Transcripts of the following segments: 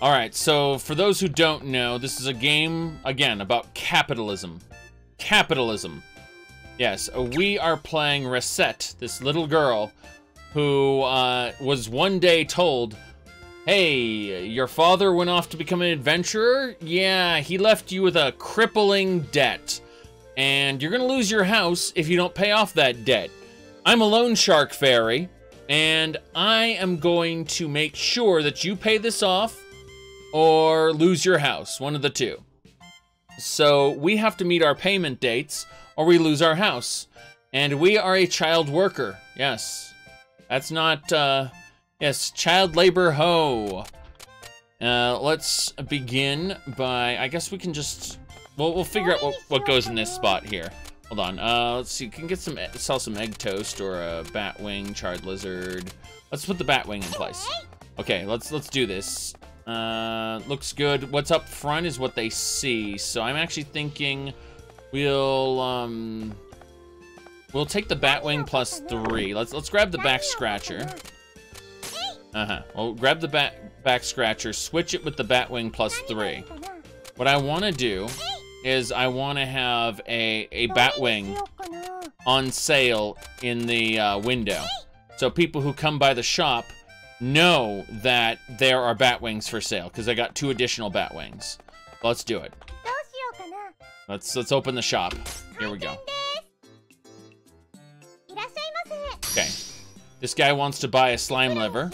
Alright, so for those who don't know, this is a game, again, about capitalism. Capitalism. Yes, we are playing Recette, this little girl who was one day told, hey, your father went off to become an adventurer? Yeah, he left you with a crippling debt. And you're gonna lose your house if you don't pay off that debt. I'm a loan shark fairy, and I am going to make sure that you pay this off or lose your house, one of the two. So we have to meet our payment dates or we lose our house. And we are a child worker, yes. That's not, yes, child labor ho. Let's begin by, I guess we can just, we'll figure out what goes in this spot here. Hold on, let's see, you can get sell some egg toast or a bat wing, charred lizard. Let's put the bat wing in place. Okay, let's do this. Looks good. What's up front is what they see. So I'm actually thinking we'll take the Batwing plus 3. Let's grab the back scratcher. We'll grab the back scratcher, switch it with the Batwing plus 3. What I want to do is I want to have a Batwing on sale in the window. So people who come by the shop know that there are Batwings for sale, because I got 2 additional Batwings. Let's do it. Let's open the shop. Here we go. Okay. This guy wants to buy a slime liver.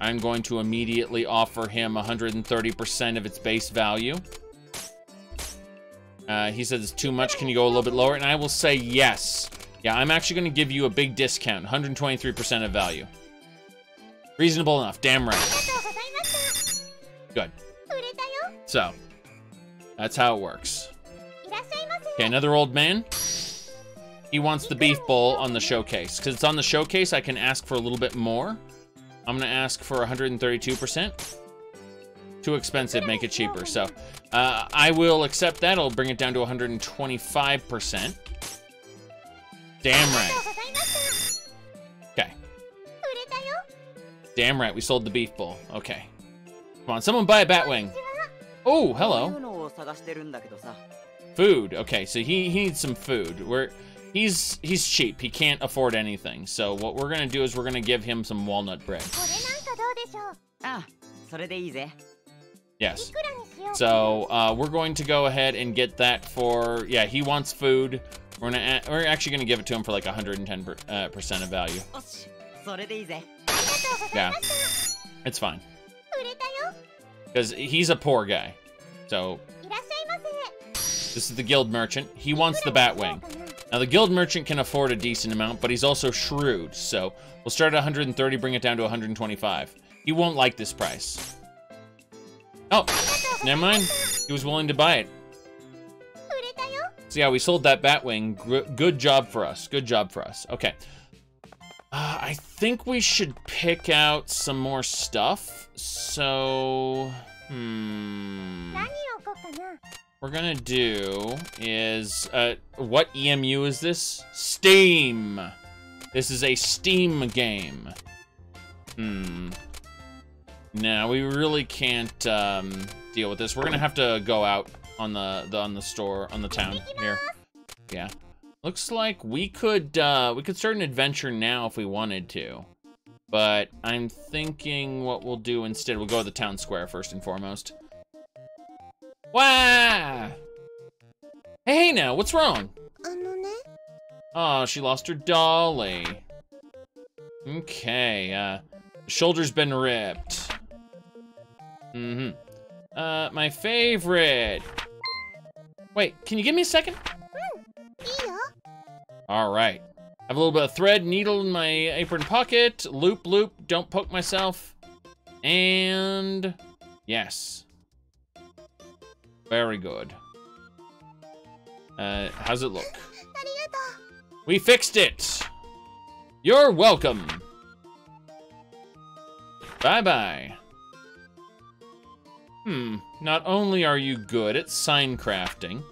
I'm going to immediately offer him 130% of its base value. He says it's too much. Can you go a little bit lower? And I will say yes. Yeah, I'm actually going to give you a big discount. 123% of value. Reasonable enough. Damn right. Good. So, that's how it works. Okay, another old man. He wants the beef bowl on the showcase. Because it's on the showcase, I can ask for a little bit more. I'm going to ask for 132%. Too expensive, make it cheaper. So, I will accept that. I'll bring it down to 125%. Damn right. Okay. Damn right, we sold the beef bowl. Okay. Come on, someone buy a Batwing. Oh, hello. Food. Okay, so he needs some food. He's cheap. He can't afford anything. So what we're gonna do is we're gonna give him some walnut bread. Yes. So we're going to go ahead and get that for, yeah, he wants food. We're actually gonna give it to him for like 110% of value. Yeah, it's fine. Because he's a poor guy. So this is the guild merchant. He wants the Batwing. Now the guild merchant can afford a decent amount, but he's also shrewd. So we'll start at 130, bring it down to 125. He won't like this price. Oh, never mind. He was willing to buy it. So yeah, we sold that Batwing. Good job for us. Good job for us. Okay. I think we should pick out some more stuff. So, we're gonna do is, what EMU is this? Steam. This is a Steam game. No, we really can't deal with this. We're gonna have to go out on the store, on the town here. Yeah. Looks like we could start an adventure now if we wanted to. But I'm thinking what we'll do instead, we'll go to the town square first and foremost. Wah! Hey now, what's wrong? Oh, she lost her dolly. Okay, shoulder's been ripped. My favorite. Wait, can you give me a second? All right. I have a little bit of thread, needle in my apron pocket. Loop, loop, don't poke myself. And yes. Very good. How's it look? We fixed it. You're welcome. Bye-bye. Not only are you good at sign crafting,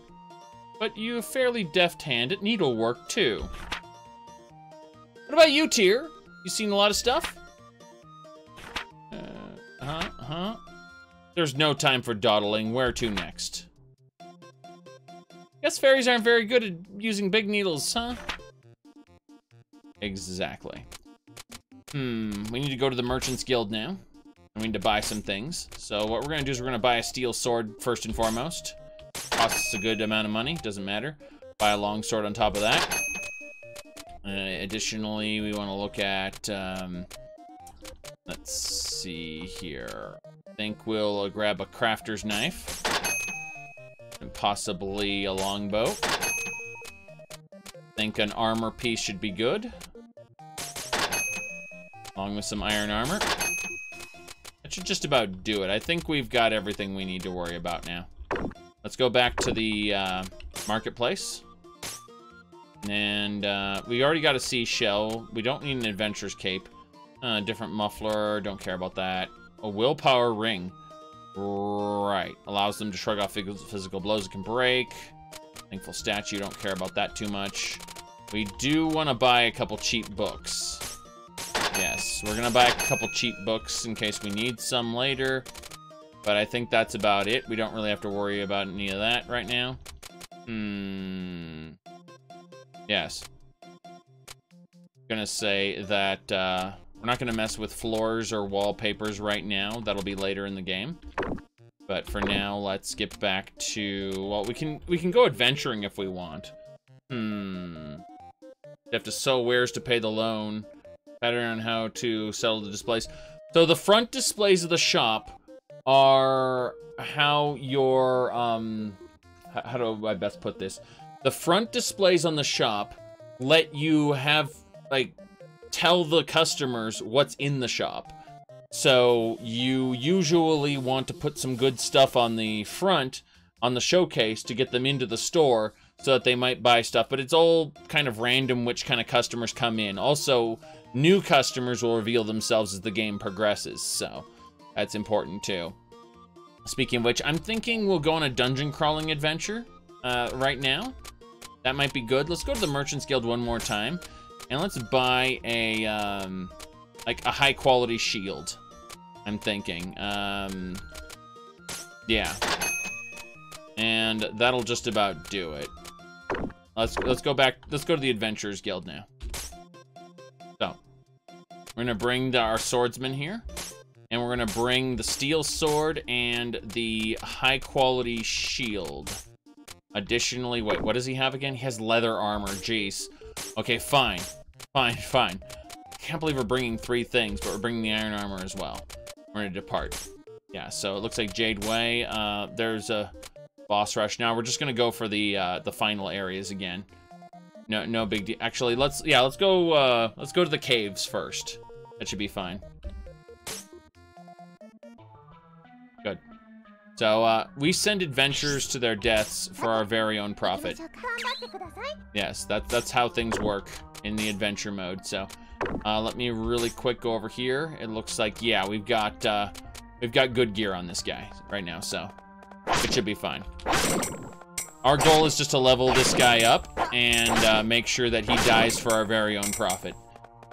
but you're fairly deft hand at needlework, too. What about you, Tyr? You seen a lot of stuff? There's no time for dawdling. Where to next? Guess fairies aren't very good at using big needles, huh? Exactly. We need to go to the Merchant's Guild now. We need to buy some things. So what we're gonna do is we're gonna buy a steel sword first and foremost. Costs a good amount of money, doesn't matter. Buy a long sword on top of that. Additionally, we wanna look at, let's see here. I think we'll grab a crafter's knife. And possibly a longbow. I think an armor piece should be good. Along with some iron armor. That should just about do it. I think we've got everything we need to worry about now. Let's go back to the marketplace. And we already got a seashell. We don't need an adventurer's cape. Different muffler, don't care about that. A willpower ring. Right. Allows them to shrug off physical blows that can break. Thankful statue, don't care about that too much. We do want to buy a couple cheap books. Yes, we're gonna buy a couple cheap books in case we need some later. But I think that's about it. We don't really have to worry about any of that right now. Yes. Gonna say that we're not gonna mess with floors or wallpapers right now. That'll be later in the game. But for now, let's get back to, well, we can go adventuring if we want. You have to sell wares to pay the loan. Pattern on how to sell the displays. So the front displays of the shop are how your, how do I best put this? The front displays on the shop let you have, like, tell the customers what's in the shop. So you usually want to put some good stuff on the front, on the showcase, to get them into the store so that they might buy stuff. But it's all kind of random which kind of customers come in. Also, new customers will reveal themselves as the game progresses, so that's important too. Speaking of which, I'm thinking we'll go on a dungeon crawling adventure right now. That might be good. Let's go to the Merchant's Guild one more time, and let's buy a like a high quality shield. I'm thinking, yeah, and that'll just about do it. Let's go back. Let's go to the Adventurers Guild now. So we're gonna bring our swordsman here, and we're gonna bring the steel sword and the high quality shield. Additionally, wait, what does he have again? He has leather armor. Jeez. Okay, fine. Fine. Can't believe we're bringing 3 things, but we're bringing the iron armor as well. We're gonna depart. Yeah, so it looks like Jade Way. There's a boss rush. Now we're just gonna go for the final areas again. No big deal. Actually, let's go to the caves first. That should be fine. Good. So we send adventurers to their deaths for our very own profit. Yes, that's how things work in the adventure mode. So let me really quick go over here. It looks like, yeah, we've got good gear on this guy right now, so it should be fine. Our goal is just to level this guy up and make sure that he dies for our very own profit.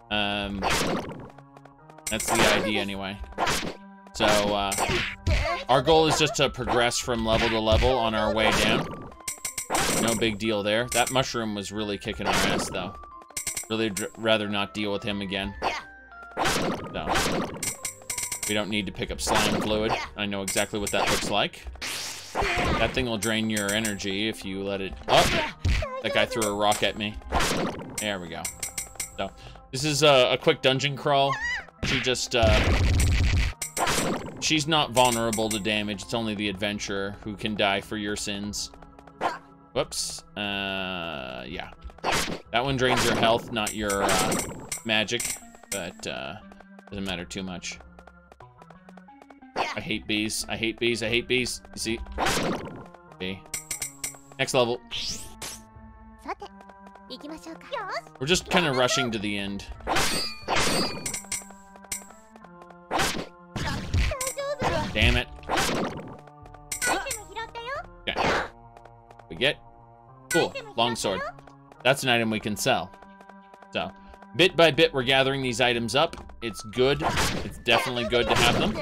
That's the idea anyway. So our goal is just to progress from level to level on our way down. No big deal there. That mushroom was really kicking our ass, though. Really rather not deal with him again. So we don't need to pick up slime fluid. I know exactly what that looks like. That thing will drain your energy if you let it... Oh! That guy threw a rock at me. There we go. So this is a quick dungeon crawl. She just... she's not vulnerable to damage. It's only the adventurer who can die for your sins. Whoops. Yeah. That one drains your health, not your magic, but doesn't matter too much. I hate bees. I hate bees. I hate bees. You see? Okay. Next level. We're just kind of rushing to the end. Damn it. Okay. We get... Cool. Longsword. That's an item we can sell. So, bit by bit, we're gathering these items up. It's good. It's definitely good to have them.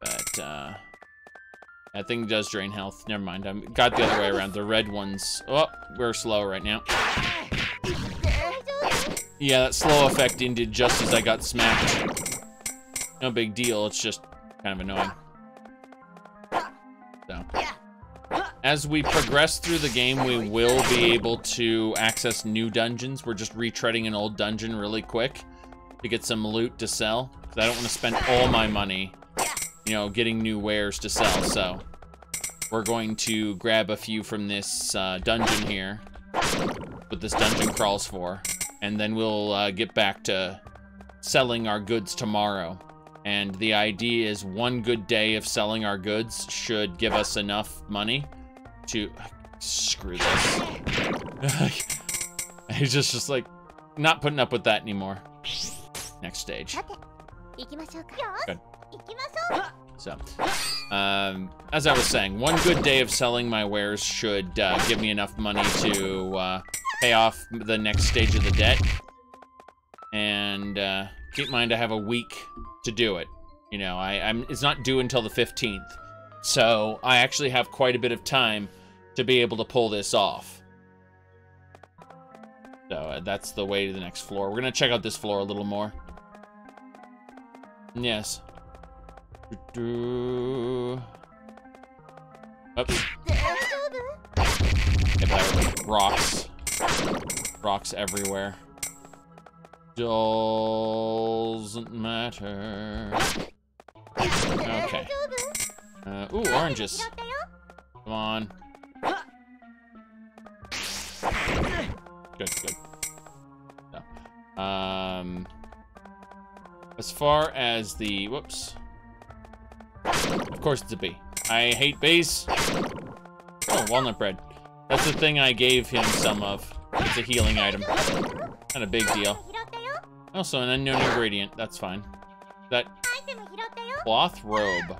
But, that thing does drain health. Never mind. I got the other way around. The red ones. Oh, we're slow right now. Yeah, that slow effect ended just as I got smacked. No big deal. It's just kind of annoying. So, as we progress through the game, we will be able to access new dungeons. We're just retreading an old dungeon really quick to get some loot to sell. Because I don't want to spend all my money, you know, getting new wares to sell. So, we're going to grab a few from this dungeon here. What this dungeon crawls for. And then we'll get back to selling our goods tomorrow. And the idea is one good day of selling our goods should give us enough money to... Screw this. He's just like, not putting up with that anymore. Next stage. Good. So, as I was saying, one good day of selling my wares should give me enough money to pay off the next stage of the debt. And keep in mind I have a week to do it. You know, it's not due until the 15th. So I actually have quite a bit of time to be able to pull this off. So that's the way to the next floor. We're going to check out this floor a little more. Yes. Oops. Get that rocks. Rocks everywhere. Doesn't matter. Okay. Ooh, oranges. Come on. Good, good. So, as far as the... Whoops. Of course it's a bee. I hate bees. Oh, walnut bread. That's the thing I gave him some of. It's a healing item. Not a big deal. Also, an unknown ingredient. That's fine. That cloth robe. I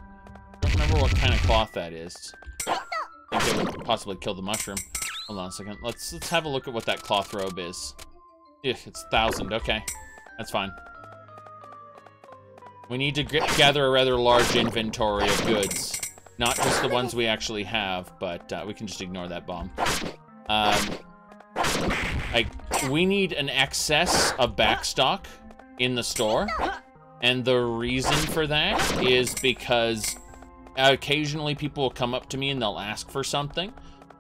don't remember what kind of cloth that is. I think it would possibly kill the mushroom. Hold on a second. Let's have a look at what that cloth robe is. It's 1,000. Okay, that's fine. We need to gather a rather large inventory of goods. Not just the ones we actually have, but we can just ignore that bomb. We need an excess of backstock in the store. And the reason for that is because occasionally people will come up to me and they'll ask for something.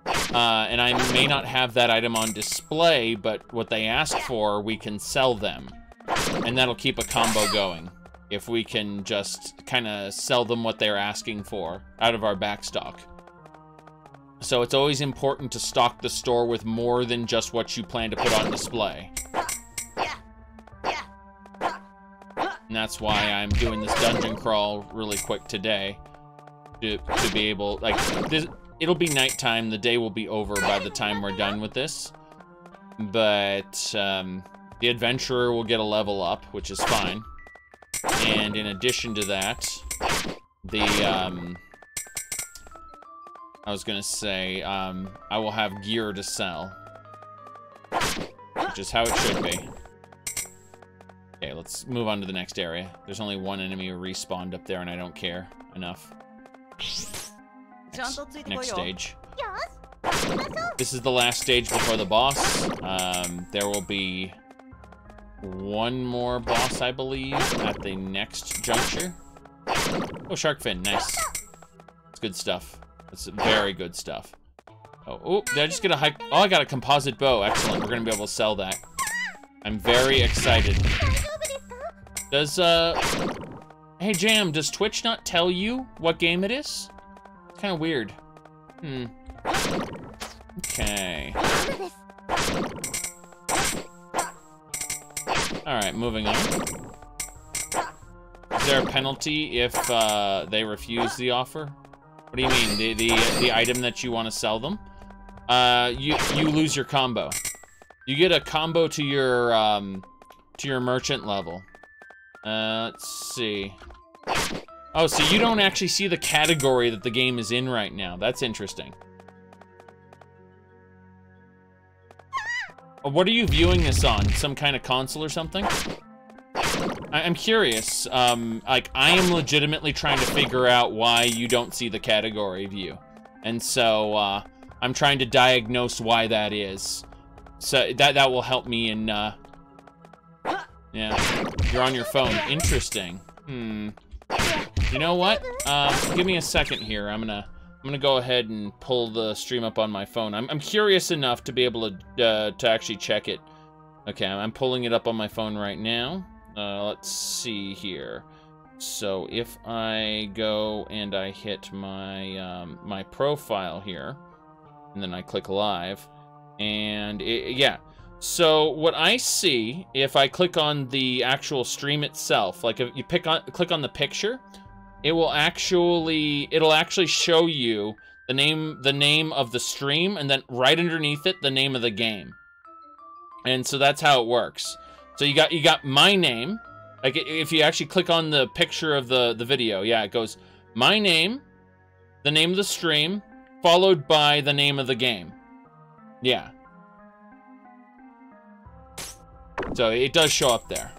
And I may not have that item on display, but what they ask for, we can sell them. And that'll keep a combo going. If we can just kind of sell them what they're asking for out of our backstock. So it's always important to stock the store with more than just what you plan to put on display. And that's why I'm doing this dungeon crawl really quick today. To be able, like, it'll be nighttime, the day will be over by the time we're done with this. But the adventurer will get a level up, which is fine. And in addition to that, I was gonna say, I will have gear to sell. Which is how it should be. Okay, let's move on to the next area. There's only one enemy who respawned up there and I don't care enough. Next stage. This is the last stage before the boss. There will be one more boss, I believe, at the next juncture. Oh, shark fin, nice. It's good stuff. It's very good stuff. Oh, did I just get a high... Oh, I got a composite bow. Excellent. We're going to be able to sell that. I'm very excited. Does, Hey, Jam, does Twitch not tell you what game it is? It's kind of weird. Okay. Alright, moving on. Is there a penalty if they refuse the offer? What do you mean? The item that you want to sell them? You lose your combo. You get a combo to your merchant level. Let's see. Oh, so you don't actually see the category that the game is in right now. That's interesting. What are you viewing this on? Some kind of console or something? I'm curious. Like, I am legitimately trying to figure out why you don't see the category view. And so, I'm trying to diagnose why that is. So, that will help me in, yeah. You're on your phone. Interesting. You know what? Give me a second here. I'm gonna go ahead and pull the stream up on my phone. I'm curious enough to be able to actually check it. Okay, I'm pulling it up on my phone right now. Let's see here. So if I go and I hit my my profile here, and then I click live, and yeah. So what I see, if I click on the actual stream itself, like if you click on the picture, it'll actually show you the name of the stream, and then right underneath it, the name of the game. And so that's how it works. So you got my name. Like if you actually click on the picture of the video, yeah, it goes my name, the name of the stream, followed by the name of the game. Yeah. So it does show up there.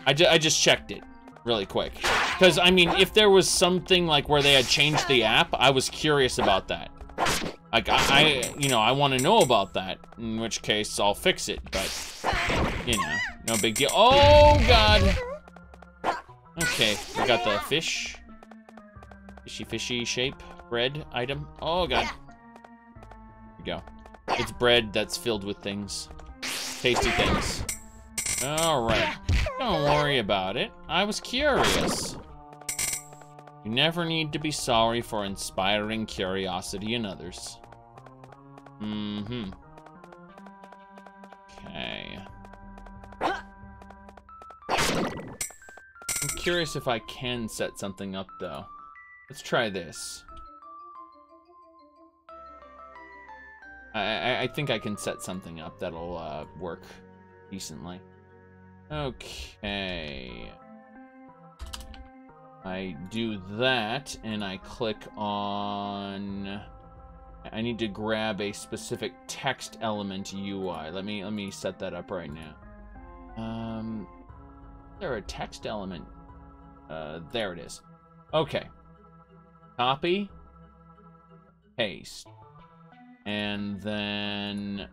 I just checked it really quick. Because, I mean, if there was something like where they had changed the app, I was curious about that. Like, I want to know about that, in which case I'll fix it, but, you know, no big deal. Oh, God! Okay, we got the fish. Fishy shape bread item. Oh, God. Here we go. It's bread that's filled with things. Tasty things. Alright. Don't worry about it. I was curious. You never need to be sorry for inspiring curiosity in others. Mm-hmm. Okay. I'm curious if I can set something up, though. Let's try this. I think I can set something up that'll work decently. Okay. I do that, and I click on... I need to grab a specific text element UI. Let me set that up right now. Is there a text element? There it is. Okay. Copy. Paste. And then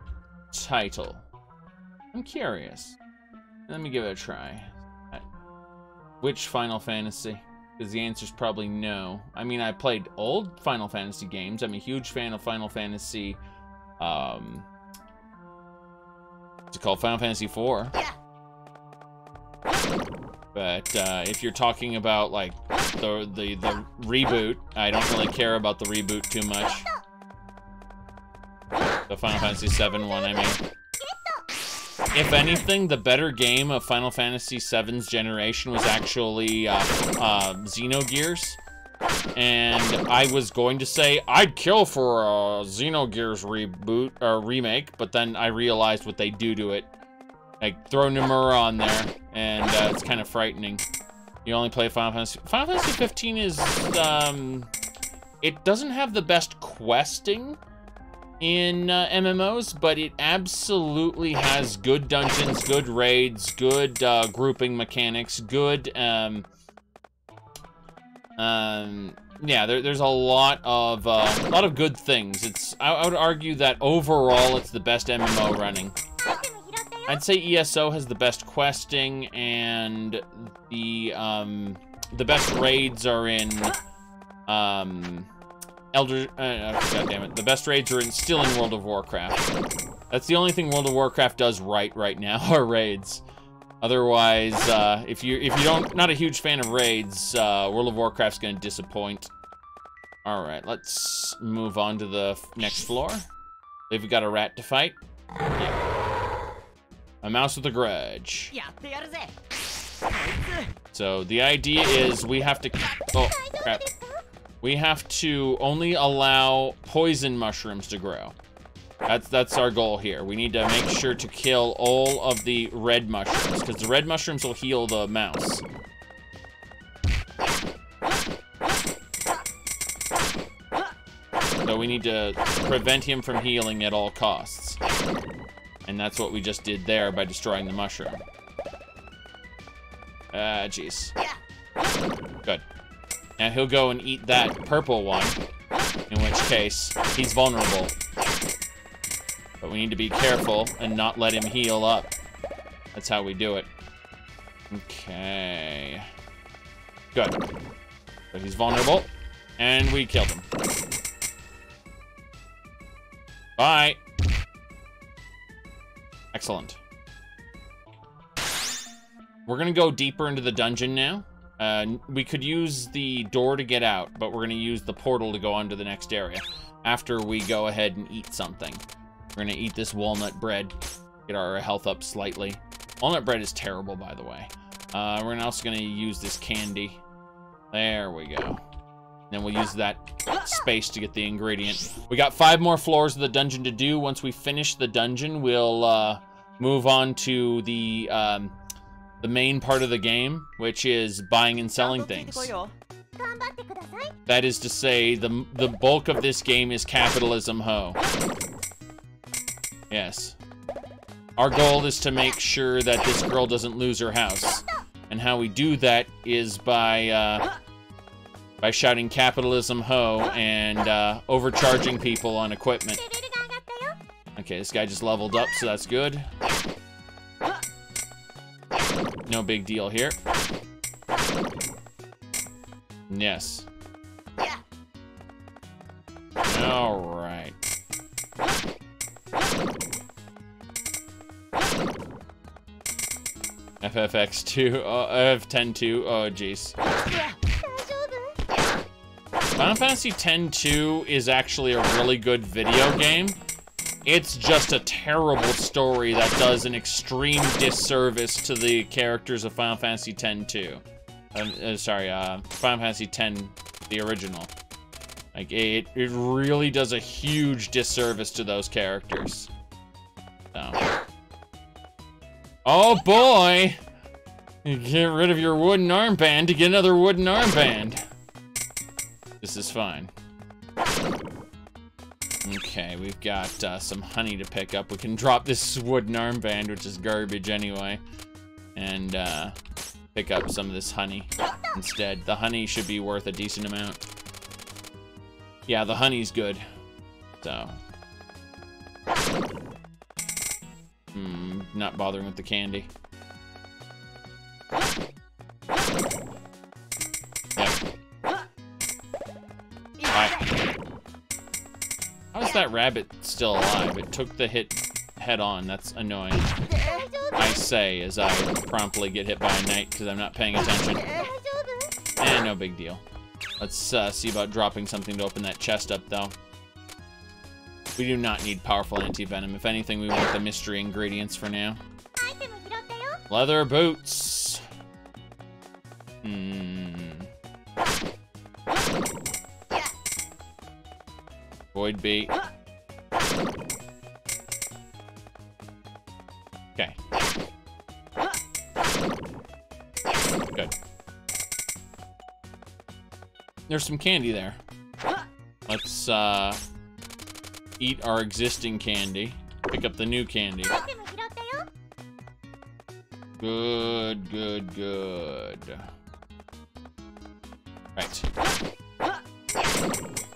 title. I'm curious. Let me give it a try. Which Final Fantasy? Because the answer's probably no. I mean, I played old Final Fantasy games. I'm a huge fan of Final Fantasy. What's it called? Final Fantasy IV. But if you're talking about like the reboot, I don't really care about the reboot too much. The Final Fantasy VII one, I mean. If anything, the better game of Final Fantasy VII's generation was actually Xenogears. And I was going to say, I'd kill for a Xenogears reboot, or remake, but then I realized what they do to it. Like, throw Nomura on there, and it's kind of frightening. You only play Final Fantasy... Final Fantasy 15 is, it doesn't have the best questing in MMOs, but it absolutely has good dungeons, good raids, good grouping mechanics, good, yeah, there's a lot of good things. I would argue that overall it's the best MMO running. I'd say ESO has the best questing, and the best raids are in, the best raids are still in World of Warcraft. That's the only thing World of Warcraft does right now, are raids. Otherwise, if you're not a huge fan of raids, World of Warcraft's gonna disappoint. Alright, let's move on to the next floor. We've got a rat to fight. Yeah. A mouse with a grudge. So the idea is we have to... Oh, crap. We have to only allow poison mushrooms to grow. That's our goal here. We need to make sure to kill all of the red mushrooms, because the red mushrooms will heal the mouse. So we need to prevent him from healing at all costs. And that's what we just did there by destroying the mushroom. Jeez. Good. Now he'll go and eat that purple one, in which case he's vulnerable. But we need to be careful and not let him heal up. That's how we do it. Okay. Good. But he's vulnerable, and we killed him. Bye. Excellent. We're gonna go deeper into the dungeon now. We could use the door to get out, but we're gonna use the portal to go on to the next area. After we go ahead and eat something. We're gonna eat this walnut bread, get our health up slightly. Walnut bread is terrible, by the way. We're also gonna use this candy. There we go. Then we'll use that space to get the ingredient. We got 5 more floors of the dungeon to do. Once we finish the dungeon, we'll move on to the main part of the game, which is buying and selling things. That is to say, the bulk of this game is Capitalism Ho. Yes. Our goal is to make sure that this girl doesn't lose her house. And how we do that is by shouting Capitalism Ho and overcharging people on equipment. Okay, this guy just leveled up, so that's good. No big deal here. Yes. Alright. FFX2, F10-2, oh jeez. Final Fantasy X-2 is actually a really good video game. It's just a terrible story that does an extreme disservice to the characters of Final Fantasy X-2. Final Fantasy X, the original. Like, it really does a huge disservice to those characters. So. Oh boy! You get rid of your wooden armband to get another wooden armband. This is fine. Okay, we've got some honey to pick up. We can drop this wooden armband, which is garbage anyway, and pick up some of this honey instead. The honey should be worth a decent amount. Yeah, the honey's good. So. Not bothering with the candy. Yep. Bye. How is that rabbit still alive? It took the hit head on. That's annoying. I say as I promptly get hit by a knight because I'm not paying attention. No big deal. Let's see about dropping something to open that chest up, though. We do not need powerful anti-venom. If anything, we want the mystery ingredients for now. Leather boots. Void bait. Okay. Good. There's some candy there. Let's eat our existing candy. Pick up the new candy. Good, good, good. Right.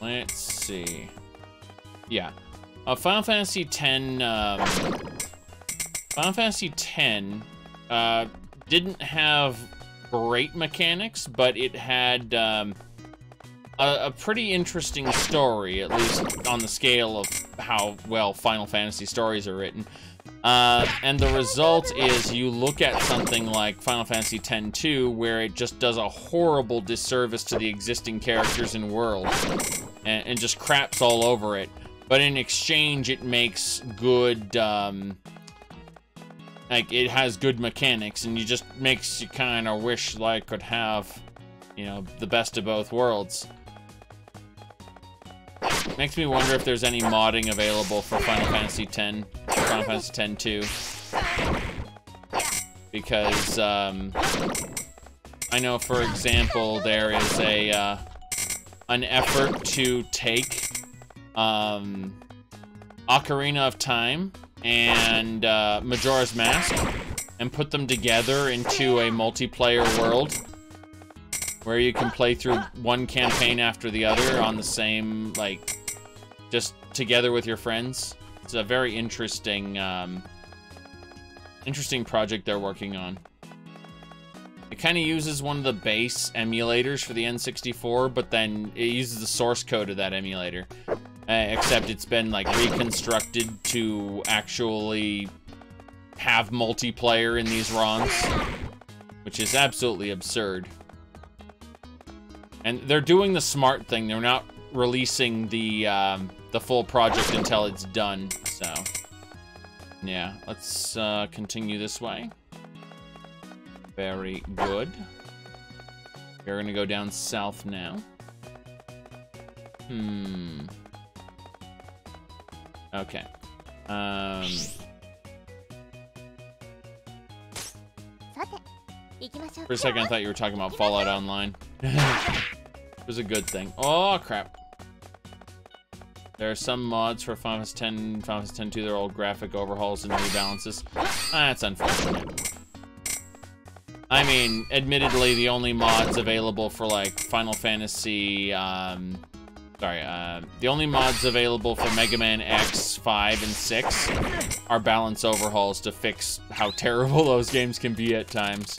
Let's see. Yeah. Final Fantasy X, Final Fantasy X didn't have great mechanics, but it had a pretty interesting story, at least on the scale of how well Final Fantasy stories are written. And the result is you look at something like Final Fantasy X-2, where it just does a horrible disservice to the existing characters and world, and just craps all over it. But in exchange, it makes good, like, it has good mechanics, and it just makes you kind of wish, like, could have, you know, the best of both worlds. Makes me wonder if there's any modding available for Final Fantasy X, or Final Fantasy X-2. Because, I know, for example, there is an effort to take, Ocarina of Time and Majora's Mask and put them together into a multiplayer world where you can play through one campaign after the other on the same, like, just together with your friends. It's a very interesting, interesting project they're working on. It kind of uses one of the base emulators for the N64, but then it uses the source code of that emulator. Except it's been, like, reconstructed to actually have multiplayer in these ROMs, which is absolutely absurd. And they're doing the smart thing. They're not releasing the full project until it's done, so... Yeah, let's continue this way. Very good. We're gonna go down south now. Okay. For a second, I thought you were talking about Fallout Online. It was a good thing. Oh, crap. There are some mods for Final Fantasy X, Final Fantasy X-2, they're all graphic overhauls and rebalances. That's unfortunate. I mean, admittedly, the only mods available for, like, Final Fantasy, the only mods available for Mega Man X, 5, and 6 are balance overhauls to fix how terrible those games can be at times.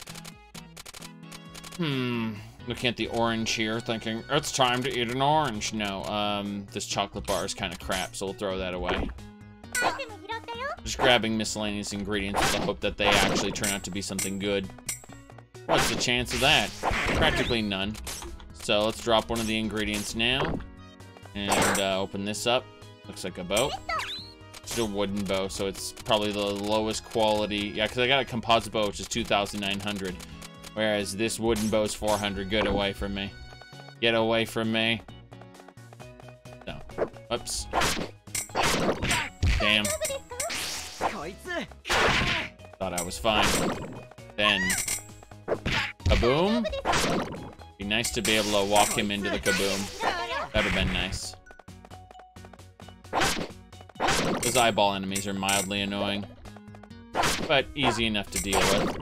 Looking at the orange here, thinking, it's time to eat an orange. No, this chocolate bar is kind of crap, so we'll throw that away. Just grabbing miscellaneous ingredients with the hope that they actually turn out to be something good. What's the chance of that? Practically none. So let's drop one of the ingredients now. And open this up. Looks like a bow. It's a wooden bow, so it's probably the lowest quality. Yeah, because I got a composite bow, which is 2,900. Whereas this wooden bow is 400. Get away from me. Get away from me. No. Whoops. Damn. Thought I was fine. Then... Kaboom? Be nice to be able to walk him into the kaboom. That'd have been nice. Those eyeball enemies are mildly annoying, but easy enough to deal with.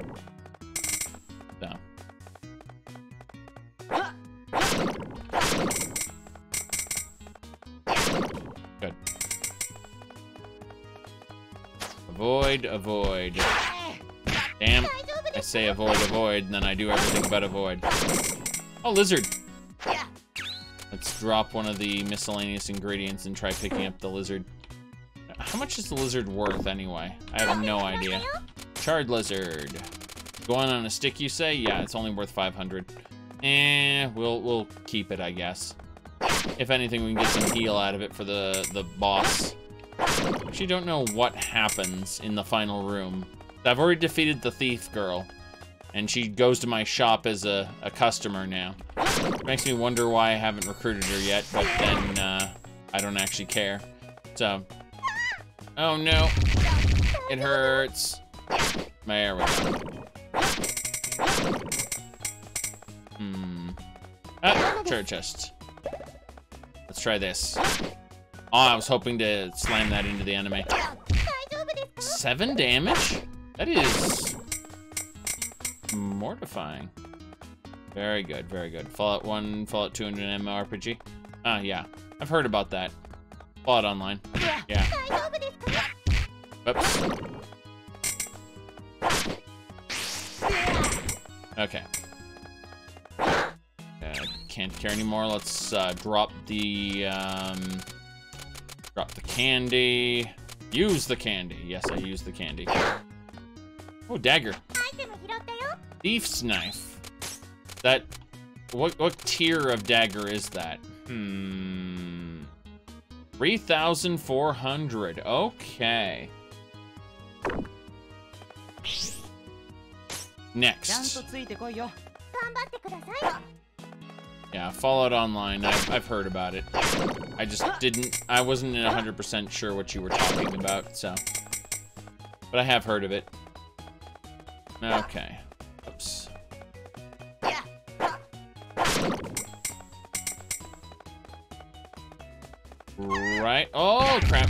So. Good. Avoid, avoid. Damn. I say avoid, avoid, and then I do everything but avoid. Oh, lizard! Let's drop one of the miscellaneous ingredients and try picking up the lizard. How much is the lizard worth, anyway? I have no idea. Charred lizard. Going on a stick, you say? Yeah, it's only worth 500. We'll keep it, I guess. If anything, we can get some heal out of it for the boss. Actually, don't know what happens in the final room. I've already defeated the thief girl, and she goes to my shop as a customer now. Makes me wonder why I haven't recruited her yet, but then I don't actually care. So, oh no, it hurts. There we go. Treasure chest. Let's try this. Oh, I was hoping to slam that into the enemy. 7 damage? That is mortifying. Very good, very good. Fallout 1, Fallout 2, and an MMORPG. Ah, yeah. I've heard about that. Fallout Online. Yeah. Oops. Okay. Can't care anymore. Let's drop the candy. Use the candy. Yes, I use the candy. Oh, dagger. Thief's knife. That... What tier of dagger is that? 3,400. Okay. Next. Yeah, Fallout Online. I've heard about it. I wasn't 100% sure what you were talking about, so. But I have heard of it. Okay. Oops. Right. Oh, crap.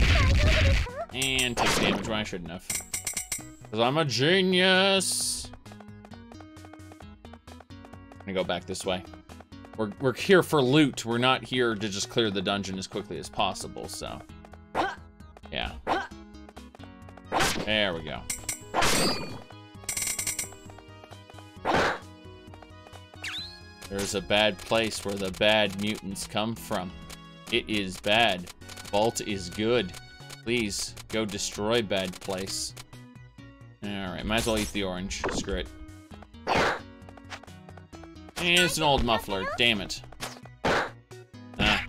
And take damage when I shouldn't have. Because I'm a genius. I'm gonna go back this way. We're here for loot. We're not here to just clear the dungeon as quickly as possible, so. Yeah. There we go. There's a bad place where the bad mutants come from. It is bad. Vault is good. Please, go destroy bad place. Alright, might as well eat the orange. Screw it. And it's an old muffler. Damn it. Ah.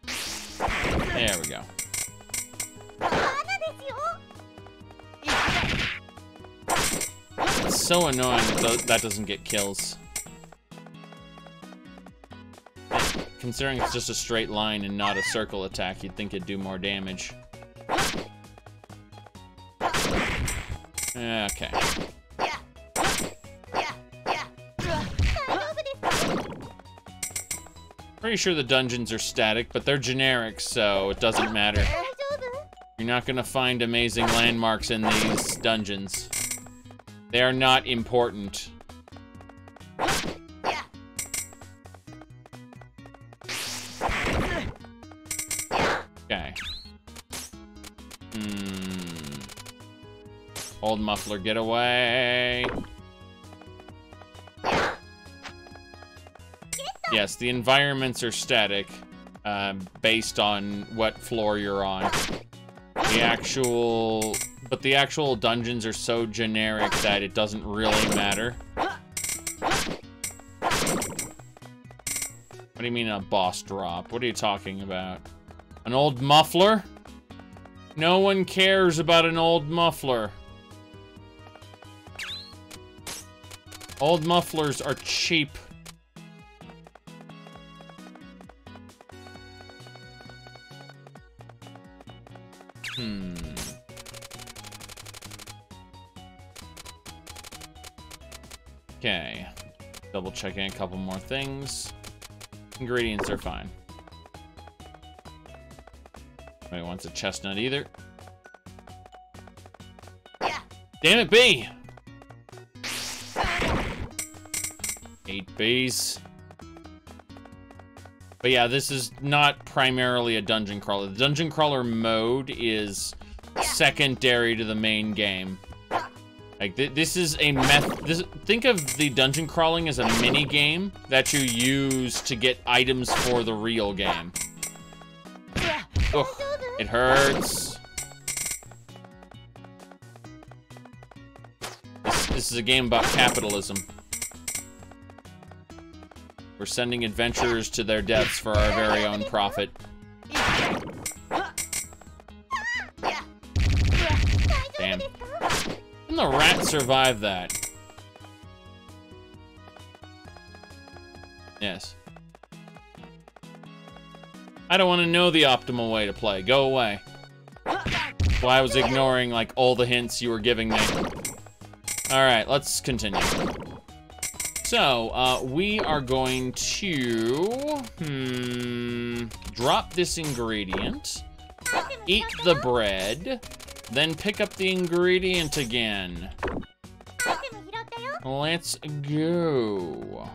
There we go. It's so annoying that that doesn't get kills. Considering it's just a straight line and not a circle attack, you'd think it'd do more damage. Okay. Pretty sure the dungeons are static, but they're generic, so it doesn't matter. You're not gonna find amazing landmarks in these dungeons. They are not important. Okay. Old muffler, get away. Yes, the environments are static, based on what floor you're on. But the actual dungeons are so generic that it doesn't really matter. What do you mean a boss drop? What are you talking about? An old muffler? No one cares about an old muffler. Old mufflers are cheap. Okay. Double checking a couple more things. Ingredients are fine. Nobody wants a chestnut either. Damn it, bee! 8 bees. But yeah, this is not primarily a dungeon crawler. The dungeon crawler mode is secondary to the main game. Like, this is a think of the dungeon crawling as a mini game that you use to get items for the real game. Ugh, it hurts. This is a game about capitalism. We're sending adventurers to their deaths for our very own profit. Damn. Can the rat survive that? Yes. I don't want to know the optimal way to play. Go away. Well, I was ignoring, like, all the hints you were giving me. Alright, let's continue. So, we are going to... drop this ingredient. Eat the bread. Then pick up the ingredient again. Let's go.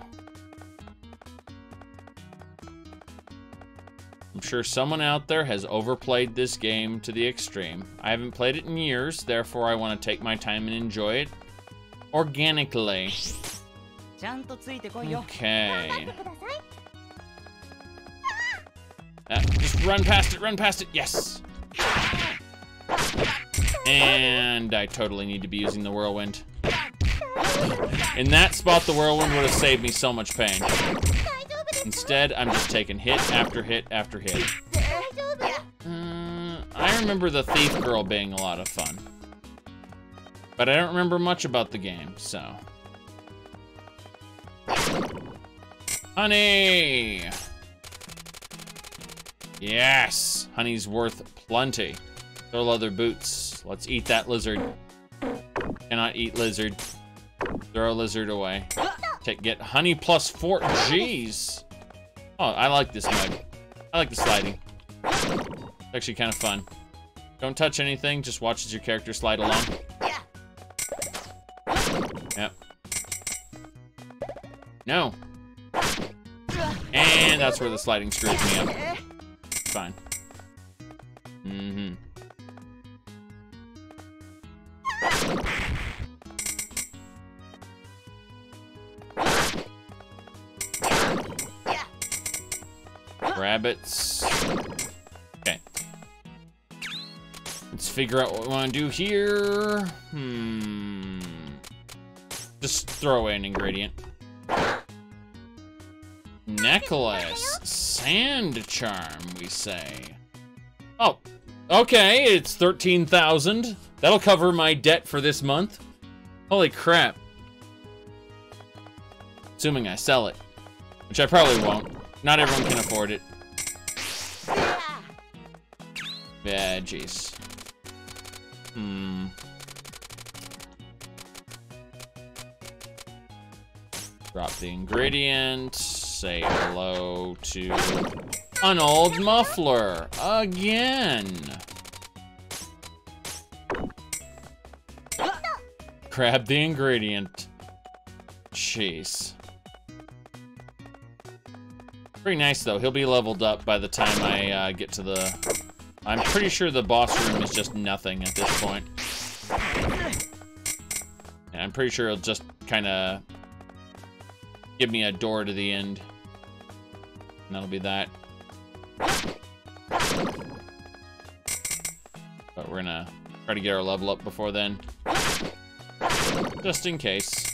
I'm sure someone out there has overplayed this game to the extreme. I haven't played it in years, therefore I want to take my time and enjoy it organically. Okay. Just run past it, yes! And I totally need to be using the whirlwind. In that spot, the whirlwind would have saved me so much pain. Instead, I'm just taking hit after hit after hit. I remember the thief girl being a lot of fun. But I don't remember much about the game, so... Honey! Yes! Honey's worth plenty. Throw leather boots. Let's eat that lizard. Cannot eat lizard. Throw lizard away. Get honey plus 4. Jeez! Oh, I like this mode. I like the sliding. It's actually kind of fun. Don't touch anything, just watch as your character slide along. Yep. No. And that's where the sliding screws me up. Fine. Mm-hmm. Rabbits. Okay. Let's figure out what we want to do here. Just throw away an ingredient. Necklace. Sand charm, we say. Oh, okay. It's 13,000. That'll cover my debt for this month. Holy crap. Assuming I sell it. Which I probably won't. Not everyone can afford it. Yeah, jeez. Drop the ingredient. Say hello to an old muffler. Again. Grab the ingredient. Jeez. Pretty nice, though. He'll be leveled up by the time I get to the... I'm pretty sure the boss room is just nothing at this point. And I'm pretty sure it'll just kind of give me a door to the end. And that'll be that. But we're gonna try to get our level up before then. Just in case.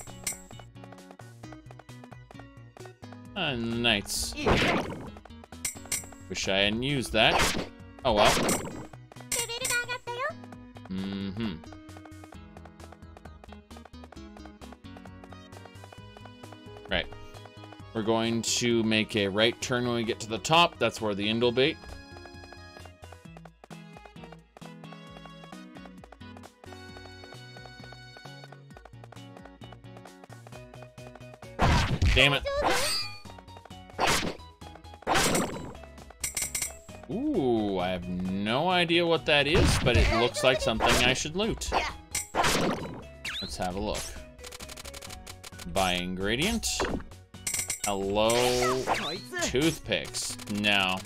Nice. Wish I hadn't used that. Oh well. Right. We're going to make a right turn when we get to the top. That's where the end will be. Damn it. Ooh, I have no idea what that is, but it looks like something I should loot. Let's have a look. Buy ingredient. Hello. Toothpicks. No.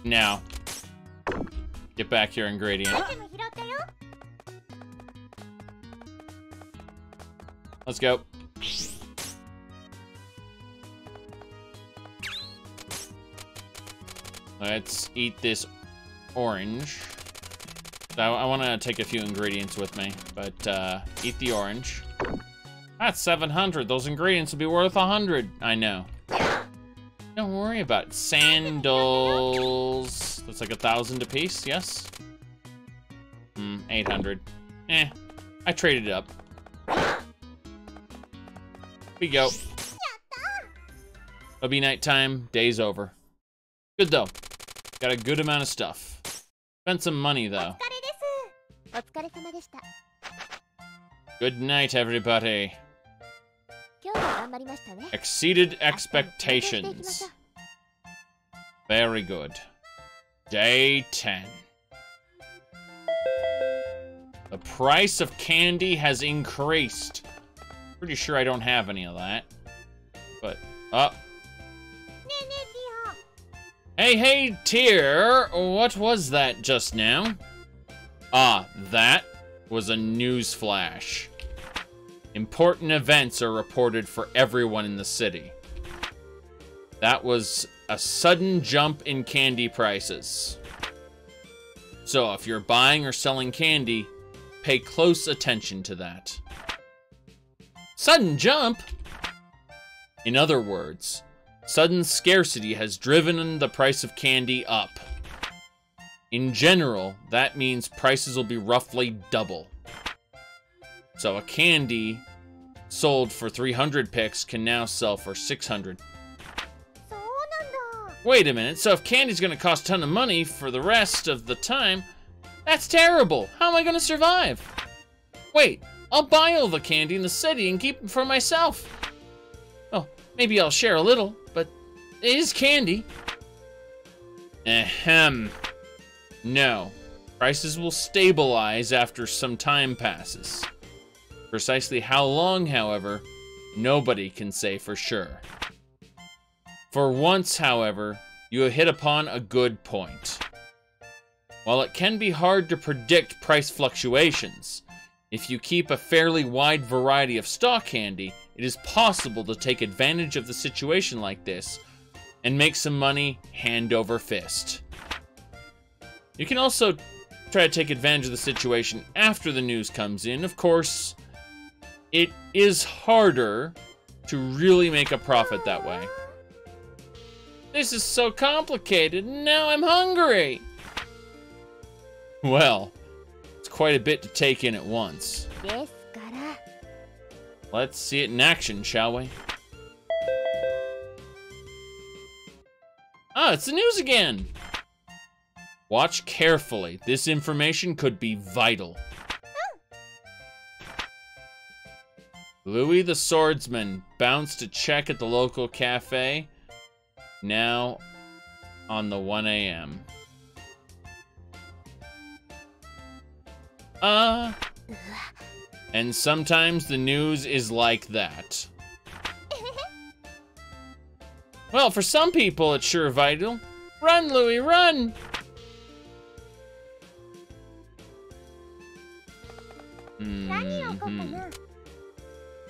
No. Get back here, ingredient. Let's go. Let's eat this orange. So I want to take a few ingredients with me, but eat the orange. That's 700. Those ingredients will be worth 100. I know. Don't worry about it. Sandals. That's like 1,000 a piece, yes? 800. Eh. I traded it up. We go. It'll be nighttime. Day's over. Good though. Got a good amount of stuff. Spent some money though. Good night, everybody. Exceeded expectations. Very good. Day 10. The price of candy has increased. Pretty sure I don't have any of that. But, Hey, Tear, what was that just now? Ah, that was a news flash. Important events are reported for everyone in the city. That was a sudden jump in candy prices. So if you're buying or selling candy, pay close attention to that. Sudden jump? In other words, sudden scarcity has driven the price of candy up. In general, that means prices will be roughly double. So a candy sold for 300 picks can now sell for 600. Wait a minute, so if candy's gonna cost a ton of money for the rest of the time, that's terrible. How am I gonna survive? Wait, I'll buy all the candy in the city and keep it for myself. Oh, maybe I'll share a little, but it is candy. Ahem. No. Prices will stabilize after some time passes. Precisely how long, however, nobody can say for sure. For once, however, you have hit upon a good point. While it can be hard to predict price fluctuations, if you keep a fairly wide variety of stock handy, it is possible to take advantage of the situation like this and make some money hand over fist. You can also try to take advantage of the situation after the news comes in. Of course, it is harder to really make a profit that way. This is so complicated, now I'm hungry! Well, it's quite a bit to take in at once. Let's see it in action, shall we? Ah, it's the news again! Watch carefully. This information could be vital. Louis the Swordsman bounced a check at the local cafe. Now on the 1 a.m. And sometimes the news is like that. Well, for some people, it's sure vital. Run, Louis, run!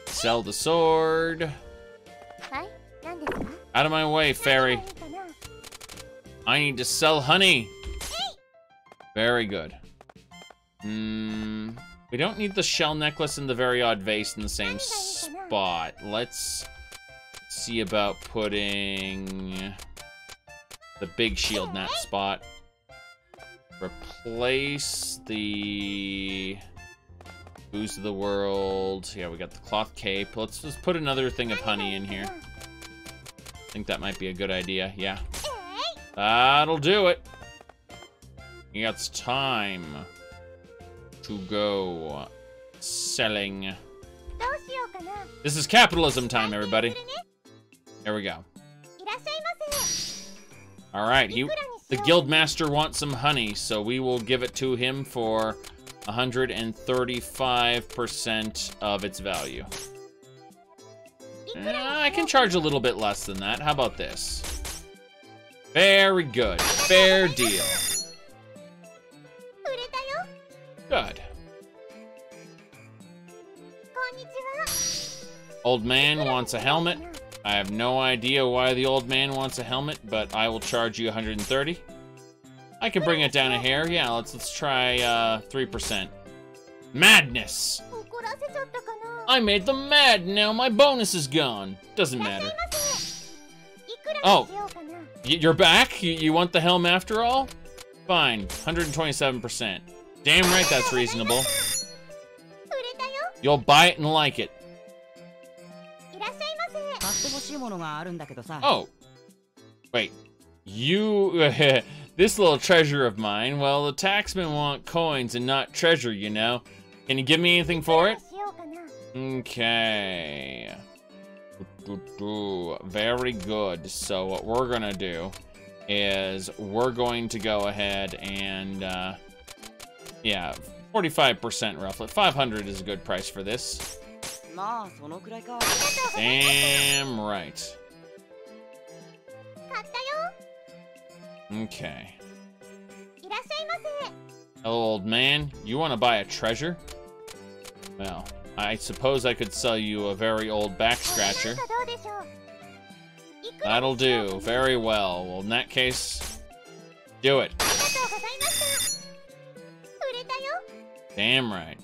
Sell the sword. Out of my way, fairy. I need to sell honey. Very good. We don't need the shell necklace and the very odd vase in the same spot. Let's see about putting the big shield in that spot. Replace the Booze of the World. Yeah, we got the cloth cape. Let's just put another thing of honey in here. I think that might be a good idea. Yeah. That'll do it. It's time to go selling. This is capitalism time, everybody. There we go. All right, the guild master wants some honey, so we will give it to him for 135% of its value. I can charge a little bit less than that. How about this? Very good. Fair deal. Good. Old man wants a helmet. I have no idea why the old man wants a helmet, but I will charge you 130. I can bring it down a hair. Yeah, let's try 3%. Madness! I made them mad, now my bonus is gone. Doesn't matter. Oh, you're back? You want the helm after all? Fine, 127%. Damn right that's reasonable. You'll buy it and like it. Oh. Wait. You... this little treasure of mine, well, the taxmen want coins and not treasure, you know. Can you give me anything for it? Okay. Very good. So what we're gonna do is we're going to go ahead and, yeah, 45% roughly. 500 is a good price for this. Damn right. Okay. Hello, old man. You want to buy a treasure? Well, I suppose I could sell you a very old back scratcher. That'll do. Very well. Well, in that case, do it. Damn right.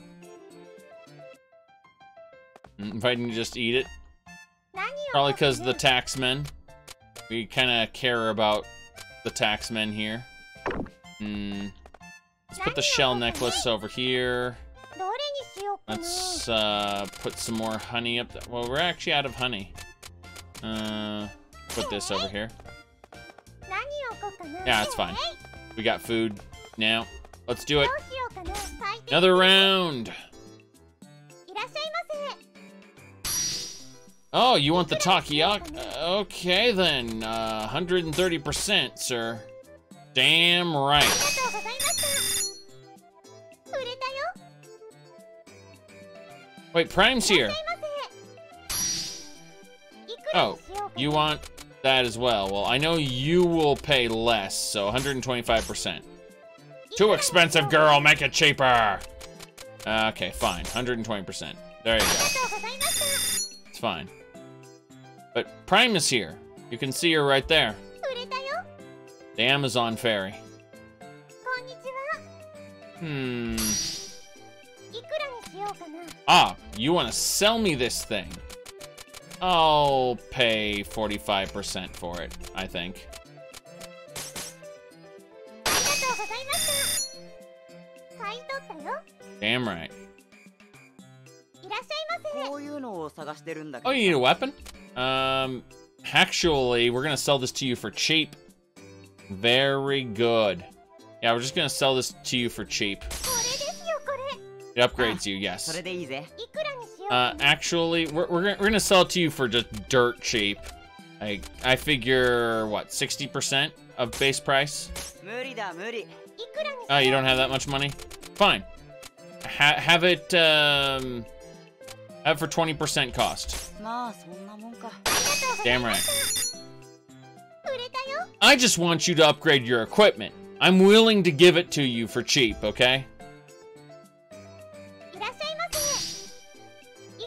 If I can just eat it. Probably because of the taxmen. We kind of care about the taxmen here. Let's put the shell necklace over here. Let's put some more honey up there. Well, we're actually out of honey. Put this over here. Yeah, that's fine. We got food now. Let's do it. Another round. Oh, you want the takoyaki? Okay then, 130%, sir. Damn right. Wait, Prime's here. Oh, you want that as well. Well, I know you will pay less, so 125%. Too expensive, girl. Make it cheaper. Okay, fine. 120%. There you go. It's fine. But Prime is here. You can see her right there. The Amazon Ferry. Ah, you want to sell me this thing? I'll pay 45% for it, I think. Damn right. Oh, you need a weapon? Actually, we're gonna sell this to you for cheap. Very good. Yeah, we're just gonna sell this to you for cheap. It upgrades you, yes. Actually, we're gonna sell it to you for just dirt cheap. I figure, what, 60% of base price? Oh, you don't have that much money? Fine. Have it for 20% cost. Damn right. I just want you to upgrade your equipment. I'm willing to give it to you for cheap, okay?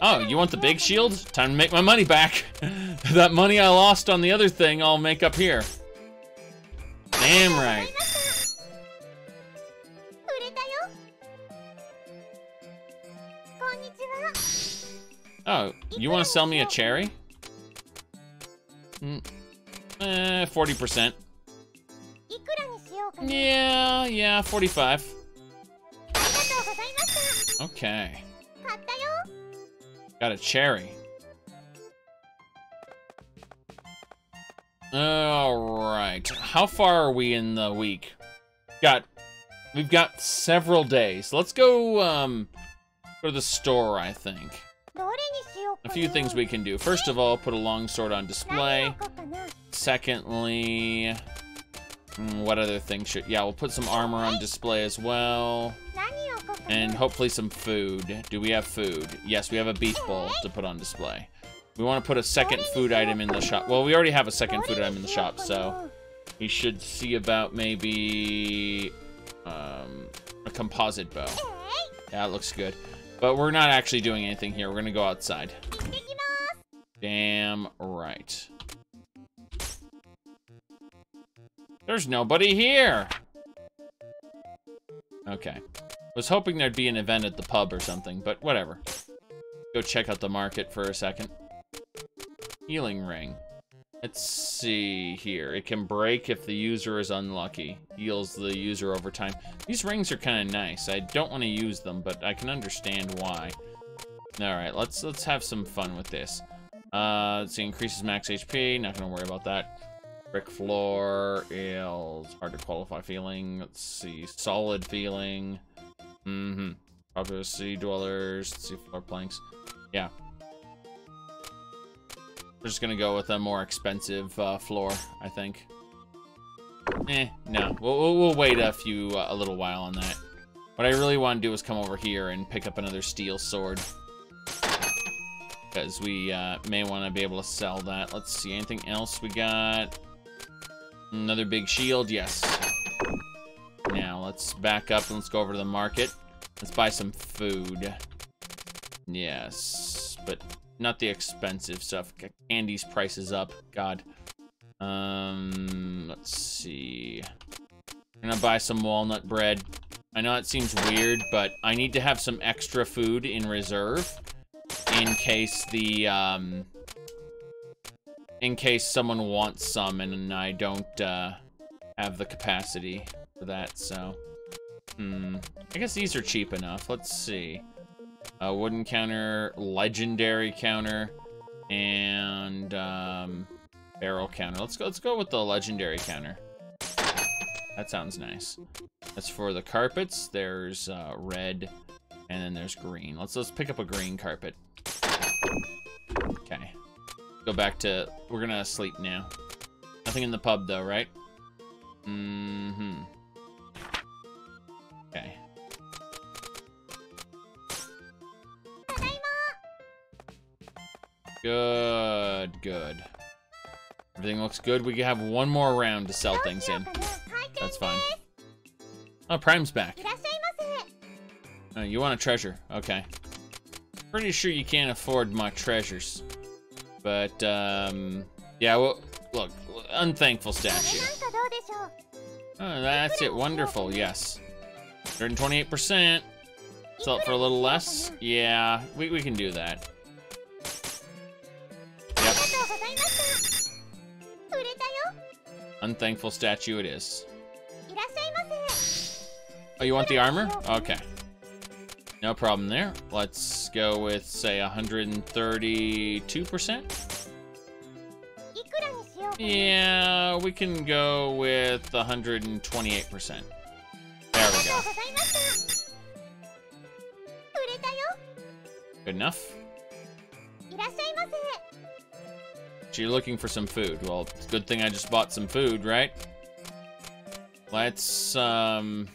Oh, you want the big shield? Time to make my money back. That money I lost on the other thing, I'll make up here. Damn right. Oh, you want to sell me a cherry? 40%. Yeah, 45. Okay. Got a cherry. Alright. How far are we in the week? We've got several days. Let's go to the store, I think. A few things we can do. First of all, put a longsword on display. Secondly, what other things should... Yeah, we'll put some armor on display as well. And hopefully some food. Do we have food? Yes, we have a beef bowl to put on display. We want to put a second food item in the shop. Well, we already have a second food item in the shop, so we should see about maybe a composite bow. Yeah, it looks good. But we're not actually doing anything here. We're going to go outside. Damn right. There's nobody here. Okay. Was hoping there'd be an event at the pub or something, but whatever. Go check out the market for a second. Healing ring. Let's see here. It can break if the user is unlucky. Heals the user over time. These rings are kind of nice. I don't want to use them, but I can understand why. Alright, let's have some fun with this. Let's see, increases max HP. Not gonna worry about that. Brick floor is hard to qualify feeling. Let's see, solid feeling. Popular city dwellers. Let's see, floor planks. Yeah. We're just gonna go with a more expensive floor, I think. No. We'll wait a little while on that. What I really want to do is come over here and pick up another steel sword. Because we may want to be able to sell that. Let's see, anything else we got? Another big shield, yes. Now, let's back up and let's go over to the market. Let's buy some food. Yes, but not the expensive stuff. Candy's price is up. God. Let's see. I'm gonna buy some walnut bread. I know it seems weird, but I need to have some extra food in reserve in case the in case someone wants some and I don't have the capacity for that. So, I guess these are cheap enough. Let's see. A wooden counter, legendary counter, and barrel counter. Let's go with the legendary counter. That sounds nice. That's for the carpets. There's red, and then there's green. Let's pick up a green carpet. Okay. Go back to... We're gonna sleep now. Nothing in the pub though, right? Okay. Good, good. Everything looks good. We have one more round to sell things in. That's fine. Oh, Prime's back. Oh, you want a treasure. Okay. Pretty sure you can't afford my treasures. But, yeah, well, look, unthankful statue. Oh, that's it. Wonderful, yes. 128%. Sell it for a little less. Yeah, we can do that. Yep. Unthankful statue it is. Oh, you want the armor? Okay. No problem there. Let's go with, say, 132%. Yeah, we can go with 128%. There we go. Good enough. So you're looking for some food. Well, it's a good thing I just bought some food, right? Let's, God,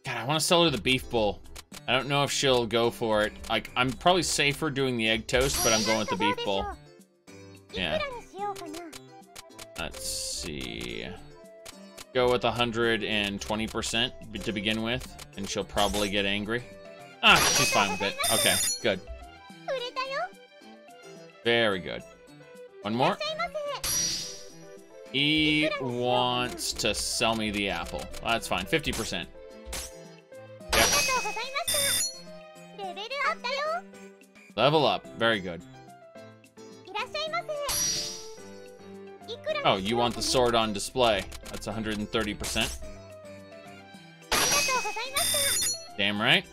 I want to sell her the beef bowl. I don't know if she'll go for it. Like, I'm probably safer doing the egg toast, but I'm going with the beef bowl. Yeah. Let's see. Go with 120% to begin with, and she'll probably get angry. Ah, she's fine with it. Okay, good. Very good. One more. He wants to sell me the apple. That's fine. 50%. Yep. Level up. Very good. Oh, you want the sword on display. That's 130%. Damn right.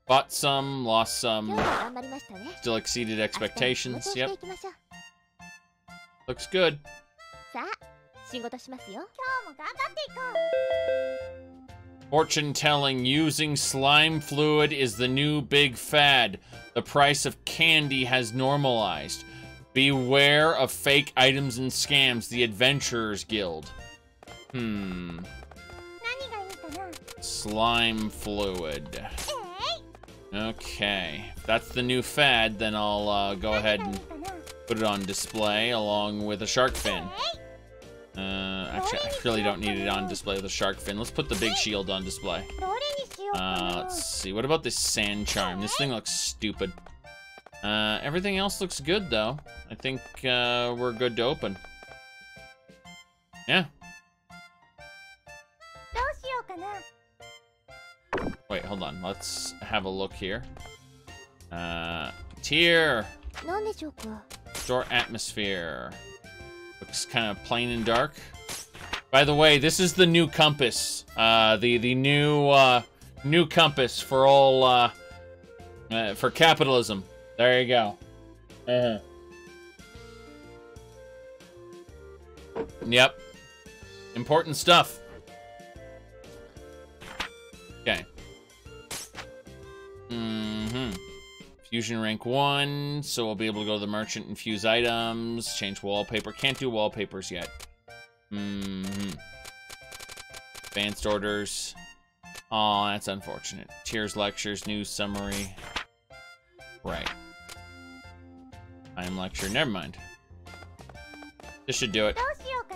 Bought some, lost some, still exceeded expectations. Yep. Looks good. Fortune telling using slime fluid is the new big fad. The price of candy has normalized. Beware of fake items and scams. The Adventurers Guild. Slime fluid. Okay. If that's the new fad, then I'll go ahead and put it on display along with a shark fin. Actually, I really don't need it on display with a shark fin. Let's put the big shield on display. Let's see. What about this sand charm? This thing looks stupid. Everything else looks good, though. I think we're good to open. Yeah. Wait, hold on. Let's have a look here. Tier. Store atmosphere. Looks kind of plain and dark. By the way, this is the new compass. The new compass for all for capitalism. There you go. Yep. Important stuff. Okay. Fusion rank 1, so we'll be able to go to the merchant and fuse items, change wallpaper. Can't do wallpapers yet. Advanced orders. Aw, that's unfortunate. Tiers, lectures, news summary. Right. Time lecture, never mind. This should do it.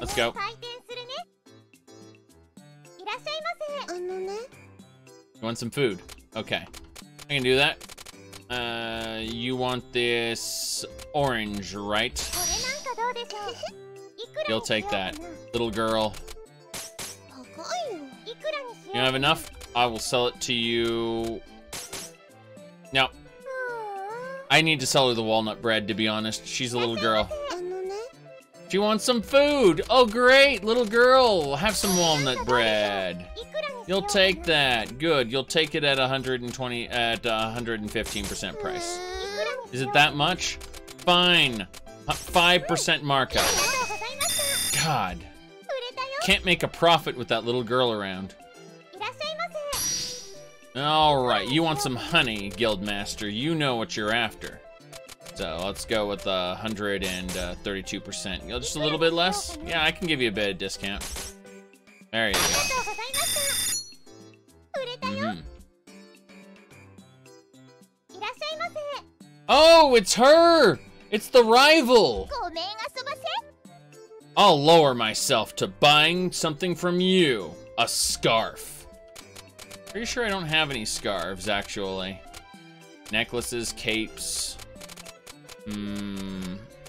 Let's go. You want some food? Okay. I can do that. You want this orange, right? You'll take that. Little girl. You don't have enough? I will sell it to you. No. I need to sell her the walnut bread, to be honest. She's a little girl. She wants some food. Oh, great. Little girl, have some walnut bread. You'll take that. Good. You'll take it at 115% price. Is it that much? Fine. 5% markup. God. Can't make a profit with that little girl around. Alright, you want some honey, Guildmaster. You know what you're after. So let's go with 132%. Just a little bit less? Yeah, I can give you a bit of discount. There you go. Oh, it's her! It's the rival! I'll lower myself to buying something from you. A scarf. Pretty sure I don't have any scarves, actually. Necklaces, capes.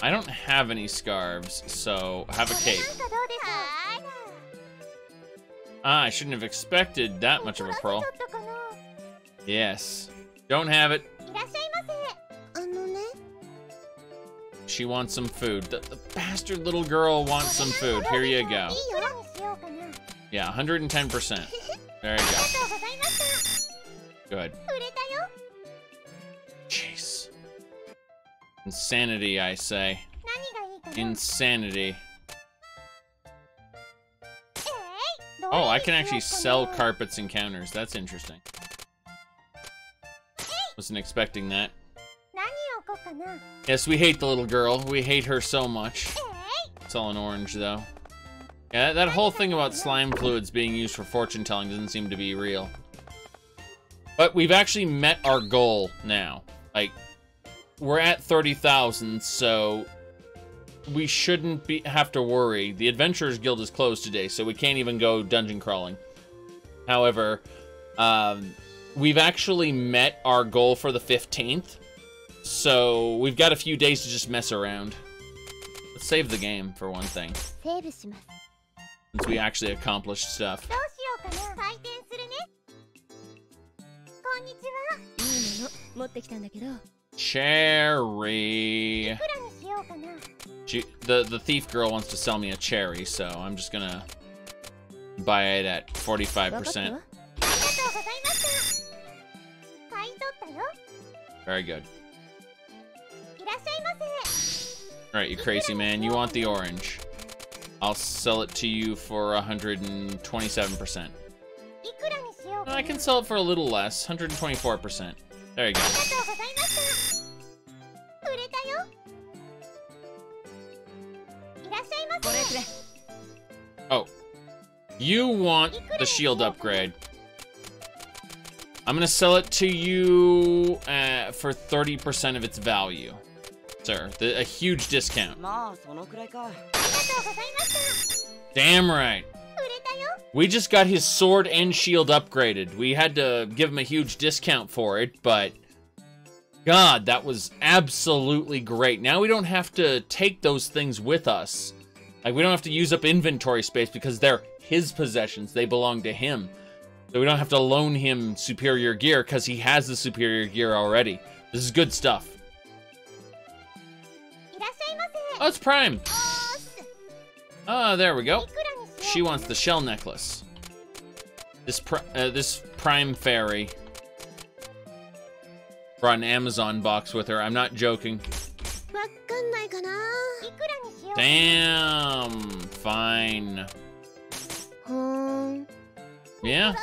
I don't have any scarves, so have a cape. Ah, I shouldn't have expected that much of a pearl. Yes. Don't have it. She wants some food. The bastard little girl wants some food. Here you go. Yeah, 110%. There you go. Good. Jeez. Insanity, I say. Insanity. Oh, I can actually sell carpets and counters. That's interesting. Wasn't expecting that. Yes, we hate the little girl. We hate her so much. It's all in orange, though. Yeah, that whole thing about slime fluids being used for fortune telling doesn't seem to be real. But we've actually met our goal now. Like, we're at 30,000, so we shouldn't have to worry. The Adventurers Guild is closed today, so we can't even go dungeon crawling. However, we've actually met our goal for the 15th. So we've got a few days to just mess around. Let's save the game, for one thing. Since we actually accomplished stuff. Cherry. The thief girl wants to sell me a cherry, so I'm just gonna buy it at 45%. Very good. Alright, you crazy man. You want the orange. I'll sell it to you for 127%. I can sell it for a little less. 124%. There you go. Oh. You want the shield upgrade. I'm gonna sell it to you for 30% of its value. Sir, a huge discount. Damn right. We just got his sword and shield upgraded. We had to give him a huge discount for it, but God, that was absolutely great. Now we don't have to take those things with us. Like, we don't have to use up inventory space because they're his possessions. They belong to him. So we don't have to loan him superior gear because he has the superior gear already. This is good stuff. Oh, it's Prime. Oh, there we go. She wants the shell necklace. This Prime Fairy brought an Amazon box with her. I'm not joking. Damn. Fine. Yeah.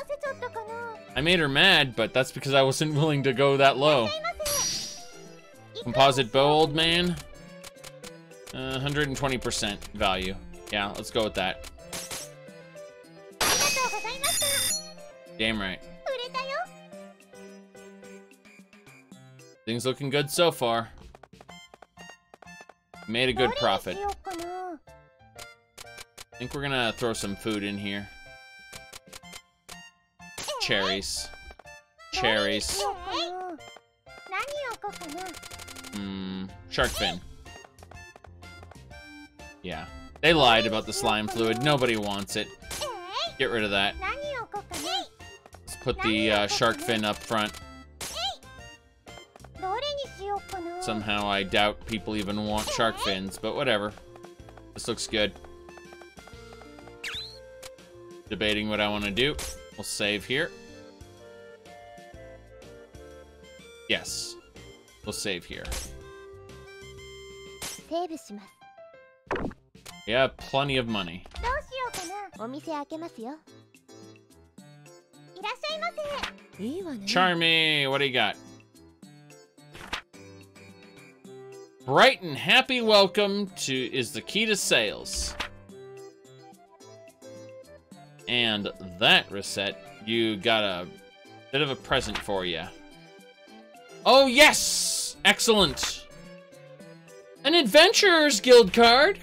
I made her mad, but that's because I wasn't willing to go that low. Composite bow, old man. 120% value. Yeah, let's go with that. Damn right. Things looking good so far. Made a good profit. I think we're gonna throw some food in here. Cherries. Cherries. Shark fin. Yeah. They lied about the slime fluid. Nobody wants it. Get rid of that. Let's put the shark fin up front. Somehow I doubt people even want shark fins, but whatever. This looks good. Debating what I want to do. We'll save here. Yes. We'll save here. We have plenty of money. Charmy, what do you got? Bright and happy welcome to is the key to sales. And that, Recette, you got a bit of a present for you. Oh, yes! Excellent. An Adventurer's Guild card.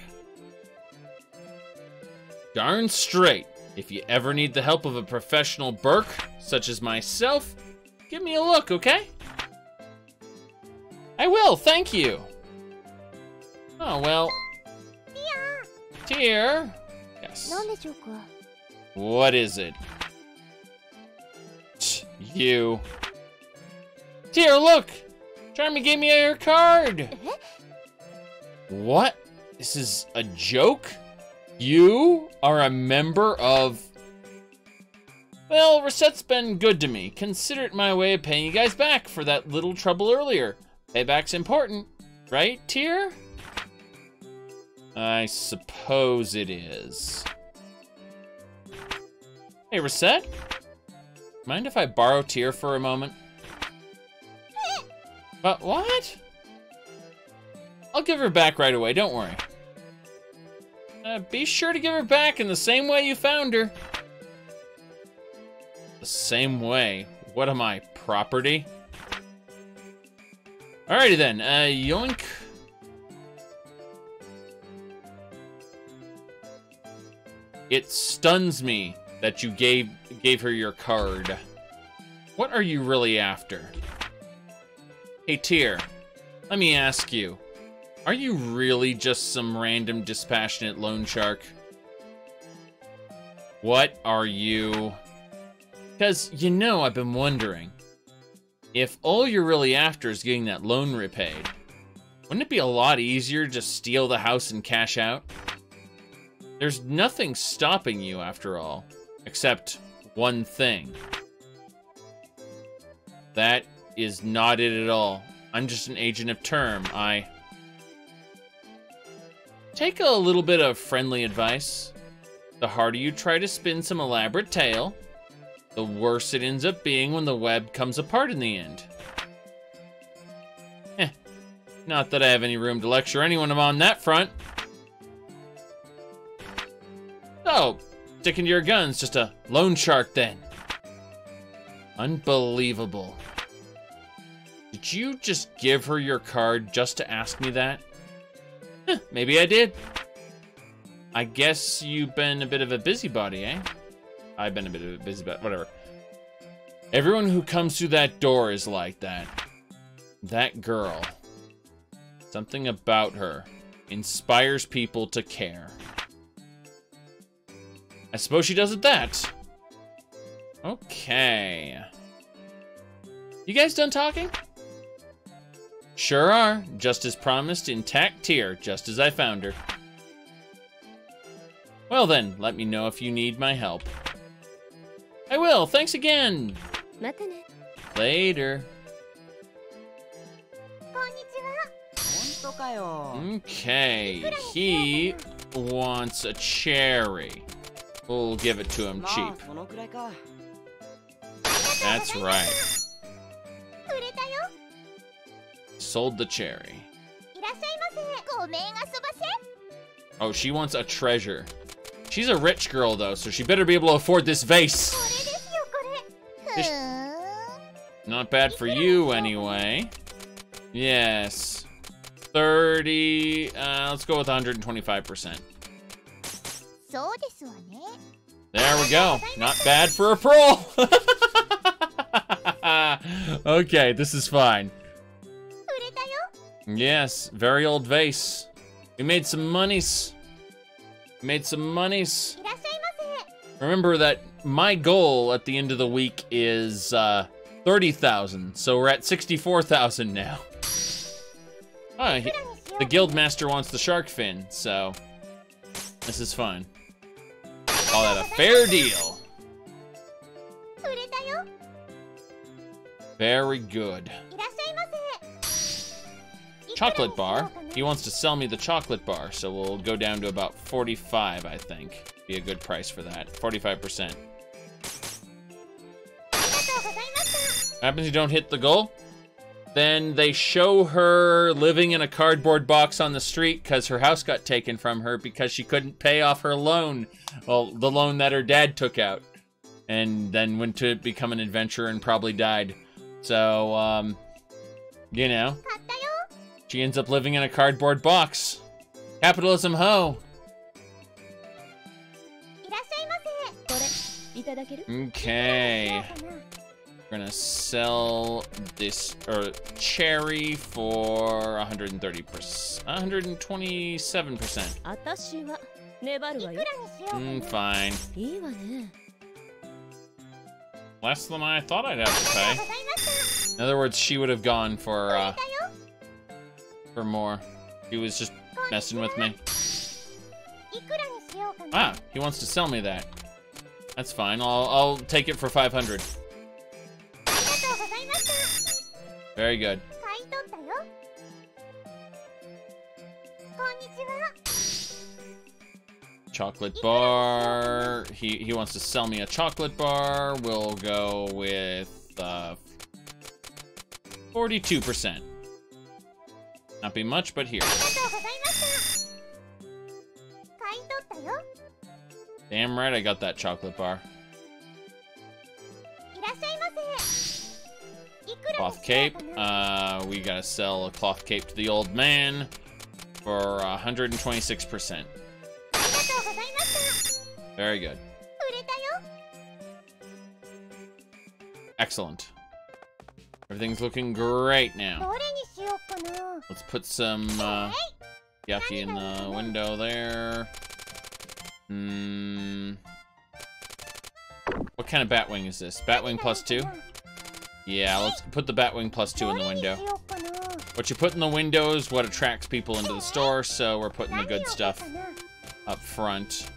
Darn straight. If you ever need the help of a professional Burk, such as myself, give me a look, okay? I will, thank you. Oh, well. Tear. Yes. What is it? You. Tear, look! Charmy gave me your card! What? This is a joke? You are a member of... Well, Recette's been good to me. Consider it my way of paying you guys back for that little trouble earlier. Payback's important, right, Tear? I suppose it is. Hey, Recette? Mind if I borrow Tear for a moment? But what? I'll give her back right away, don't worry. Be sure to give her back in the same way you found her. The same way? What am I, property? Alrighty then, yoink. It stuns me that you gave her your card. What are you really after? Hey, Tear, let me ask you. Are you really just some random dispassionate loan shark? What are you? Because, you know, I've been wondering. If all you're really after is getting that loan repaid, wouldn't it be a lot easier to just steal the house and cash out? There's nothing stopping you, after all, except one thing. That is not it at all. I'm just an agent of term. Take a little bit of friendly advice. The harder you try to spin some elaborate tale, the worse it ends up being when the web comes apart in the end. Not that I have any room to lecture anyone on that front. So, sticking to your guns, just a loan shark then. Unbelievable. Did you just give her your card just to ask me that? Maybe I did. I guess you've been a bit of a busybody, eh? I've been a bit of a busybody, whatever. Everyone who comes through that door is like that. That girl. Something about her inspires people to care. I suppose she does at that. Okay. You guys done talking? Sure are. Just as promised, intact Tear, just as I found her. Well then, let me know if you need my help. I will, thanks again. Later. Okay, he wants a cherry. We'll give it to him cheap. That's right. Sold the cherry. Oh, she wants a treasure. She's a rich girl, though, so she better be able to afford this vase. Not bad for you, anyway. Yes. 30... let's go with 125%. There we go. Not bad for a pearl. Okay, this is fine. Yes, very old vase. We made some monies. Remember that my goal at the end of the week is 30,000, so we're at 64,000 now. Oh, the guildmaster wants the shark fin, so this is fine. Call that a fair deal. Very good. Chocolate bar. He wants to sell me the chocolate bar, so we'll go down to about 45, I think. Be a good price for that. 45%. What happens if you don't hit the goal? Then they show her living in a cardboard box on the street because her house got taken from her because she couldn't pay off her loan. Well, the loan that her dad took out. And then went to become an adventurer and probably died. So, you know. She ends up living in a cardboard box. Capitalism Ho. Okay. We're gonna sell this cherry for 130%. 127%. Fine. Less than I thought I'd have to pay. In other words, she would have gone for more. He was just messing with me. Ah, he wants to sell me that. That's fine. I'll take it for 500. Very good. Chocolate bar. He wants to sell me a chocolate bar. We'll go with 42%. Not be much, but here. Damn right I got that chocolate bar. Cloth cape. We gotta sell a cloth cape to the old man for 126%. Very good. Excellent. Everything's looking great now. Let's put some yucky in the window there. What kind of Batwing is this? Batwing +2? Yeah, let's put the Batwing +2 in the window. What you put in the window is what attracts people into the store, so we're putting the good stuff up front.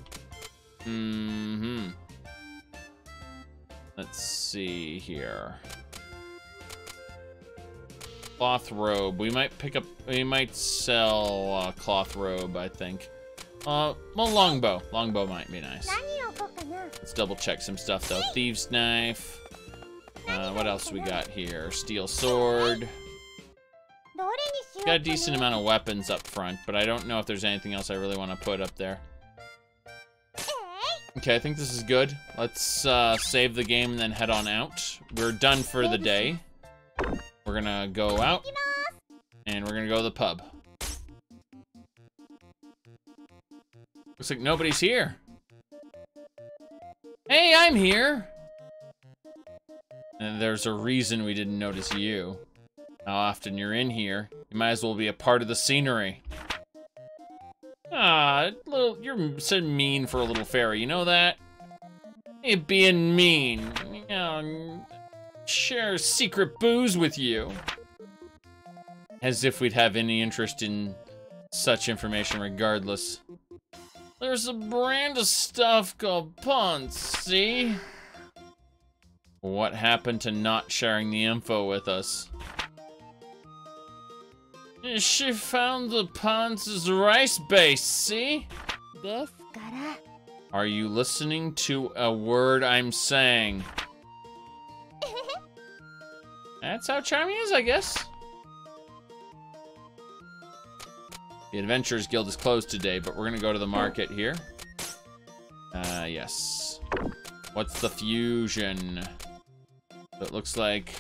Let's see here. Cloth robe. We might sell a cloth robe, I think. Well, longbow. Longbow might be nice. Let's double check some stuff though. Thieves' knife. What else we got here? Steel sword. Got a decent amount of weapons up front, but I don't know if there's anything else I really want to put up there. Okay, I think this is good. Let's save the game and then head on out. We're done for the day. We're gonna go out, and we're gonna go to the pub. Looks like nobody's here. Hey, I'm here! And there's a reason we didn't notice you. How often you're in here, you might as well be a part of the scenery. Ah, you're so mean for a little fairy, you know that? Hey, being mean. You know, share secret booze with you. As if we'd have any interest in such information regardless. There's a brand of stuff called Ponce, see? What happened to not sharing the info with us? She found the Ponce's rice base, see? Are you listening to a word I'm saying? That's how charming is, I guess. The Adventurers Guild is closed today, but we're gonna go to the market here. Yes. What's the fusion? It looks like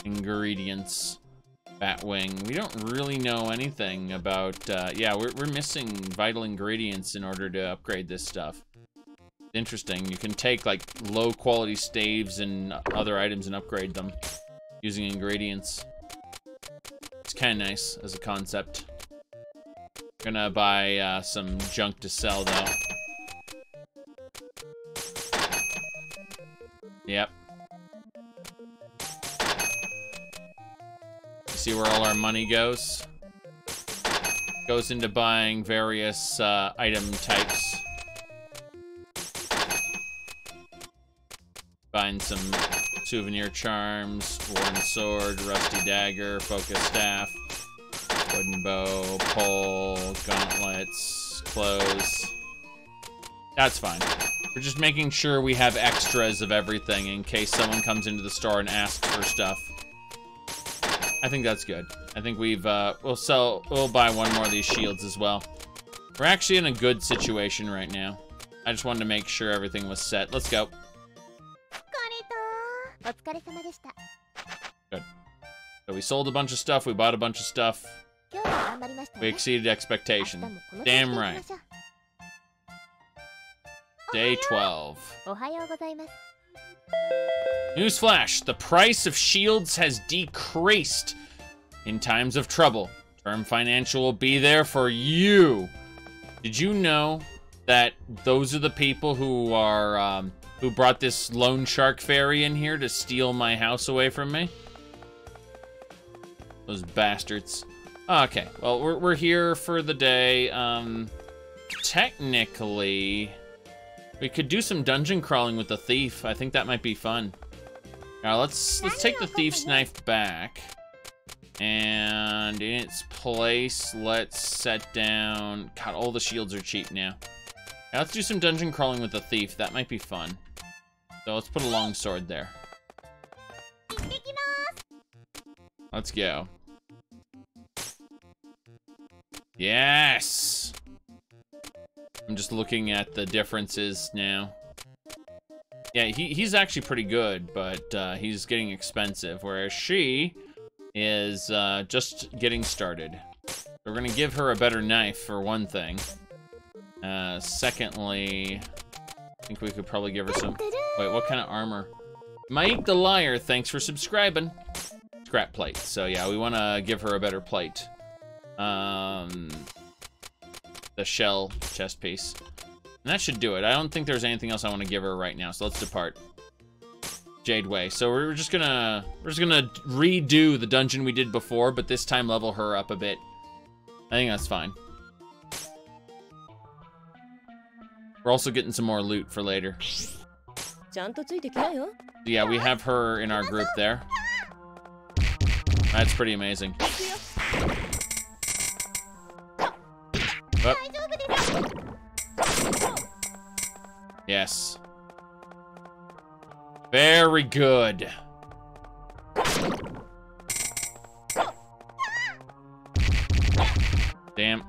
ingredients. Batwing. We don't really know anything about, yeah, we're missing vital ingredients in order to upgrade this stuff. Interesting. You can take, like, low-quality staves and other items and upgrade them using ingredients. It's kind of nice as a concept. Gonna buy some junk to sell, though. Yep. See where all our money goes? Goes into buying various item types. Buying some souvenir charms, worn sword, rusty dagger, focus staff, wooden bow, pole, gauntlets, clothes. That's fine. We're just making sure we have extras of everything in case someone comes into the store and asks for stuff. I think that's good. I think we'll buy one more of these shields as well. We're actually in a good situation right now. I just wanted to make sure everything was set. Let's go. Good. So we sold a bunch of stuff, we bought a bunch of stuff. We exceeded expectation. Damn right. Day 12. Newsflash, the price of shields has decreased in times of trouble. Term Financial will be there for you. Did you know that those are the people who are, who brought this loan shark fairy in here to steal my house away from me? Those bastards. Okay, well, we're here for the day. Technically, we could do some dungeon crawling with the thief. I think that might be fun. Now let's take the thief's knife back, and in its place, let's set down. God, all the shields are cheap now. Now let's do some dungeon crawling with the thief. That might be fun. So let's put a long sword there. Let's go. Yes! I'm just looking at the differences now. Yeah, he's actually pretty good, but he's getting expensive, whereas she is just getting started. We're gonna give her a better knife, for one thing. Secondly, I think we could probably give her some... Wait, what kind of armor? Mike the Liar, thanks for subscribing. Scrap plate. So yeah, we want to give her a better plate. The shell chest piece. And that should do it. I don't think there's anything else I want to give her right now, so let's depart. Jade Way. So we're just gonna redo the dungeon we did before, but this time level her up a bit. I think that's fine. We're also getting some more loot for later. Yeah, we have her in our group there. That's pretty amazing. Oh. Yes. Very good. Damn.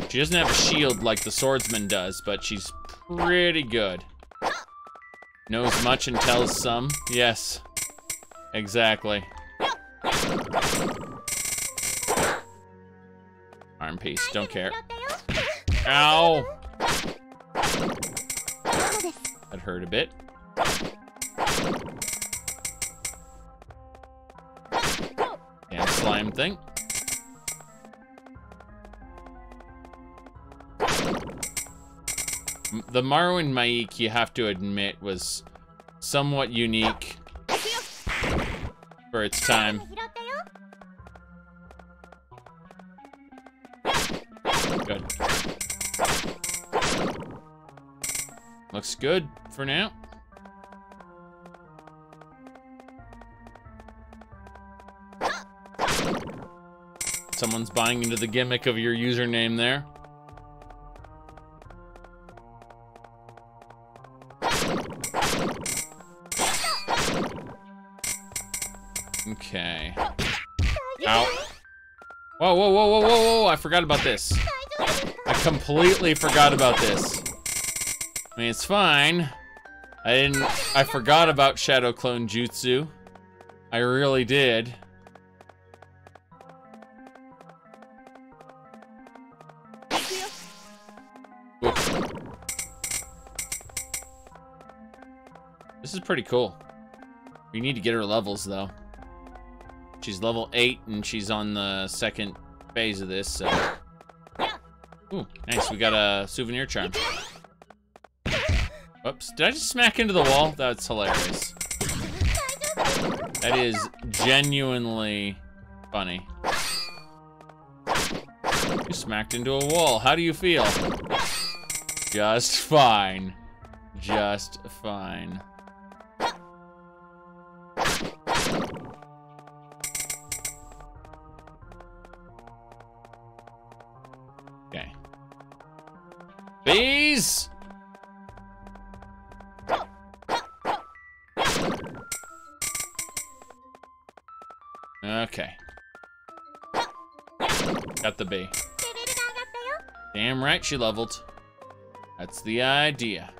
She doesn't have a shield like the swordsman does, but she's pretty good. Knows much and tells some. Yes. Exactly. Arm piece, don't care. Ow! That hurt a bit. And slime thing. The Marwin Maik, you have to admit, was somewhat unique for its time. Good. Looks good for now. Someone's buying into the gimmick of your username there. Okay. Ow. Whoa, whoa, whoa, whoa, whoa, whoa, I forgot about this. I completely forgot about this. I mean, it's fine. I forgot about Shadow Clone Jutsu. I really did. Oops. This is pretty cool. We need to get her levels, though. She's level 8, and she's on the second phase of this, so... Ooh, nice, we got a souvenir charm. Whoops, did I just smack into the wall? That's hilarious. That is genuinely funny. You smacked into a wall, how do you feel? Just fine. Just fine. Okay. Bees! Okay. Got the bee. Damn right she leveled. That's the idea.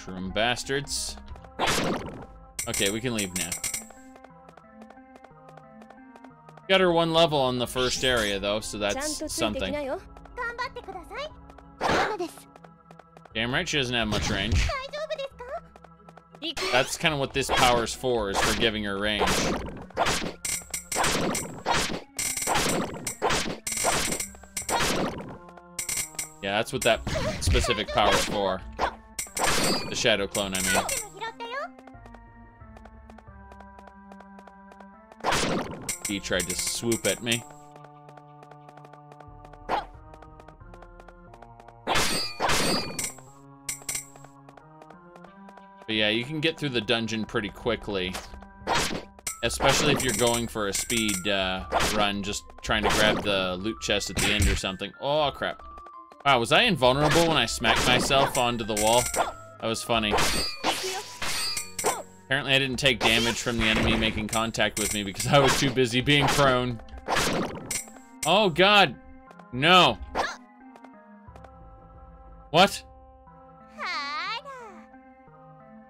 Shroom bastards. Okay, we can leave now. Got her 1 level on the first area, though, so that's something. Damn right she doesn't have much range. That's kind of what this power's for, is for giving her range. Yeah, that's what that specific power's for. The shadow clone, I mean. He tried to swoop at me. But yeah, you can get through the dungeon pretty quickly. Especially if you're going for a speed run, just trying to grab the loot chest at the end or something. Oh, crap. Wow, was I invulnerable when I smacked myself onto the wall? That was funny. Apparently I didn't take damage from the enemy making contact with me because I was too busy being prone. Oh, God. No. What?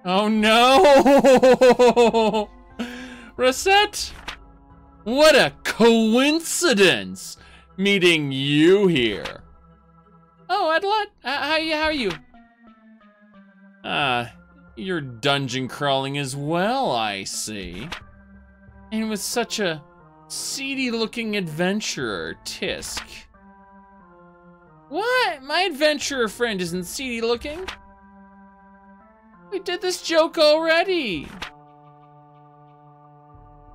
Oh, no! Recette? What a coincidence meeting you here. Oh, Adeline, how are you? You're dungeon crawling as well, I see. And with such a seedy-looking adventurer, Tisk. What? My adventurer friend isn't seedy-looking. We did this joke already.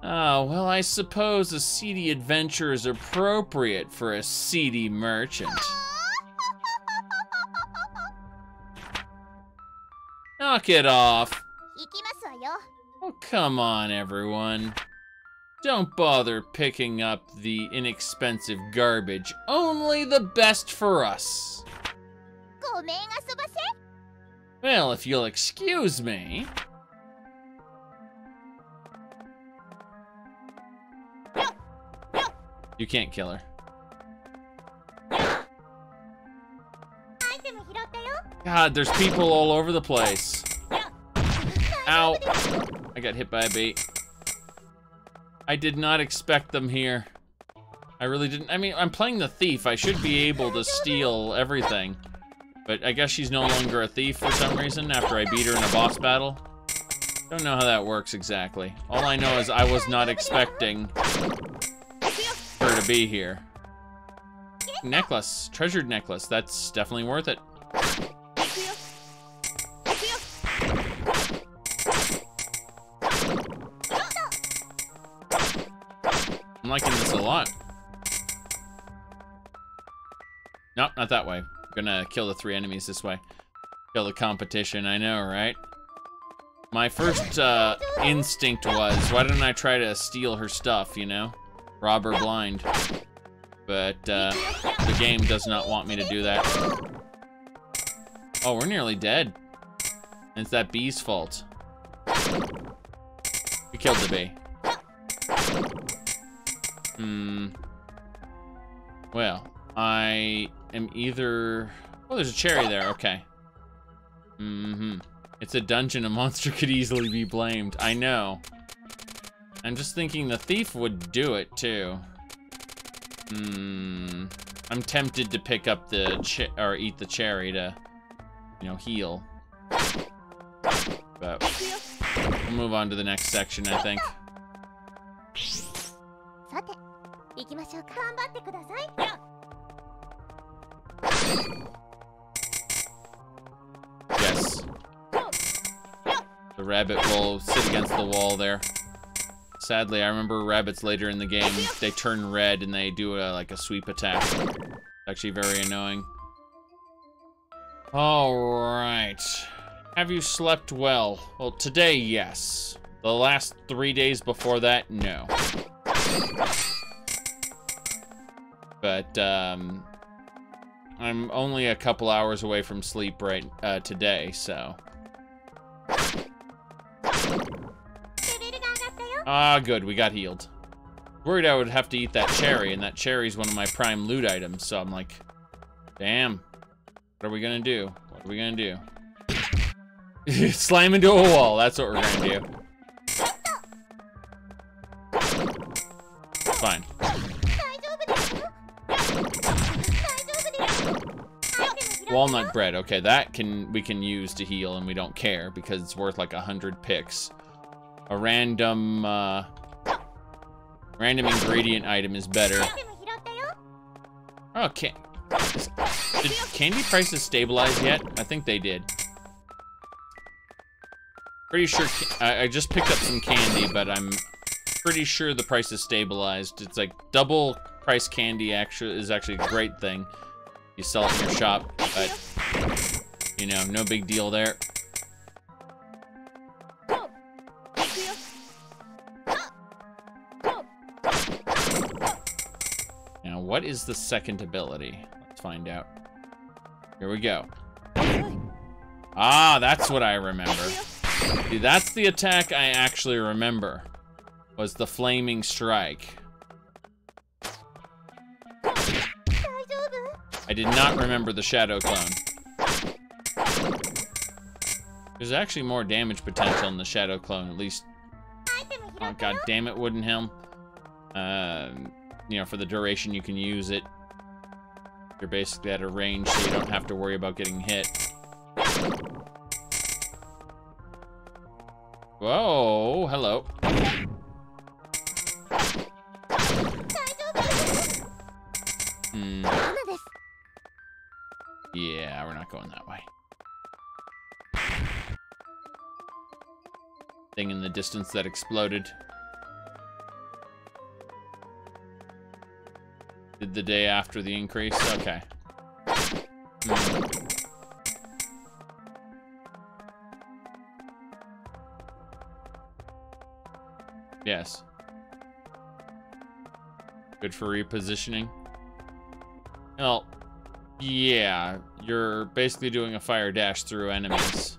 Oh, well, I suppose a seedy adventure is appropriate for a seedy merchant. Knock it off. Oh, come on, everyone. Don't bother picking up the inexpensive garbage. Only the best for us. Well, if you'll excuse me. You can't kill her. God, there's people all over the place. Ow. I got hit by a bait. I did not expect them here. I really didn't. I mean, I'm playing the thief. I should be able to steal everything. But I guess she's no longer a thief for some reason after I beat her in a boss battle. Don't know how that works exactly. All I know is I was not expecting her to be here. Necklace. Treasured necklace. That's definitely worth it. I'm liking this a lot. Nope, not that way. I'm gonna kill the 3 enemies this way. Kill the competition, I know, right? My first instinct was, why didn't I try to steal her stuff, you know? Rob her blind. But the game does not want me to do that. Oh, we're nearly dead. It's that bee's fault. We killed the bee. Well, I am either... Oh, there's a cherry there, okay. It's a dungeon, a monster could easily be blamed. I know. I'm just thinking the thief would do it, too. I'm tempted to pick up the or eat the cherry to, you know, heal. But we'll move on to the next section, I think. Yes. The rabbit will sit against the wall there. Sadly, I remember rabbits later in the game, they turn red and they do like a sweep attack. It's actually very annoying. Alright. Have you slept well? Well, today, yes. The last 3 days before that, no. But, I'm only a couple hours away from sleep today, so. Ah, good, we got healed. Worried I would have to eat that cherry, and that cherry's one of my prime loot items, so I'm like, damn. What are we gonna do? What are we gonna do? Slam into a wall. That's what we're gonna do. Fine. Walnut bread. Okay, that we can use to heal, and we don't care because it's worth like 100 picks. A random ingredient item is better. Okay. Did candy prices stabilize yet? I think they did. Pretty sure I just picked up some candy, but I'm pretty sure the price is stabilized. It's like double price candy is actually a great thing. You sell it in your shop, but you know, no big deal there. Now, what is the second ability? Let's find out. Here we go. Ah, that's what I remember. See, that's the attack I actually remember. Was the flaming strike. I did not remember the shadow clone. There's actually more damage potential in the shadow clone, at least. Oh, god damn it, Wooden Helm. You know, for the duration you can use it. You're basically at a range, so you don't have to worry about getting hit. Whoa, hello. Yeah, we're not going that way. Thing in the distance that exploded. Did the day after the increase? Okay. Yes. Good for repositioning. Well, yeah, you're basically doing a fire dash through enemies.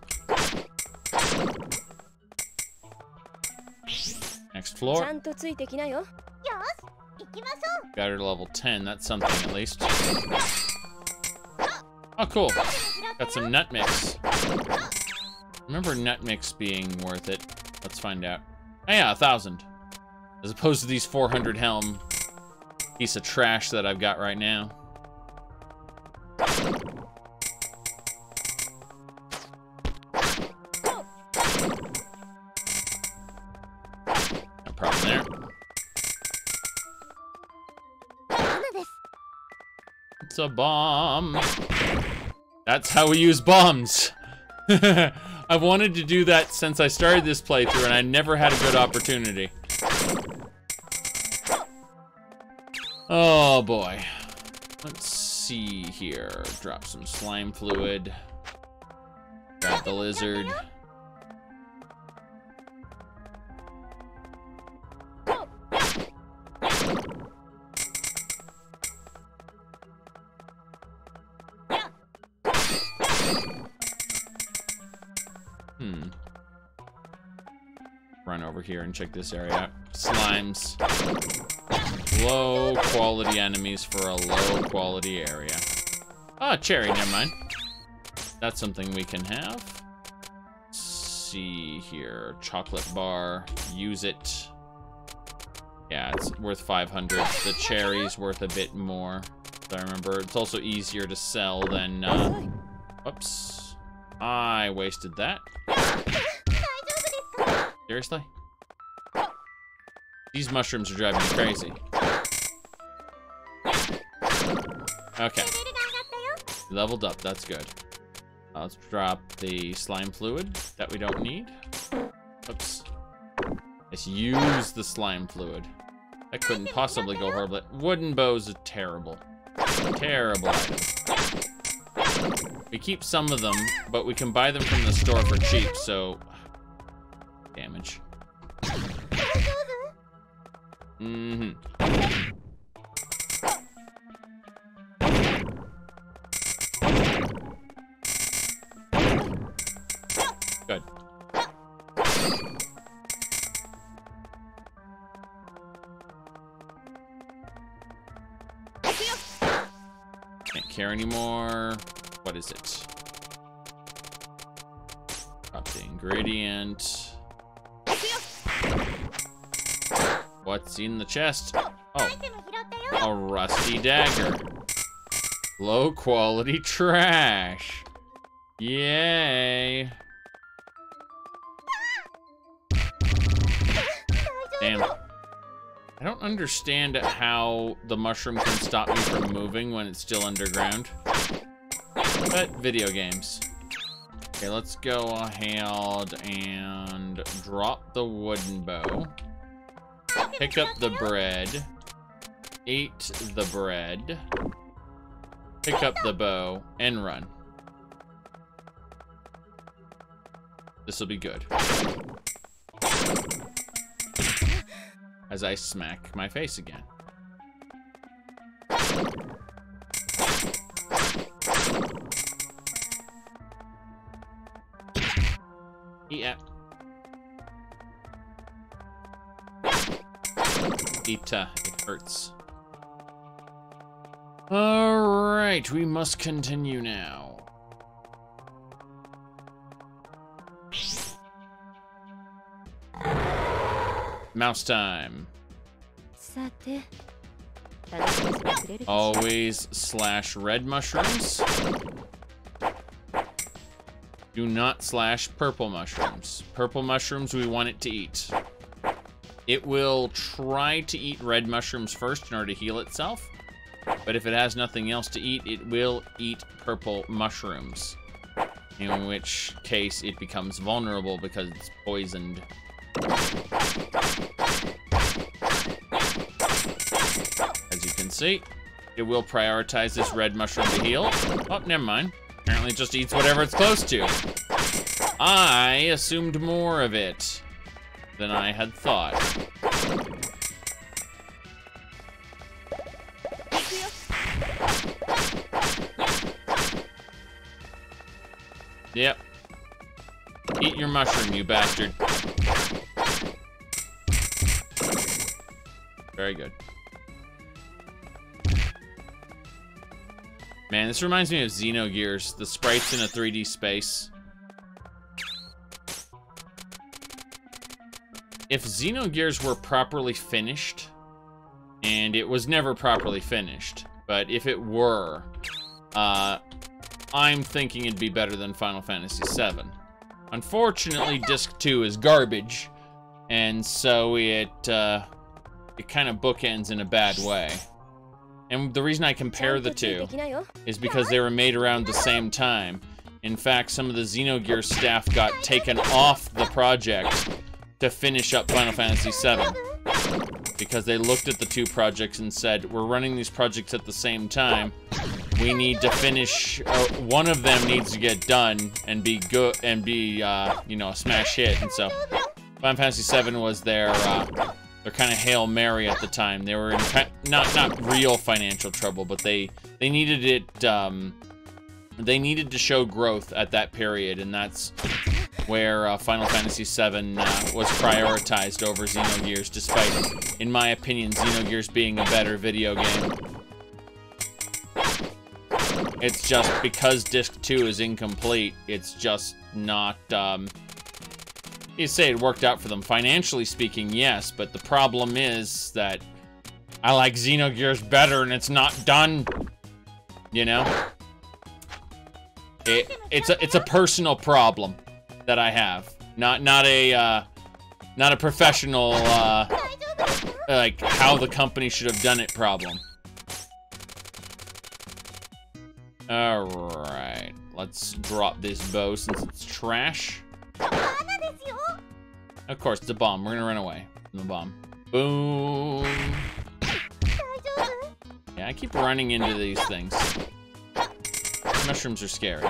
Next floor. Got her to level 10, that's something at least. Oh, cool. Got some nut mix. Remember nut mix being worth it. Let's find out. Oh yeah, 1,000. As opposed to these 400 helm piece of trash that I've got right now. No problem there. It's a bomb. That's how we use bombs. I've wanted to do that since I started this playthrough, and I never had a good opportunity. Oh boy. Let's see here. Drop some slime fluid. Grab the lizard. Run over here and check this area out. Slimes. Low quality enemies for a low quality area. Ah, cherry, never mind. That's something we can have. Let's see here. Chocolate bar. Use it. Yeah, it's worth 500. The cherry's worth a bit more. But I remember it's also easier to sell than, whoops. I wasted that. Seriously? These mushrooms are driving me crazy. Okay. Leveled up, that's good. Let's drop the slime fluid that we don't need. Oops. Let's use the slime fluid. That couldn't possibly go horribly. Wooden bows are terrible. Terrible item. We keep some of them, but we can buy them from the store for cheap, so... damage. Mm-hmm. Good. Can't care anymore. What is it? Drop the ingredient. What's in the chest? Oh, a rusty dagger. Low quality trash. Yay. Damn. I don't understand how the mushroom can stop me from moving when it's still underground. But video games. Okay, let's go ahead and drop the wooden bow. Pick up the bread. Eat the bread. Pick up the bow and run. This will be good. As I smack my face again. Yeah. Ita, it hurts. Alright, we must continue now. Mouse time. Always slash red mushrooms. Do not slash purple mushrooms. Purple mushrooms we want it to eat. It will try to eat red mushrooms first in order to heal itself. But if it has nothing else to eat, it will eat purple mushrooms. In which case it becomes vulnerable because it's poisoned. As you can see, it will prioritize this red mushroom to heal. Oh, never mind. Apparently it just eats whatever it's close to. I assumed more of it than I had thought. Yep. Eat your mushroom, you bastard. Very good. Man, this reminds me of Xenogears, the sprites in a 3D space. If Xenogears were properly finished, and it was never properly finished, but if it were, I'm thinking it'd be better than Final Fantasy VII. Unfortunately, Disc 2 is garbage, and so it kind of bookends in a bad way. And the reason I compare the two is because they were made around the same time. In fact, some of the Xenogears staff got taken off the project to finish up Final Fantasy VII. Because they looked at the two projects and said, we're running these projects at the same time. We need to finish, one of them needs to get done and be good, and be, you know, a smash hit. And so, Final Fantasy VII was their kind of Hail Mary at the time. They were in, not real financial trouble, but they needed it, they needed to show growth at that period, and that's where Final Fantasy VII was prioritized over Xenogears, despite, in my opinion, Xenogears being a better video game. It's just because Disc 2 is incomplete, it's just not, you say it worked out for them. Financially speaking, yes, but the problem is that I like Xenogears better and it's not done, you know? It's a personal problem that I have, not a professional like how the company should have done it problem. All right, let's drop this bow since it's trash. Of course, it's a bomb. We're gonna run away from the bomb. Boom. Yeah, I keep running into these things. Mushrooms are scary.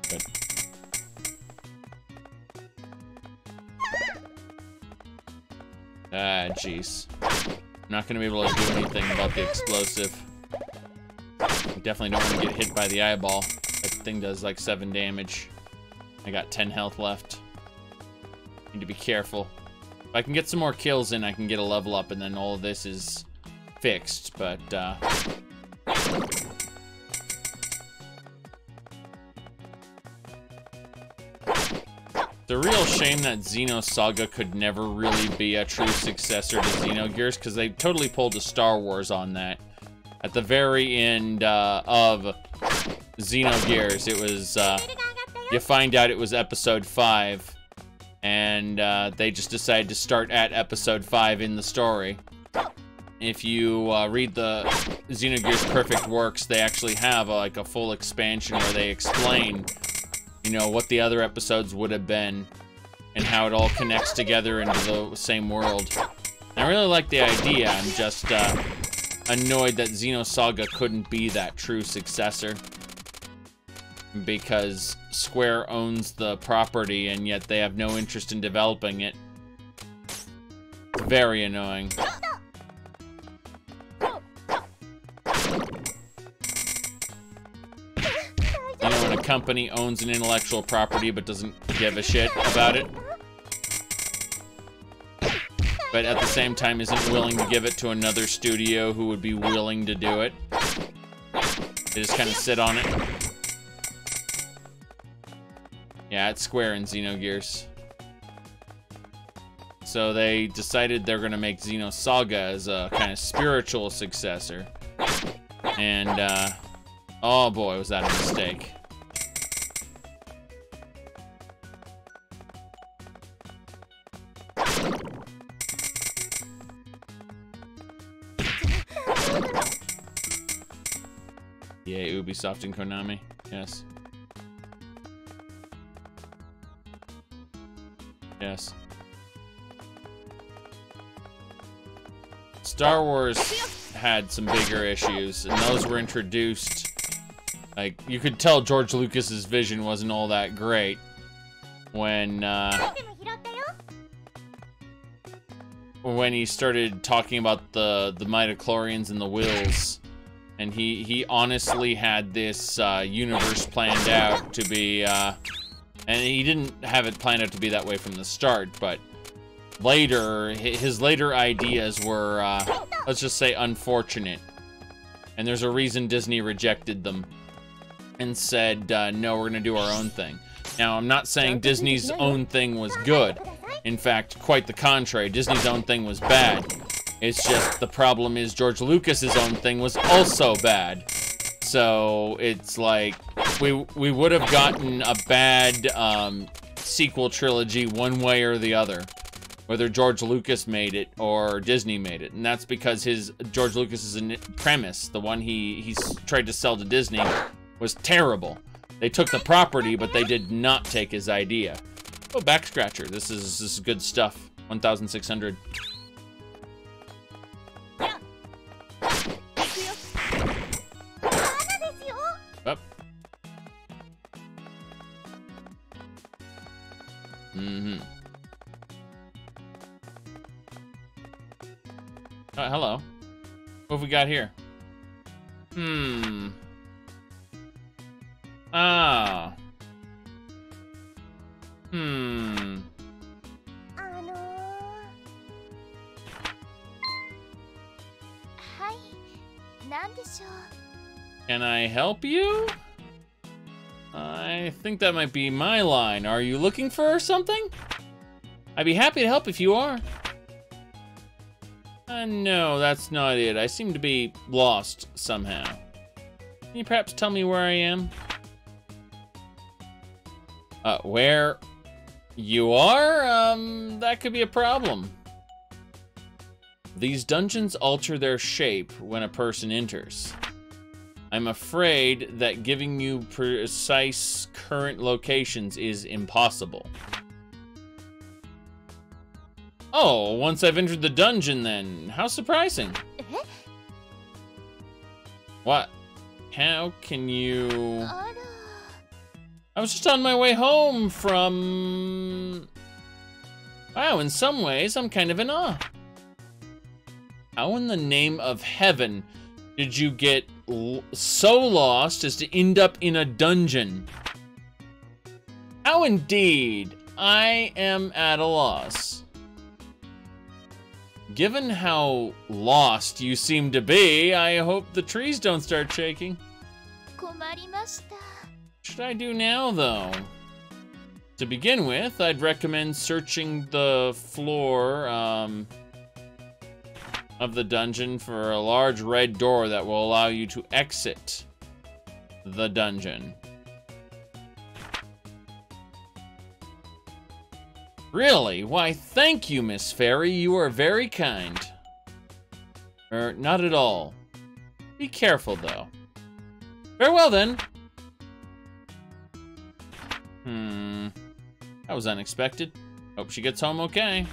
Good. Ah, jeez. I'm not gonna be able to do anything about the explosive. I definitely don't want to get hit by the eyeball. That thing does like 7 damage. I got 10 health left. Need to be careful. If I can get some more kills in, I can get a level up, and then all of this is fixed, but, it's a real shame that Xenosaga could never really be a true successor to Xenogears, because they totally pulled a Star Wars on that. At the very end of Xenogears, it was, you find out it was episode 5, and they just decided to start at episode 5 in the story. If you read the Xenogears Perfect Works, they actually have like a full expansion where they explain, you know, what the other episodes would have been and how it all connects together into the same world. I really like the idea. I'm just annoyed that Xenosaga couldn't be that true successor, because Square owns the property and yet they have no interest in developing it. It's very annoying. You know, when a company owns an intellectual property but doesn't give a shit about it, but at the same time isn't willing to give it to another studio who would be willing to do it. They just kind of sit on it. Yeah, it's Square in Xenogears. So they decided they're gonna make Xenosaga as a kind of spiritual successor. And, oh boy, was that a mistake. Yeah, Ubisoft and Konami, yes. Yes. Star Wars had some bigger issues, and those were introduced. Like, you could tell George Lucas's vision wasn't all that great when he started talking about the midichlorians and the wills, and he honestly had this universe planned out to be, and he didn't have it planned out to be that way from the start, but later, his later ideas were, let's just say, unfortunate. And there's a reason Disney rejected them and said, no, we're gonna do our own thing. Now, I'm not saying Disney's own thing was good. In fact, quite the contrary, Disney's own thing was bad. It's just, the problem is George Lucas's own thing was also bad. So, it's like, we would have gotten a bad sequel trilogy one way or the other, whether George Lucas made it or Disney made it. And that's because George Lucas's premise, the one he tried to sell to Disney, was terrible. They took the property, but they did not take his idea. Oh, back scratcher. This is good stuff. 1,600. Up. Mm-hmm. Oh, hello. What have we got here? Ah. Can I help you? I think that might be my line. Are you looking for something? I'd be happy to help if you are. No, that's not it. I seem to be lost somehow. Can you perhaps tell me where I am? Where you are? That could be a problem. These dungeons alter their shape when a person enters. I'm afraid that giving you precise current locations is impossible. Oh, once I've entered the dungeon then. How surprising. What? How can you... I was just on my way home from... Wow, in some ways, I'm kind of in awe. How in the name of heaven did you get so lost as to end up in a dungeon? How indeed. I am at a loss. Given how lost you seem to be, I hope the trees don't start shaking. What should I do now, though? To begin with, I'd recommend searching the floor of the dungeon for a large red door that will allow you to exit the dungeon. Really? Why, thank you, Miss Fairy. You are very kind. Not at all. Be careful, though. Farewell, then. That was unexpected. Hope she gets home okay.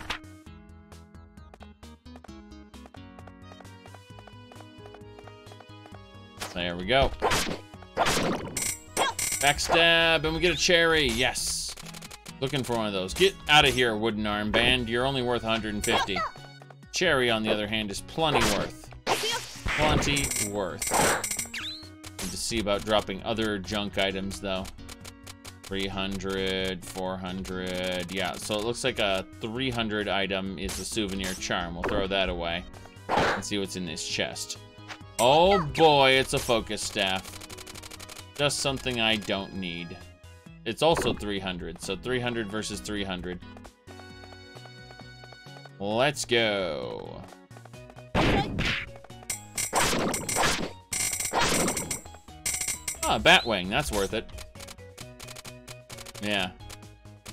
There we go. Backstab, and we get a cherry. Yes. Looking for one of those. Get out of here, wooden armband. You're only worth 150. Cherry, on the other hand, is plenty worth. Plenty worth. Need to see about dropping other junk items, though. 300, 400. Yeah, so it looks like a 300 item is a souvenir charm. We'll throw that away and see what's in this chest. Oh boy, it's a focus staff. Just something I don't need. It's also 300, so 300 versus 300. Let's go. Ah, Batwing, that's worth it. Yeah,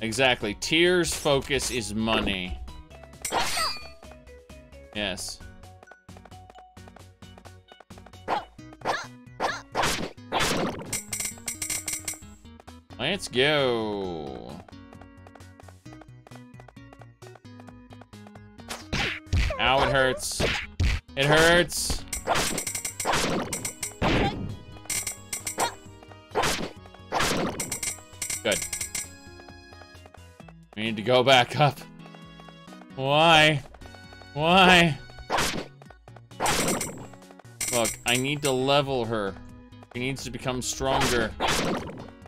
exactly. Tears focus is money. Yes. Let's go. Ow, it hurts. It hurts. Good. We need to go back up. Why? Why? Look, I need to level her. She needs to become stronger.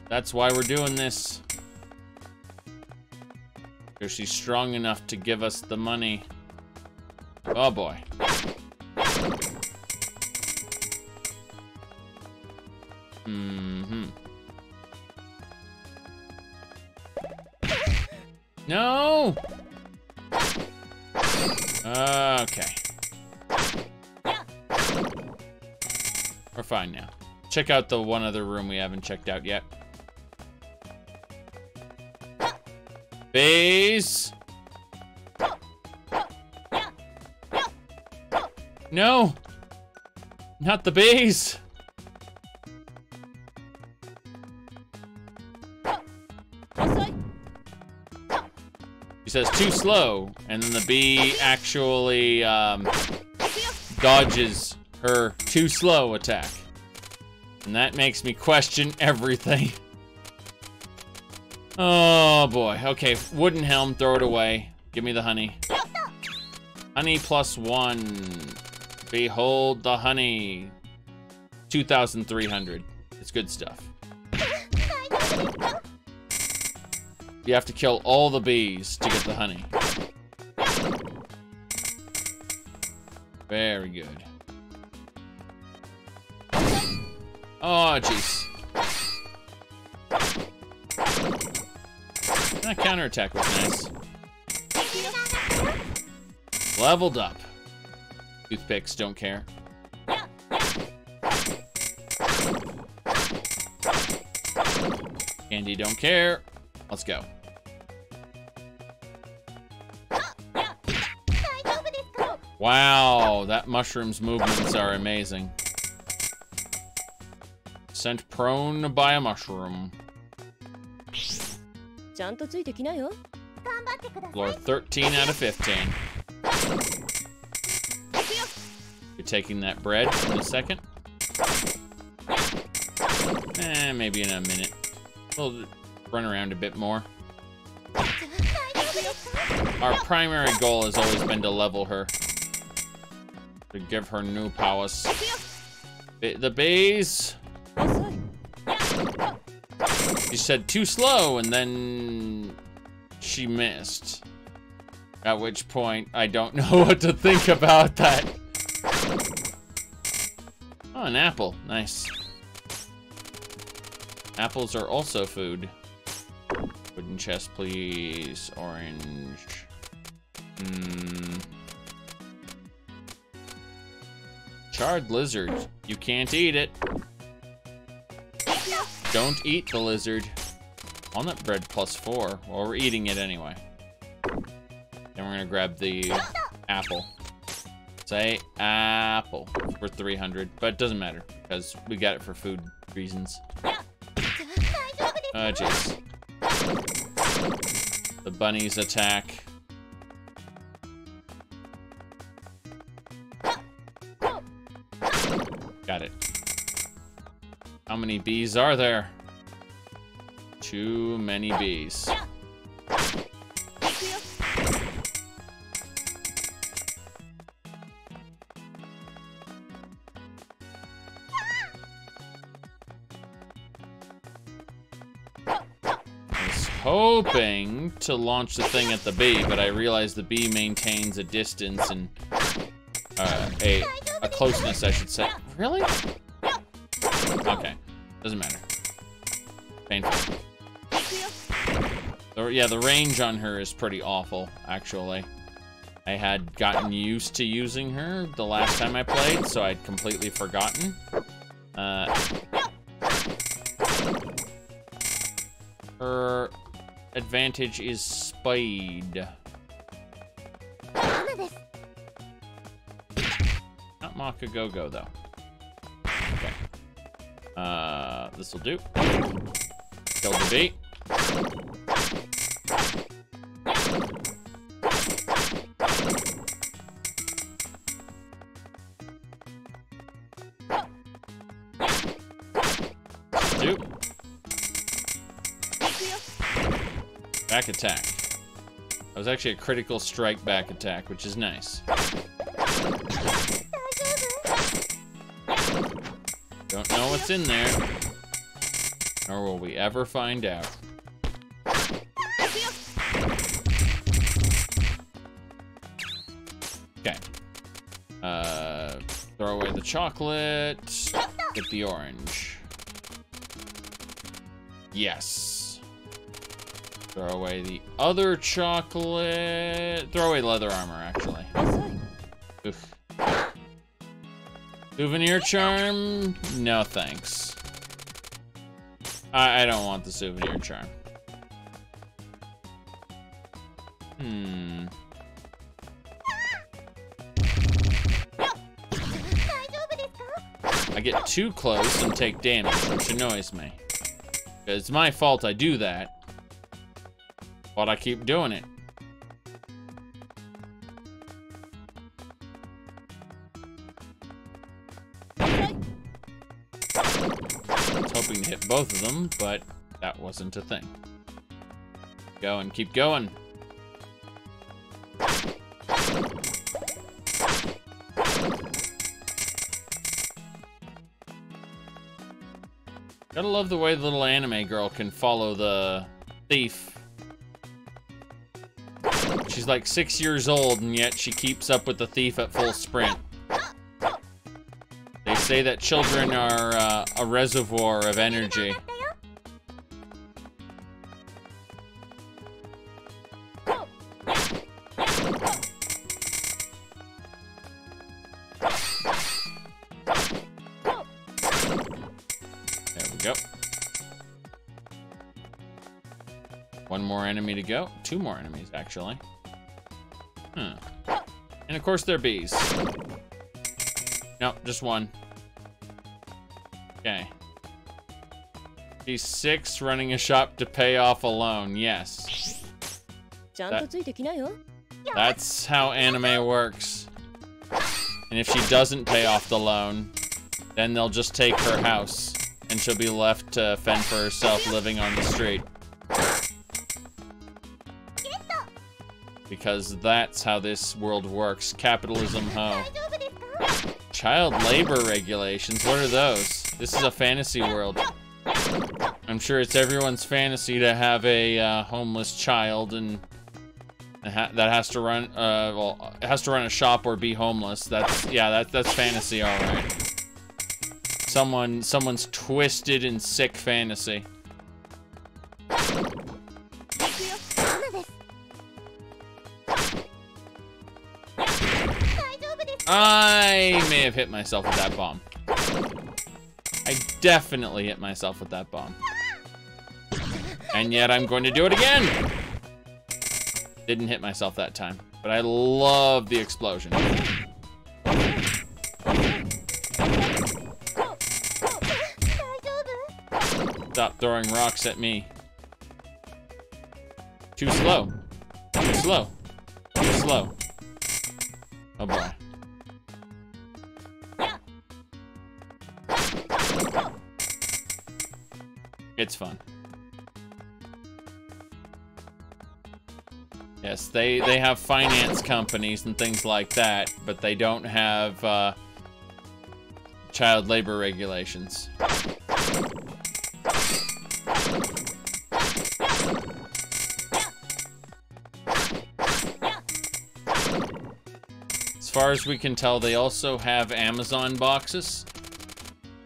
That's why we're doing this. So she's strong enough to give us the money. Oh boy. No! Okay. We're fine now. Check out the one other room we haven't checked out yet. Base. No! Not the base! She says too slow, and then the bee actually dodges her too slow attack. And that makes me question everything. Oh boy. Okay, wooden helm, throw it away. Give me the honey. Honey +1. Behold the honey. 2,300. It's good stuff. You have to kill all the bees to get the honey. Very good. Oh, jeez. That counterattack was nice. Leveled up. Toothpicks don't care. Candy don't care. Let's go. Wow, that mushroom's movements are amazing. Sent prone by a mushroom. Floor 13 out of 15. You're taking that bread in a second. Maybe in a minute. We'll run around a bit more. Our primary goal has always been to level her. To give her new powers. The bees. She said too slow, and then she missed. At which point, I don't know what to think about that. Oh, an apple. Nice. Apples are also food. Wooden chest, please. Orange. Charred lizard. You can't eat it. Don't eat the lizard. Walnut bread +4. Well, we're eating it anyway. Then we're gonna grab the apple. Say apple for 300, but it doesn't matter because we got it for food reasons. Oh, jeez. The bunnies attack. Got it. How many bees are there? Too many bees. Hoping to launch the thing at the bee, but I realized the bee maintains a distance and a closeness, I should say. Really? Okay, doesn't matter. Painful. Yeah, the range on her is pretty awful, actually. I had gotten used to using her the last time I played, so I'd completely forgotten. Her advantage is speed. Not Maka Go-Go, though. Okay. This'll do. Kill the bee. Do. Back attack. That was actually a critical strike back attack, which is nice. Don't know what's in there. Nor will we ever find out. Okay. Throw away the chocolate. Get the orange. Yes. Throw away the other chocolate. Throw away leather armor, actually. Oof. Souvenir charm? No, thanks. I don't want the souvenir charm. I get too close and take damage, which annoys me. It's my fault I do that. But I keep doing it. I was hoping to hit both of them, but that wasn't a thing. Go and keep going. Gotta love the way the little anime girl can follow the thief. She's like 6 years old, and yet she keeps up with the thief at full sprint. They say that children are a reservoir of energy. One more enemy to go. 2 more enemies, actually. And of course, they're bees. Nope, just one. Okay. He's 6, running a shop to pay off a loan. Yes. That's how anime works. And if she doesn't pay off the loan, then they'll just take her house. And she'll be left to fend for herself living on the street. Because that's how this world works. Capitalism Ho. Child labor regulations, what are those? This is a fantasy world. I'm sure it's everyone's fantasy to have a homeless child and That has to run, well, it has to run a shop or be homeless. That's fantasy, all right. Someone's twisted and sick fantasy. I may have hit myself with that bomb. I definitely hit myself with that bomb. And yet I'm going to do it again! Didn't hit myself that time, but I love the explosion. Stop throwing rocks at me. Too slow. Too slow. Too slow. Oh boy. It's fun. Yes, they have finance companies and things like that, but they don't have child labor regulations. As far as we can tell, they also have Amazon boxes.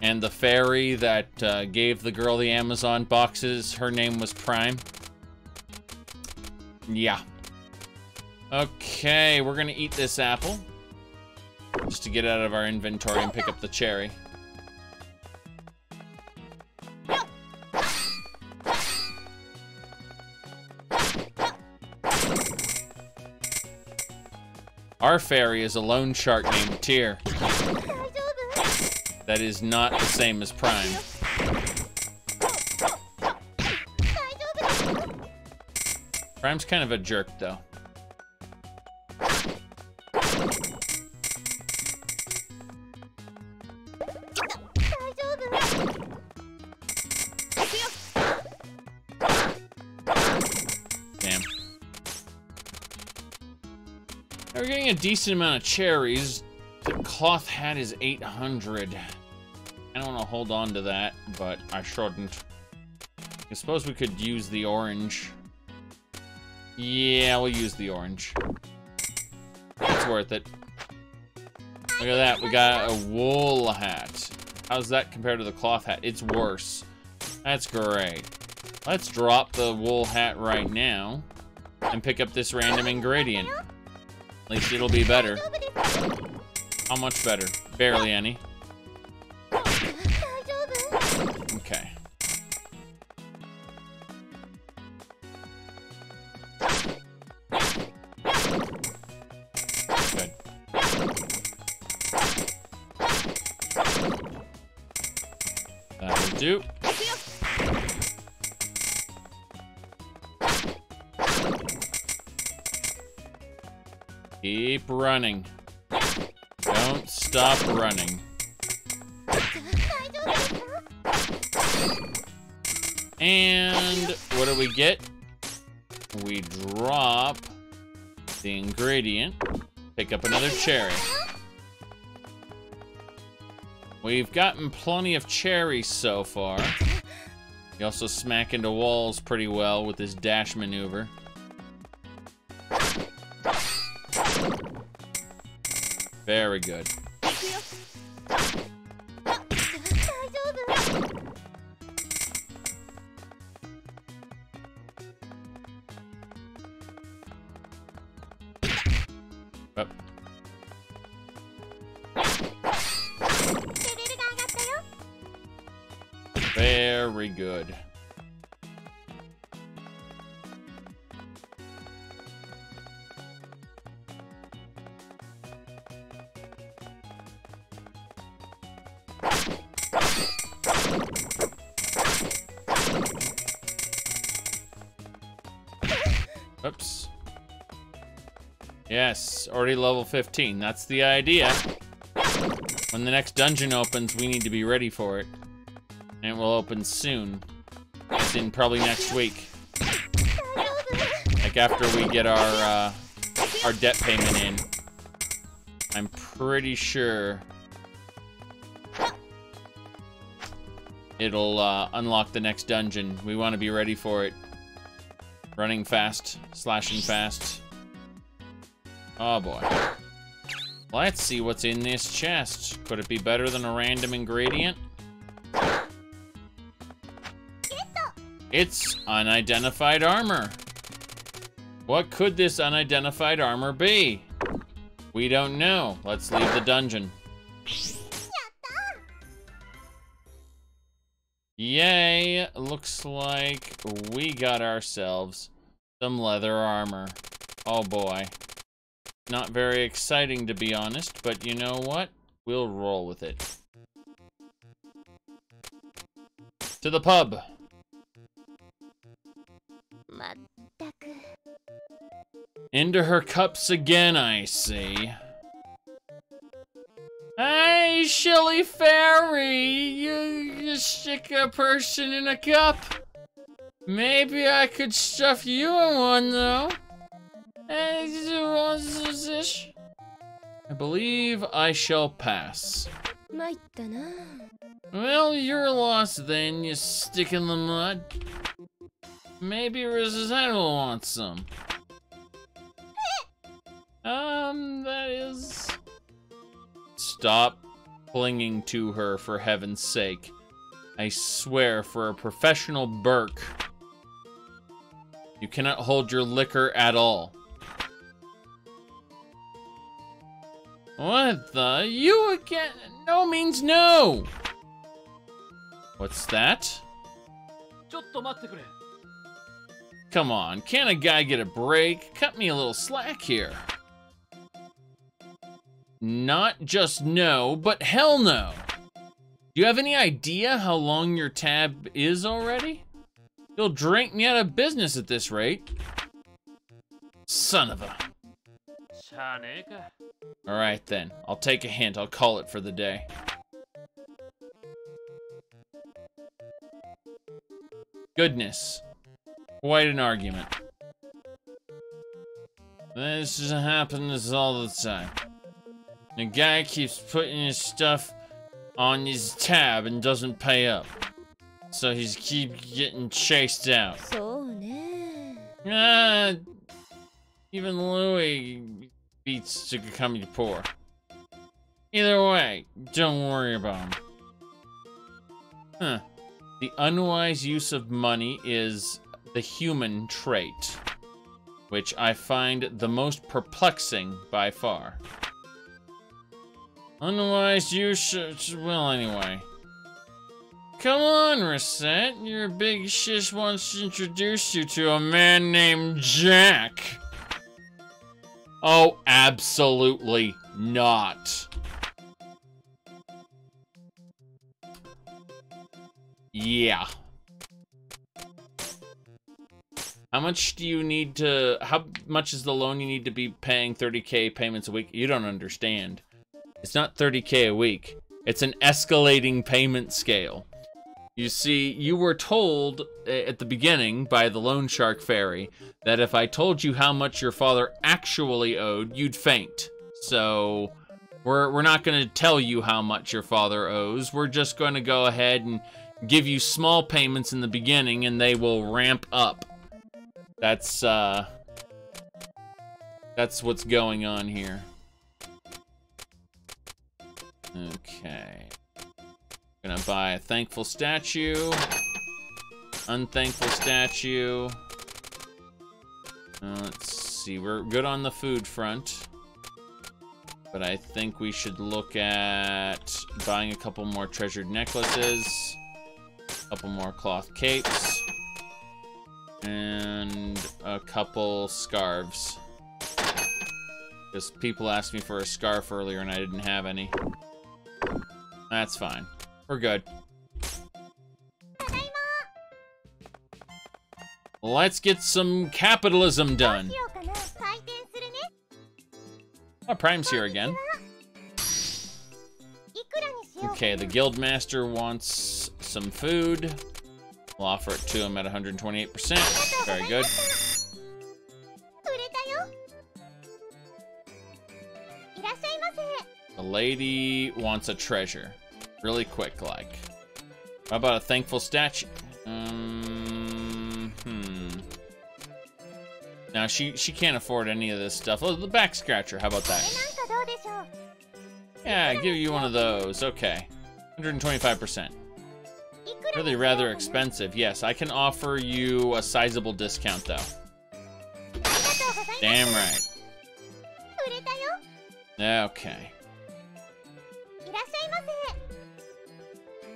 And the fairy that gave the girl the Amazon boxes, her name was Prime. Yeah. Okay, we're gonna eat this apple. Just to get it out of our inventory and pick up the cherry. Our fairy is a loan shark named Tear. That is not the same as Prime. Prime's kind of a jerk, though. Damn. Now we're getting a decent amount of cherries. The cloth hat is 800. I don't want to hold on to that, but I shouldn't. I suppose we could use the orange. Yeah, we'll use the orange. It's worth it. Look at that, we got a wool hat. How's that compared to the cloth hat? It's worse. That's great. Let's drop the wool hat right now and pick up this random ingredient. At least it'll be better. How much better? Barely any. Okay. Good. That'll do. Keep running. Don't stop running. And what do we get? We drop the ingredient, pick up another cherry. We've gotten plenty of cherries so far. You also smack into walls pretty well with this dash maneuver. Very good. Up. Very good. Oops. Yes, already level 15. That's the idea. When the next dungeon opens, we need to be ready for it. And it will open soon. As in probably next week. Like after we get our debt payment in. I'm pretty sure it'll unlock the next dungeon. We want to be ready for it. Running fast, slashing fast. Oh boy. Let's see what's in this chest. Could it be better than a random ingredient? It's unidentified armor. What could this unidentified armor be? We don't know. Let's leave the dungeon. Yay, looks like we got ourselves some leather armor. Oh boy. Not very exciting, to be honest, but you know what? We'll roll with it. To the pub. Into her cups again, I see. Hey, Shilly Fairy, you stick a person in a cup. Maybe I could stuff you in one, though. I believe I shall pass. Well, you're lost then, you stick in the mud. Maybe Recettear will want some. That is... Stop clinging to her, for heaven's sake. I swear, for a professional Burke, you cannot hold your liquor at all. What the? You again? No means no! What's that? Come on, can't a guy get a break? Cut me a little slack here. Not just no, but hell no. Do you have any idea how long your tab is already? You'll drink me out of business at this rate. Son of a... Alright then, I'll take a hint. I'll call it for the day. Goodness. Quite an argument. This happens all the time. The guy keeps putting his stuff on his tab and doesn't pay up. So he's keep getting chased out. Even Louis beats to come to poor. Either way, don't worry about him. Huh. The unwise use of money is the human trait, which I find the most perplexing by far. Unwise use, well, anyway. Come on, Recettear. Your big shish wants to introduce you to a man named Jack. Oh, absolutely not. Yeah. How much do you need to... How much is the loan you need to be paying 30K payments a week? You don't understand. It's not 30K a week. It's an escalating payment scale. You see, you were told at the beginning by the loan shark fairy that if I told you how much your father actually owed, you'd faint. So we're not going to tell you how much your father owes. We're just going to go ahead and give you small payments in the beginning, and they will ramp up. That's what's going on here. Okay. Gonna buy a thankful statue. Unthankful statue. Let's see, we're good on the food front. But I think we should look at buying a couple more treasured necklaces. A couple more cloth capes. And a couple scarves. Because people asked me for a scarf earlier and I didn't have any. That's fine. We're good. Let's get some capitalism done. Oh, Prime's here again. Okay, the guildmaster wants some food. We'll offer it to him at 128%. Very good. The lady wants a treasure. Really quick, like. How about a thankful statue? Now, she can't afford any of this stuff. Oh, the back scratcher, how about that? Yeah, give you one of those. Okay. 125%. Really rather expensive. Yes, I can offer you a sizable discount, though. Damn right. Okay.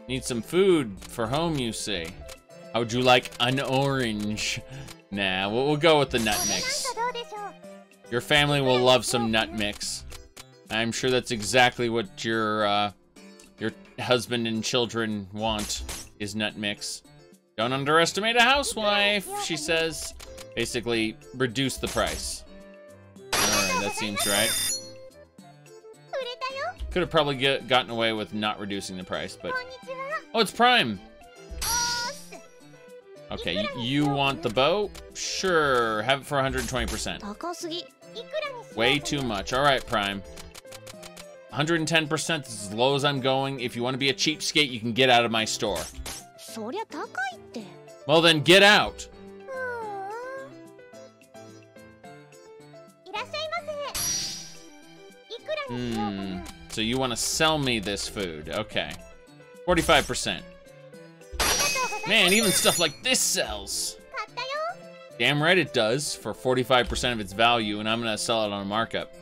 Need some food for home, you see. How would you like an orange? Nah, we'll go with the nut mix. Your family will love some nut mix. I'm sure that's exactly what your husband and children want, is nut mix. Don't underestimate a housewife, she says. Basically, reduce the price. Alright, that seems right. Could have probably gotten away with not reducing the price, but... Oh, it's Prime! Okay, you want the bow? Sure, have it for 120%. Way too much. Alright, Prime. 110% is as low as I'm going. If you want to be a cheapskate, you can get out of my store. Well then, get out! So you want to sell me this food. Okay. 45%. Man, even stuff like this sells. Damn right it does, for 45% of its value, and I'm gonna sell it on a markup.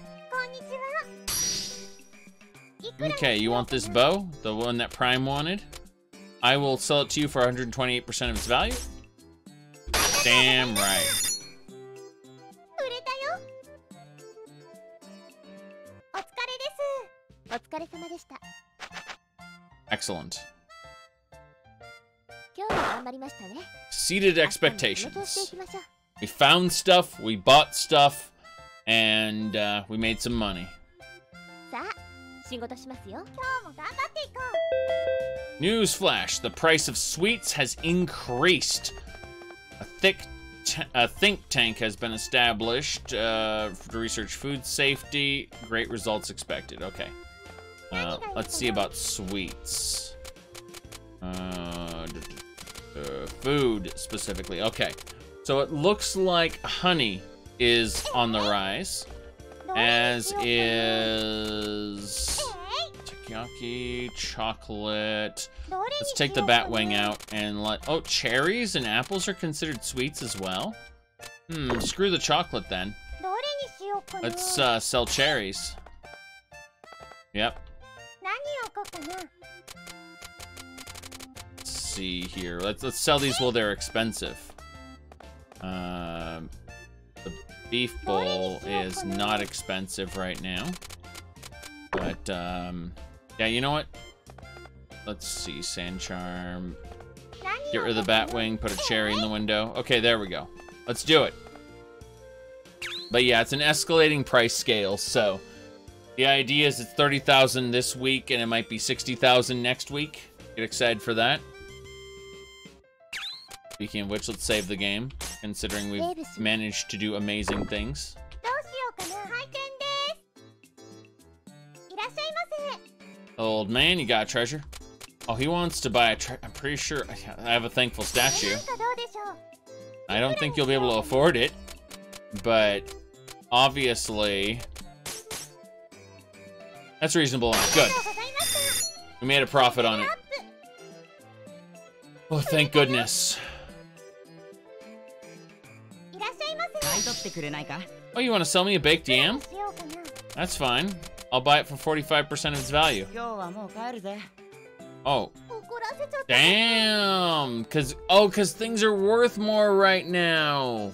Okay, you want this bow? The one that Prime wanted? I will sell it to you for 128% of its value? Damn right. Excellent. Exceeded expectations. We found stuff, we bought stuff, and we made some money. Newsflash, the price of sweets has increased. A think tank has been established to research food safety. Great results expected. Okay. Let's see about sweets. Food, specifically. Okay. So it looks like honey is on the rise. As is... Takoyaki, chocolate. Let's take the Batwing out and let... Oh, cherries and apples are considered sweets as well? Screw the chocolate then. Let's sell cherries. Yep. Let's see here. Let's sell these while they're expensive. The beef bowl is not expensive right now. But, yeah, you know what? Let's see, Sand Charm. Get rid of the Batwing, put a cherry in the window. Okay, there we go. Let's do it. But yeah, it's an escalating price scale, so the idea is it's 30,000 this week and it might be 60,000 next week. Get excited for that. Speaking of which, let's save the game, considering we've managed to do amazing things. Old man, you got a treasure? Oh, he wants to buy a I'm pretty sure I have a thankful statue. I don't think you'll be able to afford it, but obviously that's reasonable enough. Good. We made a profit on it. Oh, thank goodness. Oh, you want to sell me a baked yam? That's fine. I'll buy it for 45% of its value. Oh. Damn. Cause things are worth more right now.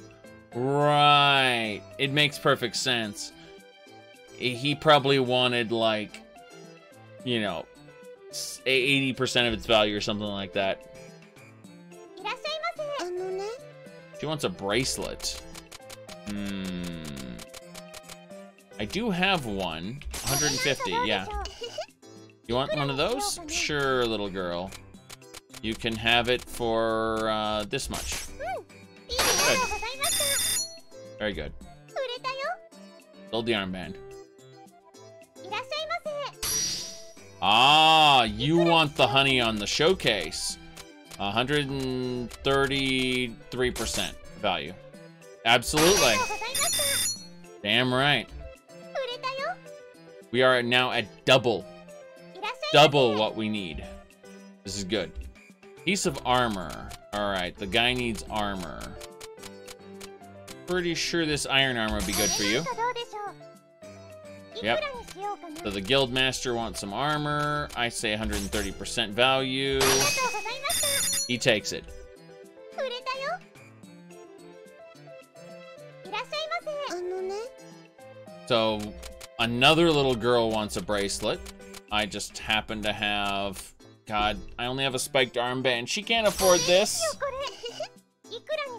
Right. It makes perfect sense. He probably wanted, like, you know, 80% of its value or something like that. She wants a bracelet. I do have one. 150, yeah. You want one of those? Sure, little girl. You can have it for this much. Good. Very good. Build the armband. Ah, you want the honey on the showcase. 133% value. Absolutely. Damn right. We are now at double what we need. This is good. Piece of armor. All right, the guy needs armor. Pretty sure this iron armor would be good for you. Yep. So the guild master wants some armor. I say 130% value. He takes it. So another little girl wants a bracelet. I just happen to have... God, I only have a spiked armband. She can't afford this.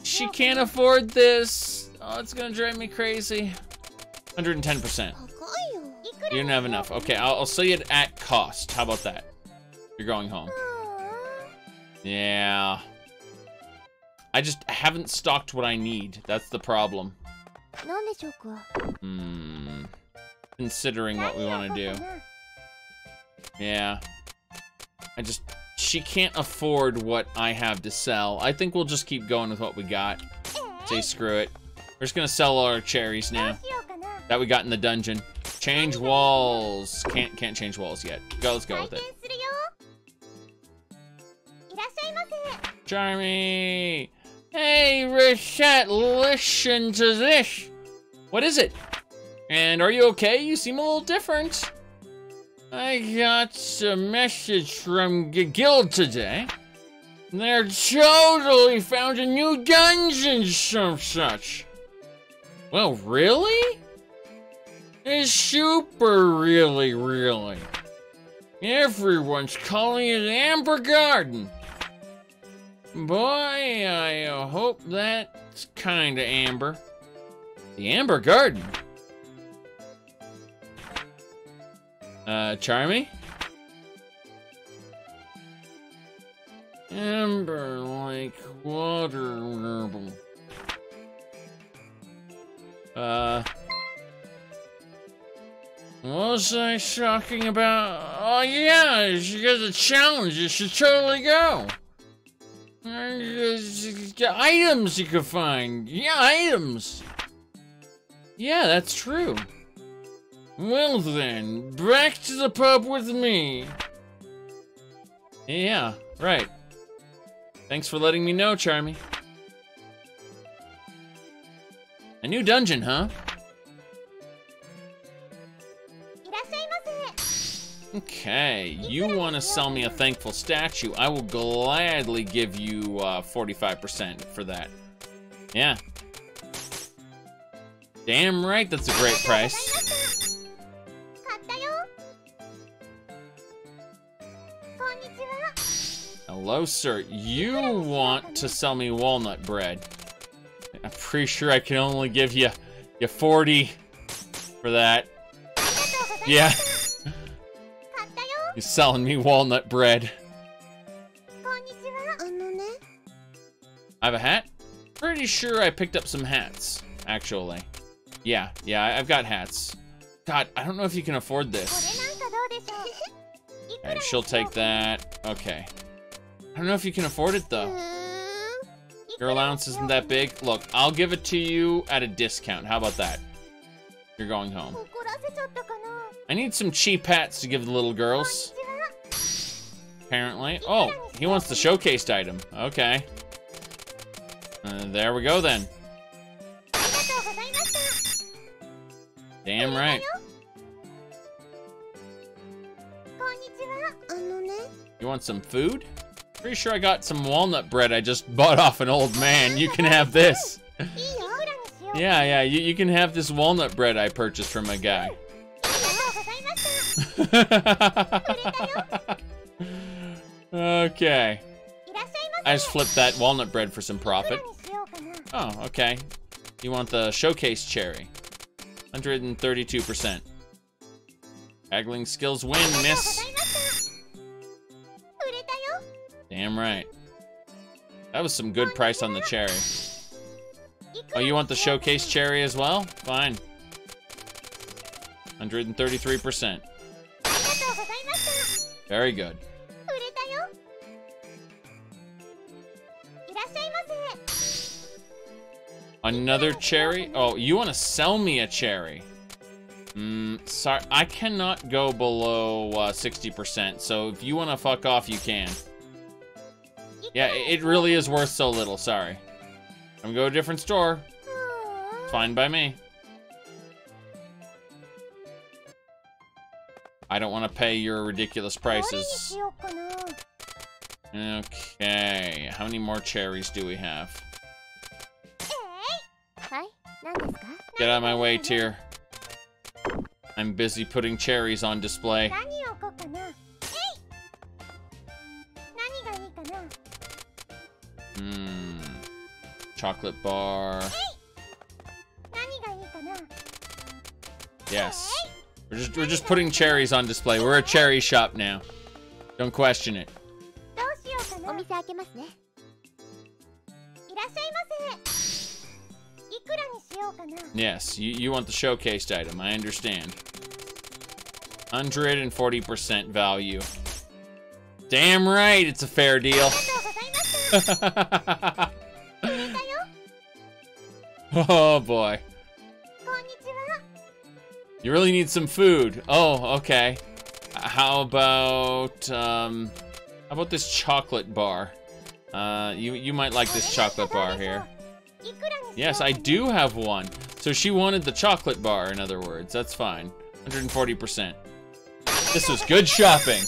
She can't afford this. Oh, it's gonna drive me crazy. 110%. You don't have enough. Okay, I'll sell you it at cost. How about that? You're going home. Yeah. I just haven't stocked what I need. That's the problem. Considering what we want to do. Yeah. She can't afford what I have to sell. I think we'll just keep going with what we got. Say screw it. We're just gonna sell all our cherries now that we got in the dungeon. Change walls. Can't change walls yet. Let's go with it. Charmy! Hey, Recette, listen to this. What is it? And are you okay? You seem a little different. I got a message from the guild today. They're totally found a new dungeon, some such. Well, really? It's super really. Everyone's calling it Amber Garden. Boy, I hope that's kinda amber. The Amber Garden? Charmy? Amber like water. What was I talking about? Oh yeah, she got a challenge, you should totally go. Items you could find. Yeah, items. Yeah, that's true. Well then, back to the pub with me. Yeah, right. Thanks for letting me know, Charmy. A new dungeon, huh? Okay, you want to sell me a thankful statue. I will gladly give you 45% for that. Yeah. Damn right, that's a great price. Hello, sir. You want to sell me walnut bread. I'm pretty sure I can only give you 40 for that. Yeah. You're selling me walnut bread. I have a hat? Pretty sure I picked up some hats, actually. Yeah, I've got hats. God, I don't know if you can afford this. Alright, she'll take that. Okay. I don't know if you can afford it, though. Your allowance isn't that big. Look, I'll give it to you at a discount. How about that? You're going home. I need some cheap hats to give the little girls. Apparently. Oh, he wants the showcased item. Okay. There we go, then. Damn right. You want some food? Pretty sure I got some walnut bread I just bought off an old man. You can have this. Yeah, you can have this walnut bread I purchased from a guy. Okay. I just flipped that walnut bread for some profit. Oh, okay. You want the showcase cherry. 132%. Haggling skills win, miss. Damn right. That was some good price on the cherry. Oh, you want the showcase cherry as well? Fine. 133%. Very good. Another cherry? Oh, you want to sell me a cherry? Sorry, I cannot go below 60%, so if you want to fuck off, you can. Yeah, it really is worth so little, sorry. I'm going to a different store. Fine by me. I don't want to pay your ridiculous prices. Okay, how many more cherries do we have? Get out of my way, Tyr. I'm busy putting cherries on display. Chocolate bar. Yes. We're just putting cherries on display. We're a cherry shop now. Don't question it. Yes, you want the showcased item, I understand. 140% value. Damn right, it's a fair deal. Oh boy. You really need some food. Oh, okay. How about this chocolate bar? You might like this chocolate bar here. Yes, I do have one. So she wanted the chocolate bar, in other words. That's fine. 140%. This was good shopping.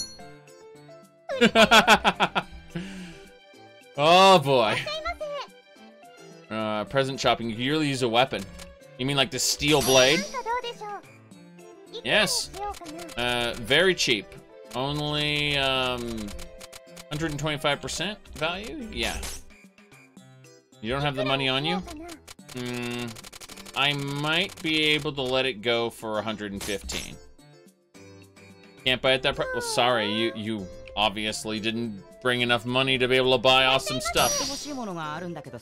Oh boy. Present shopping. You could really use a weapon. You mean like the steel blade? Yes. Very cheap. Only 125% value? Yeah. You don't have the money on you? I might be able to let it go for 115. Can't buy it that price? Well, sorry, you obviously didn't bring enough money to be able to buy awesome stuff.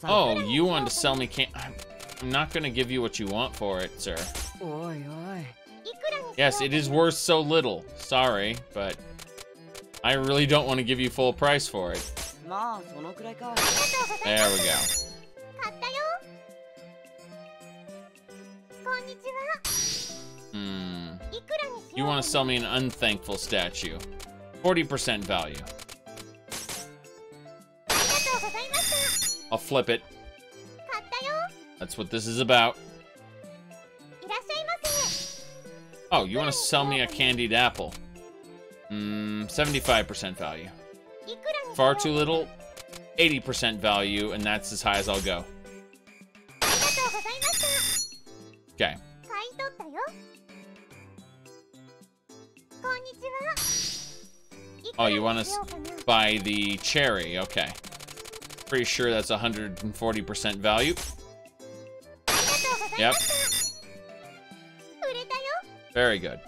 Oh, you wanted to sell me I'm not gonna give you what you want for it, sir. Yes, it is worth so little. Sorry, but I really don't want to give you full price for it. There we go. You want to sell me an unthankful statue. 40% value. I'll flip it. That's what this is about. Oh, you want to sell me a candied apple. 75% value. Far too little. 80% value, and that's as high as I'll go. Okay. Oh, you want to buy the cherry? Okay. Pretty sure that's 140% value. Yep. Very good.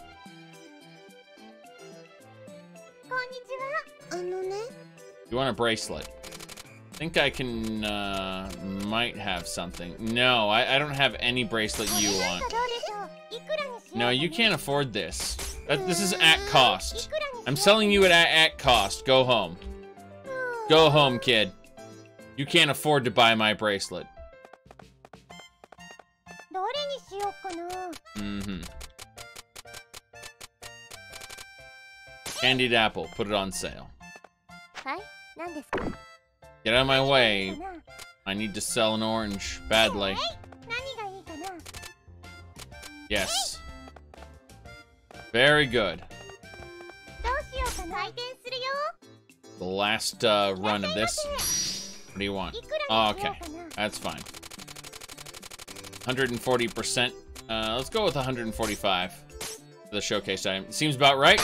You want a bracelet? I think I can, might have something. No, I don't have any bracelet you want. No, you can't afford this. This is at cost. I'm selling you it at cost. Go home. Go home, kid. You can't afford to buy my bracelet. Candied apple. Put it on sale. Get out of my way. I need to sell an orange badly. Yes. Very good. The last run of this. What do you want? Oh, okay. That's fine. 140%. Let's go with 145 for the showcase item. Seems about right.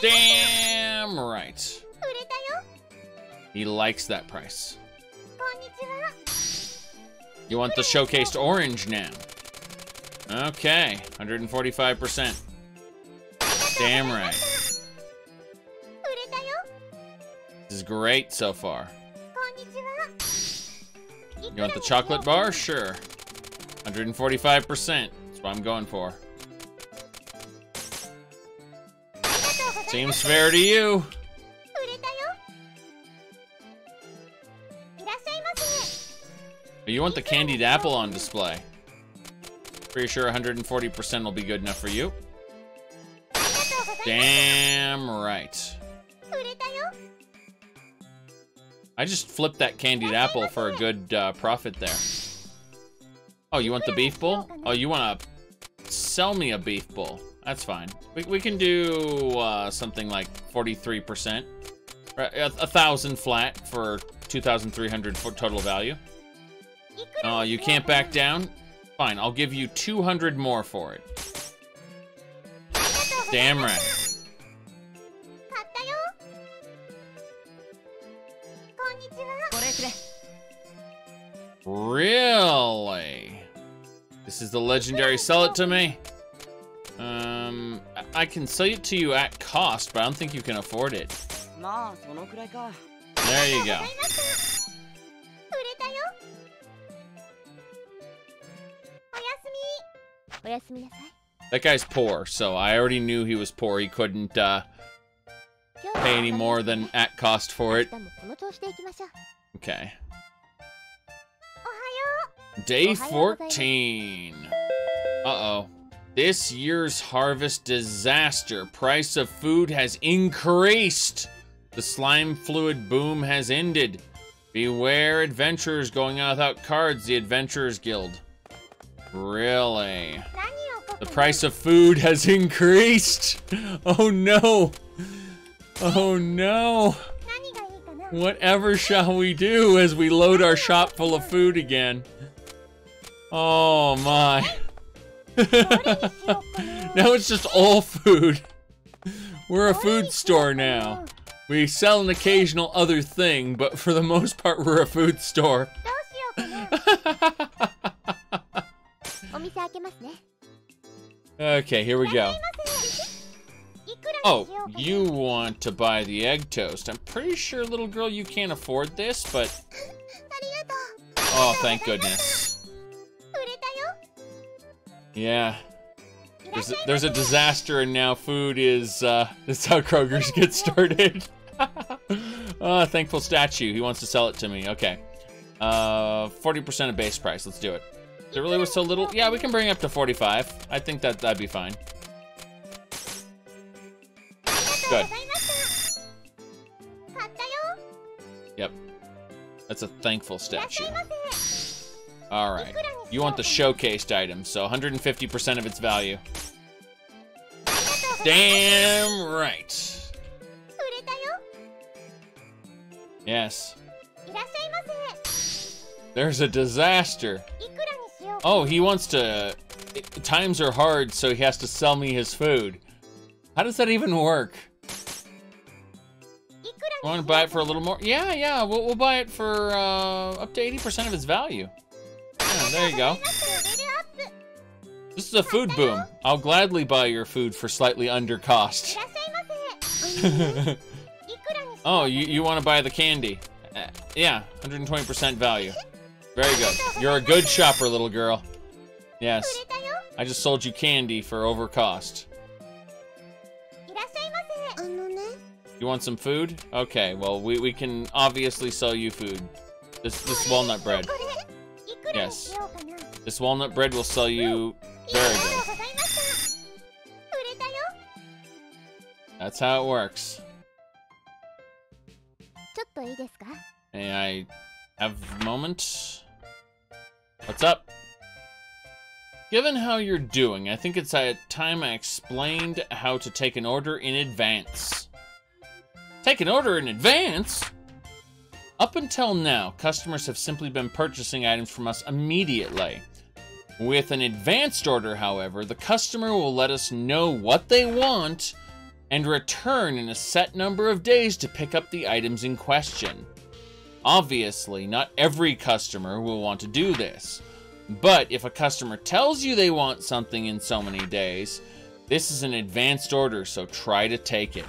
Damn right. He likes that price. You want the showcased orange now. Okay, 145%. Damn right. This is great so far. You want the chocolate bar? Sure. 145%. That's what I'm going for. Seems fair to you. You want the candied apple on display. Pretty sure 140% will be good enough for you. Damn right. I just flipped that candied apple for a good profit there. Oh, you want the beef bowl? Oh, you want to sell me a beef bowl. That's fine. We can do something like 43%. 1,000 flat for 2,300 total value. Oh, you can't back down? Fine, I'll give you 200 more for it. Damn right. Really? This is the legendary sell it to me? I can sell it to you at cost, but I don't think you can afford it. There you go. That guy's poor, so I already knew he was poor. He couldn't pay any more than at cost for it. Okay. Day 14. Uh-oh. This year's harvest disaster. Price of food has increased. The slime fluid boom has ended. Beware adventurers going out without cards, the Adventurers Guild. Really? The price of food has increased. Oh no. Oh no. Whatever shall we do as we load our shop full of food again? Oh my. Now it's just all food. We're a food store now. We sell an occasional other thing, but for the most part, we're a food store. Okay, here we go. Oh, you want to buy the egg toast. I'm pretty sure, little girl, you can't afford this, but... Oh, thank goodness. Yeah. There's a disaster and now food is, that's how Kroger's get started. Thankful statue. He wants to sell it to me. Okay. 40% of base price. Let's do it. It really was so little. Yeah, we can bring it up to 45. I think that'd be fine. Good. Yep. That's a thankful statue. Alright. You want the showcased item, so 150% of its value. Damn right. Yes. There's a disaster. Oh, he wants to... Times are hard, so he has to sell me his food. How does that even work? Want to buy it for a little more? Yeah, we'll buy it for up to 80% of its value. Yeah, there you go. This is a food boom. I'll gladly buy your food for slightly under cost. Oh, you want to buy the candy? Yeah, 120% value. Very good. You're a good shopper, little girl. Yes. I just sold you candy for over cost. You want some food? Okay, well, we can obviously sell you food. This walnut bread. Yes. This walnut bread will sell you very good. That's how it works. May I have a moment? What's up? Given how you're doing, I think it's time I explained how to take an order in advance. Take an order in advance? Up until now, customers have simply been purchasing items from us immediately. With an advanced order, however, the customer will let us know what they want and return in a set number of days to pick up the items in question. Obviously, not every customer will want to do this, but if a customer tells you they want something in so many days, this is an advanced order, so try to take it.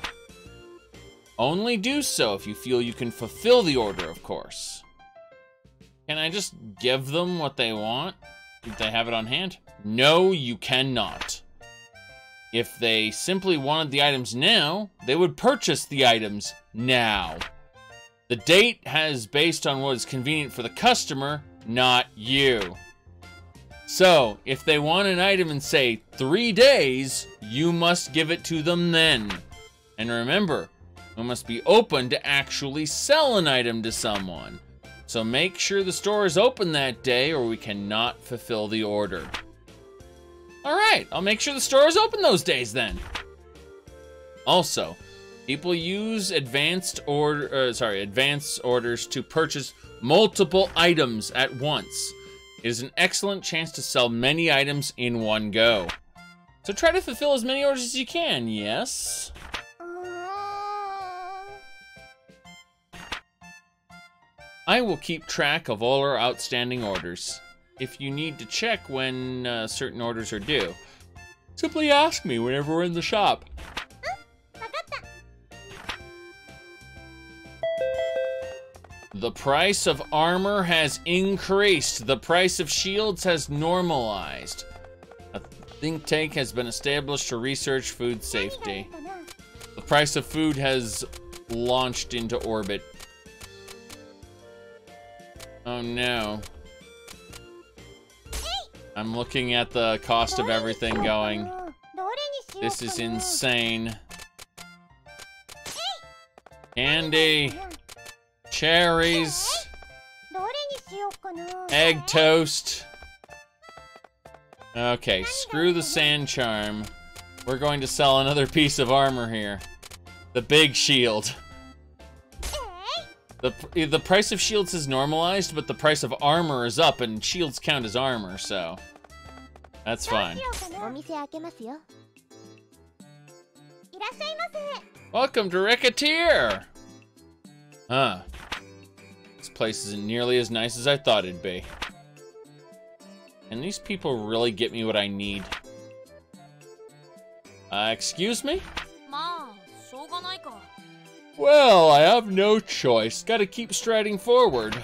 Only do so if you feel you can fulfill the order, of course. Can I just give them what they want? If they have it on hand? No, you cannot. If they simply wanted the items now, they would purchase the items now. The date has based on what is convenient for the customer, not you. So, if they want an item in, say, 3 days, you must give it to them then. And remember, we must be open to actually sell an item to someone. So make sure the store is open that day or we cannot fulfill the order. Alright, I'll make sure the store is open those days then. Also, people use advanced orders to purchase multiple items at once. It is an excellent chance to sell many items in one go. So try to fulfill as many orders as you can, yes? I will keep track of all our outstanding orders. If you need to check when certain orders are due, simply ask me whenever we're in the shop. The price of armor has increased. The price of shields has normalized. A think tank has been established to research food safety. The price of food has launched into orbit. Oh no. I'm looking at the cost of everything going. This is insane. Candy. Cherries. Egg toast. Okay, screw the sand charm. We're going to sell another piece of armor here. The big shield. The price of shields is normalized, but the price of armor is up, and shields count as armor, so that's fine. Welcome to Recettear! Huh. This place isn't nearly as nice as I thought it'd be. And these people really get me what I need. Excuse me? Well, I have no choice. Gotta keep striding forward.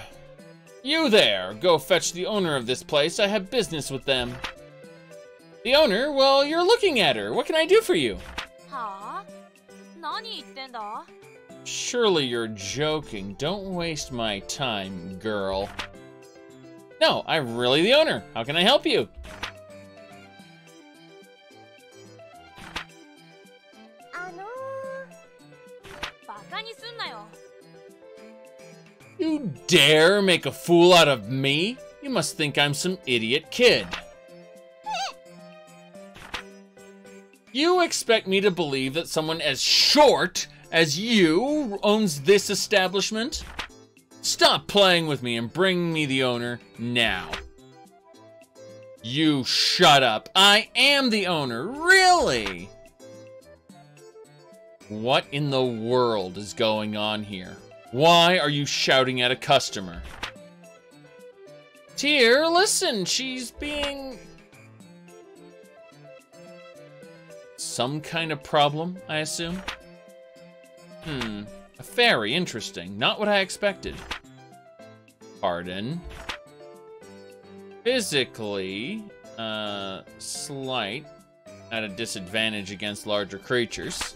You there! Go fetch the owner of this place. I have business with them. The owner? Well, you're looking at her. What can I do for you? Surely you're joking. Don't waste my time, girl. No, I'm really the owner. How can I help you? You dare make a fool out of me? You must think I'm some idiot kid. You expect me to believe that someone as short as you owns this establishment? Stop playing with me and bring me the owner now. You shut up. I am the owner, really? What in the world is going on here? Why are you shouting at a customer? Tear, listen, she's being... Some kind of problem, I assume? Very interesting. Not what I expected. Pardon. Physically, slight, at a disadvantage against larger creatures,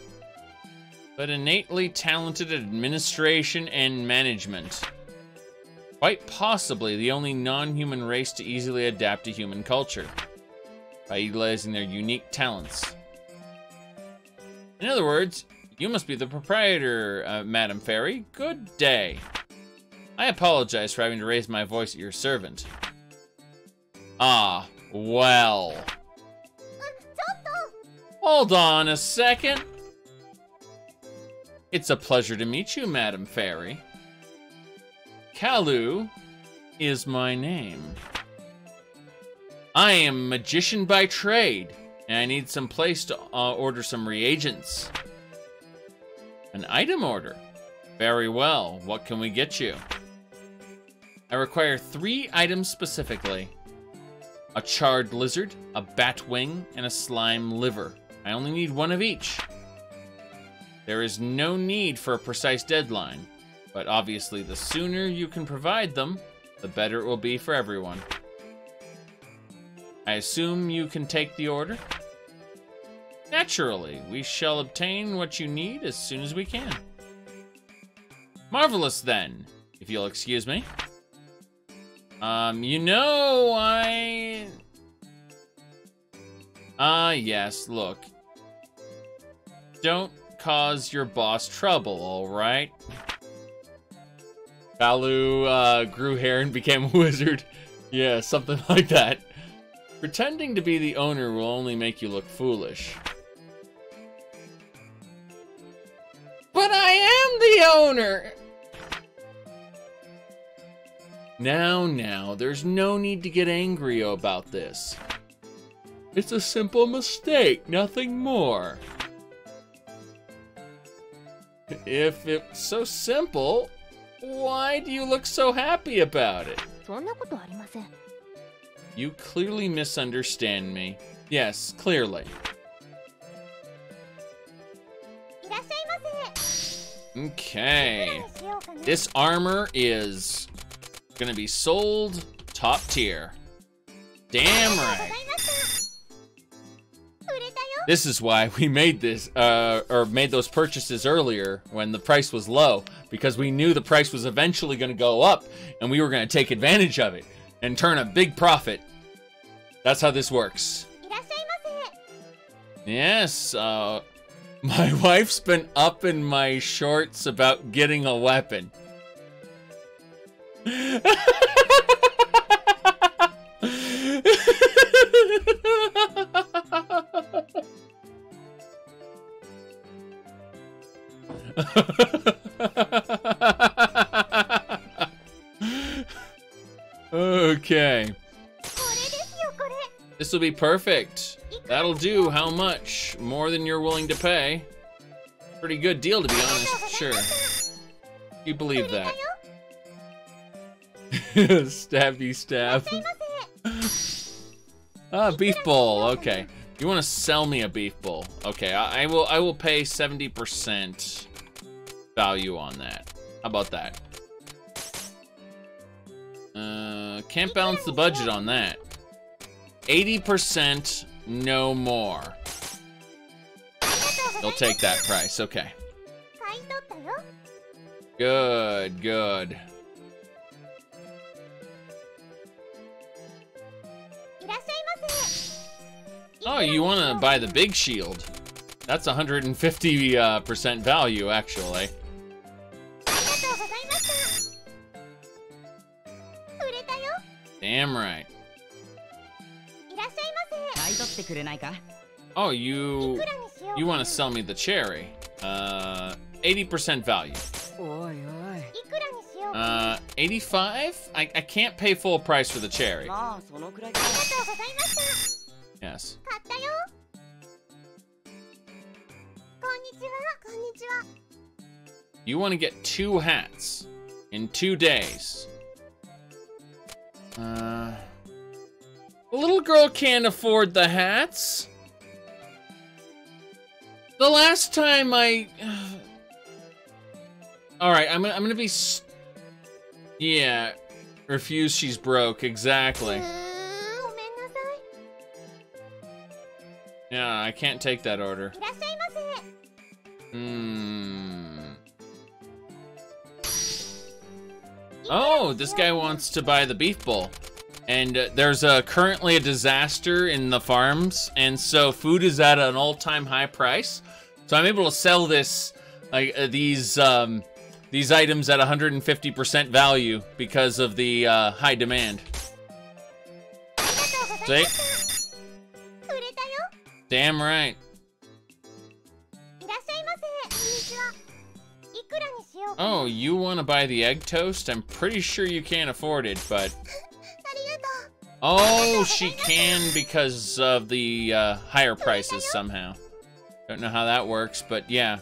but innately talented at administration and management. Quite possibly the only non-human race to easily adapt to human culture, by utilizing their unique talents. In other words, you must be the proprietor, Madam Fairy. Good day. I apologize for having to raise my voice at your servant. Ah, well. Hold on a second. It's a pleasure to meet you, Madam Fairy. Kalu is my name. I am a magician by trade, and I need some place to order some reagents. An item order? Very well. What can we get you? I require 3 items specifically. A charred lizard, a bat wing, and a slime liver. I only need 1 of each. There is no need for a precise deadline, but obviously the sooner you can provide them, the better it will be for everyone. I assume you can take the order? Naturally, we shall obtain what you need as soon as we can. Marvelous then, if you'll excuse me. You know, yes, look. Don't cause your boss trouble, alright? Balu, grew hair and became a wizard. Yeah, something like that. Pretending to be the owner will only make you look foolish. But I am the owner! Now, there's no need to get angry about this. It's a simple mistake, nothing more. If it's so simple, why do you look so happy about it? You clearly misunderstand me. Yes, clearly. Okay. This armor is gonna be sold top tier. Damn right. This is why we made this, or made those purchases earlier when the price was low, because we knew the price was eventually gonna go up and we were gonna take advantage of it and turn a big profit. That's how this works. Yes, my wife's been up in my shorts about getting a weapon. Okay. This will be perfect. That'll do. How much? More than you're willing to pay. Pretty good deal, to be honest. Sure. You believe that. Stabby stab. Ah, beef bowl. Okay. You want to sell me a beef bowl? Okay, I will pay 70% value on that. How about that? Can't balance the budget on that. 80%, no more. They'll take that price. Okay. Good, good. Oh, you want to buy the big shield? That's 150% value, actually. Damn right. Oh, you want to sell me the cherry? 80% value. 85? I can't pay full price for the cherry. Yes. You want to get 2 hats in 2 days. The little girl can't afford the hats. The last time I... Alright, I'm gonna be... Yeah. Refuse, she's broke. Exactly. Yeah, I can't take that order. Oh, this guy wants to buy the beef bowl. And there's currently a disaster in the farms, and so food is at an all-time high price. So I'm able to sell this, these items at 150% value because of the high demand. See? Damn right. Oh, you want to buy the egg toast? I'm pretty sure you can't afford it, but... Oh, she can because of the higher prices somehow. Don't know how that works, but yeah.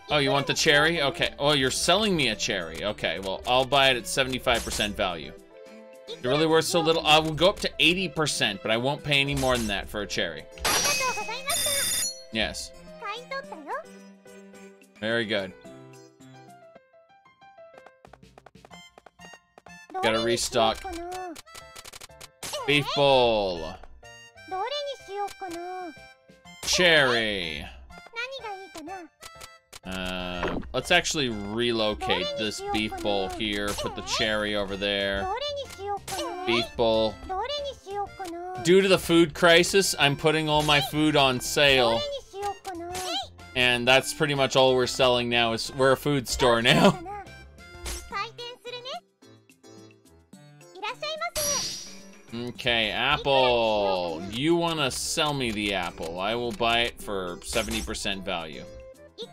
Oh, you want the cherry? Okay. Oh, you're selling me a cherry. Okay, well, I'll buy it at 75% value. It's really worth so little. I will go up to 80%, but I won't pay any more than that for a cherry. Yes. Very good. Gotta restock. Beef bowl. Cherry. let's actually relocate this beef bowl here. Put the cherry over there. Beef bowl. Due to the food crisis, I'm putting all my food on sale. And that's pretty much all we're selling now. Is we're a food store now. Okay, apple. You want to sell me the apple. I will buy it for 70% value.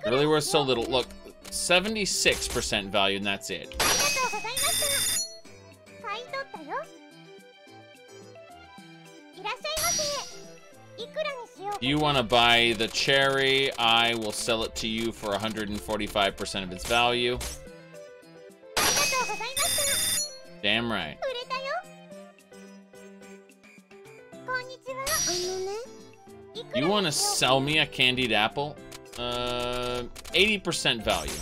Really worth so little. Look, 76% value, and that's it. You want to buy the cherry, I will sell it to you for 145% of its value. Damn right. You want to sell me a candied apple? 80% value.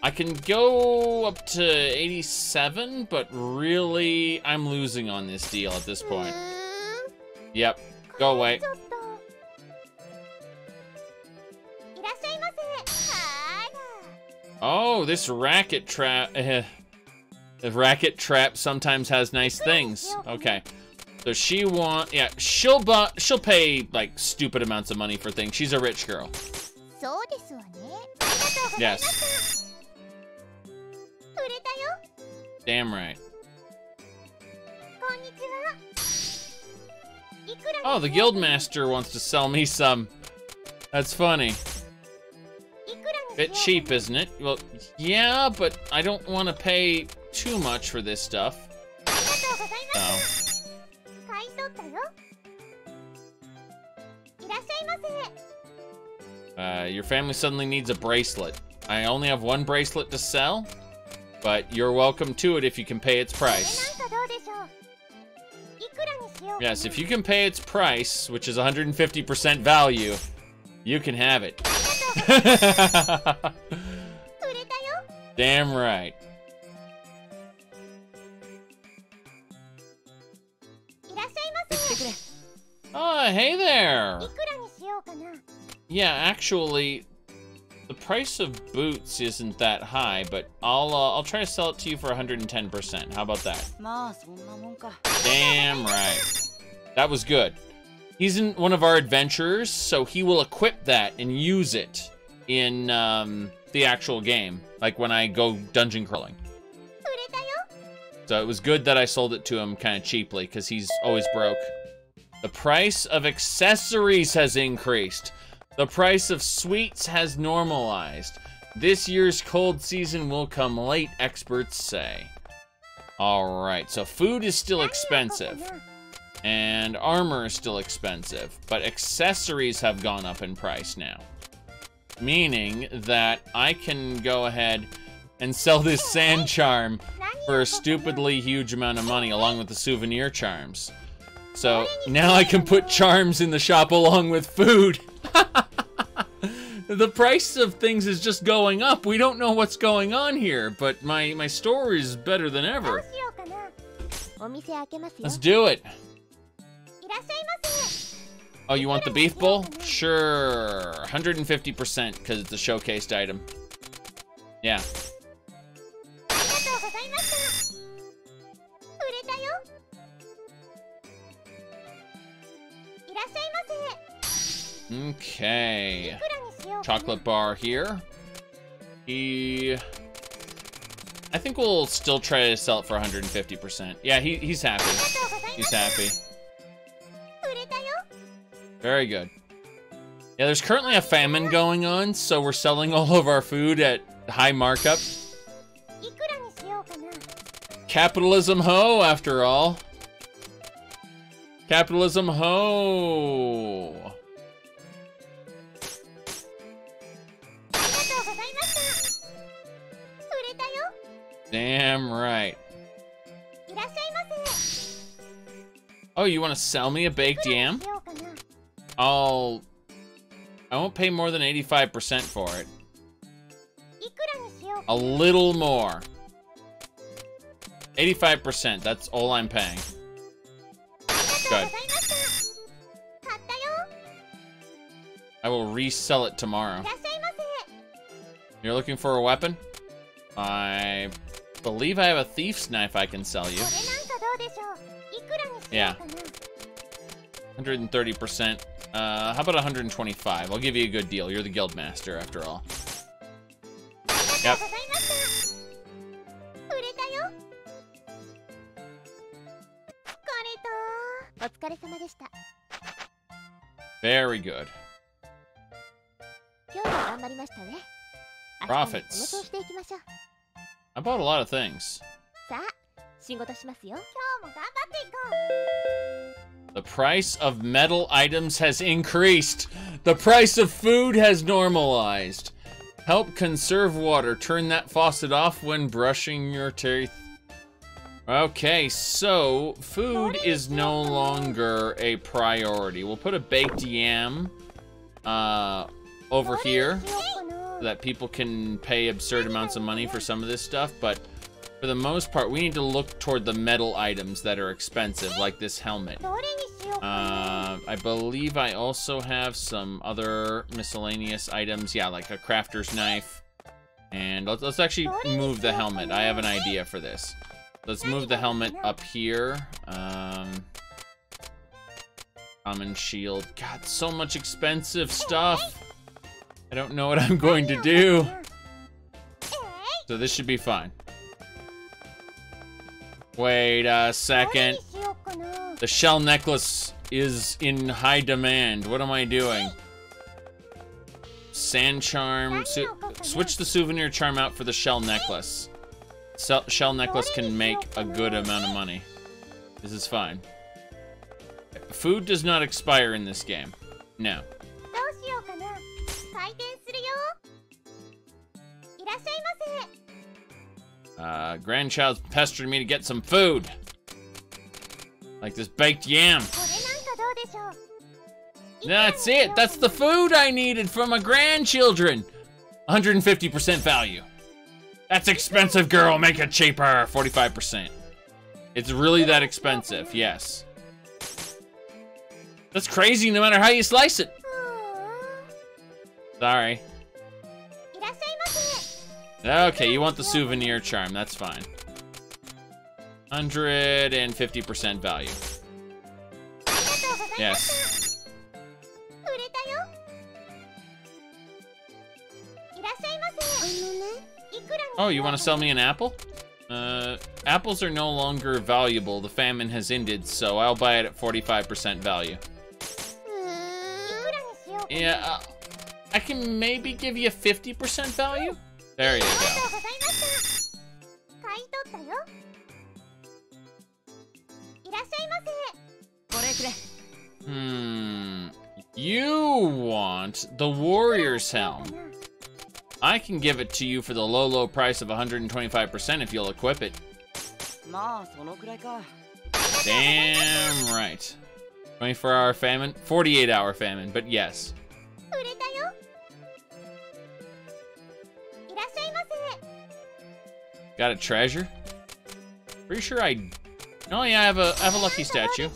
I can go up to 87, but really, I'm losing on this deal at this point. Yep, go away. Oh, this racket trap. The racket trap sometimes has nice things. Okay. So she'll pay like stupid amounts of money for things. She's a rich girl. Yes. Damn right. Oh, the guildmaster wants to sell me some. That's funny. Bit cheap, isn't it? Well, yeah, but I don't want to pay too much for this stuff. Oh. Your family suddenly needs a bracelet. I only have one bracelet to sell, but you're welcome to it if you can pay its price. Yes, if you can pay its price, which is 150% value, you can have it. Damn right. Oh, hey there. Yeah, actually, the price of boots isn't that high, but I'll try to sell it to you for 110%. How about that? Damn right. That was good. He's in one of our adventurers, so he will equip that and use it in the actual game, like when I go dungeon crawling. So it was good that I sold it to him kind of cheaply, because he's always broke. The price of accessories has increased. The price of sweets has normalized. This year's cold season will come late, experts say. Alright, so food is still expensive. And armor is still expensive. But accessories have gone up in price now. Meaning that I can go ahead and sell this sand charm for a stupidly huge amount of money along with the souvenir charms. So now I can put charms in the shop along with food. The price of things is just going up. We don't know what's going on here, but my store is better than ever. Let's do it. Oh, you want the beef bowl? Sure. 150% because it's a showcased item. Yeah. Okay. Chocolate bar here. I think we'll still try to sell it for 150%. Yeah, he's happy. He's happy. Very good. Yeah, there's currently a famine going on, so we're selling all of our food at high markup. Capitalism Ho, after all. Capitalism Ho. Damn right. Oh, you want to sell me a baked yam? I won't pay more than 85% for it. A little more. 85%, that's all I'm paying. Good. I will resell it tomorrow. You're looking for a weapon? I believe I have a thief's knife I can sell you. Yeah. 130%. How about 125? I'll give you a good deal. You're the guild master after all. Yep. Very good. Profits. I bought a lot of things. The price of metal items has increased. The price of food has normalized. Help conserve water. Turn that faucet off when brushing your teeth. Okay, so food is no longer a priority. We'll put a baked yam over here so that people can pay absurd amounts of money for some of this stuff, but for the most part, we need to look toward the metal items that are expensive, like this helmet. I believe I also have some other miscellaneous items. Yeah, like a crafter's knife. And let's actually move the helmet. I have an idea for this. Let's move the helmet up here. Common shield. God, so much expensive stuff. I don't know what I'm going to do. So this should be fine. Wait a second. The shell necklace is in high demand. What am I doing? Sand charm. Switch the souvenir charm out for the shell necklace. Shell necklace can make a good amount of money. This is fine. Food does not expire in this game. No. Grandchild's pestering me to get some food. Like this baked yam. That's it. That's the food I needed for my grandchildren. 150% value. That's expensive, girl. Make it cheaper. 45%. It's really that expensive. Yes. That's crazy no matter how you slice it. Sorry. Okay, you want the souvenir charm. That's fine. 150% value. Yes. Oh, you want to sell me an apple? Apples are no longer valuable. The famine has ended, so I'll buy it at 45% value. Yeah, I can maybe give you 50% value? There you go. You want the warrior's helm. I can give it to you for the low price of 125% if you'll equip it. Damn right. 24-hour famine? 48-hour famine, but yes. Got a treasure? Pretty sure oh yeah, I have a lucky statue.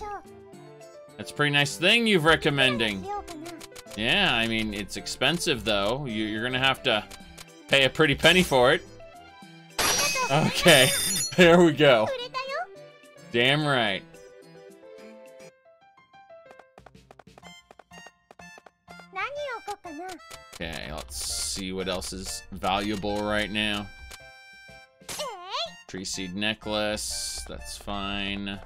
That's a pretty nice thing you've recommending. Yeah, I mean, it's expensive though. You're gonna have to pay a pretty penny for it. Okay, there we go. Damn right. Okay, let's see what else is valuable right now. Tree seed necklace, that's fine.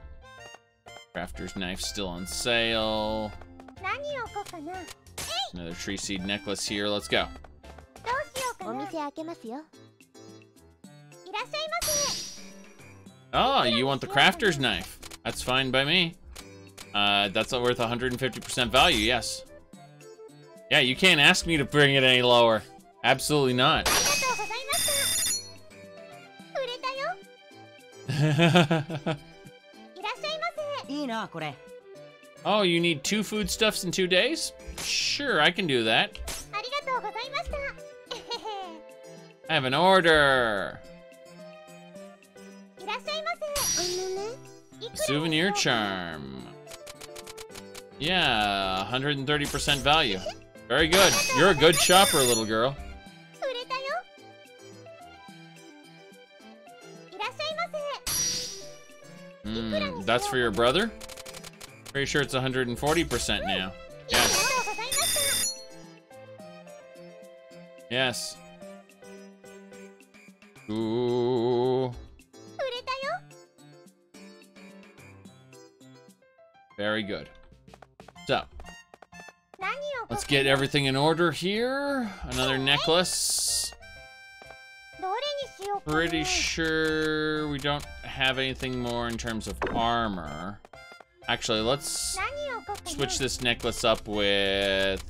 Crafter's knife still on sale. Another tree seed necklace here, let's go. Oh, you want the crafter's knife. That's fine by me. That's worth 150% value, yes. Yeah, you can't ask me to bring it any lower. Absolutely not. Oh, you need 2 foodstuffs in 2 days? Sure, I can do that. I have an order. Souvenir charm. Yeah, 130% value. Very good. You're a good shopper, little girl. that's for your brother? Pretty sure it's 140% now. Yes. Yes. Ooh. Very good. So, let's get everything in order here. Another necklace. Pretty sure we don't have anything more in terms of armor. Actually, let's switch this necklace up with...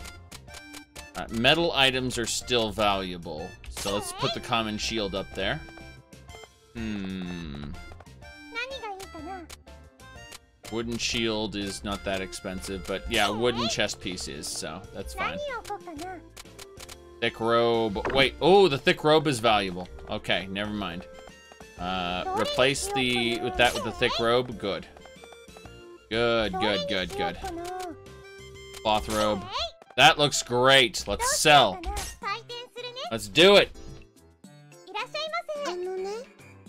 metal items are still valuable. So let's put the common shield up there. Wooden shield is not that expensive, but yeah, wooden chest piece is, so that's fine. Thick robe. Wait, oh, the thick robe is valuable. Okay, never mind. Replace with the thick robe. Good. Good. Cloth robe. That looks great. Let's sell. Let's do it.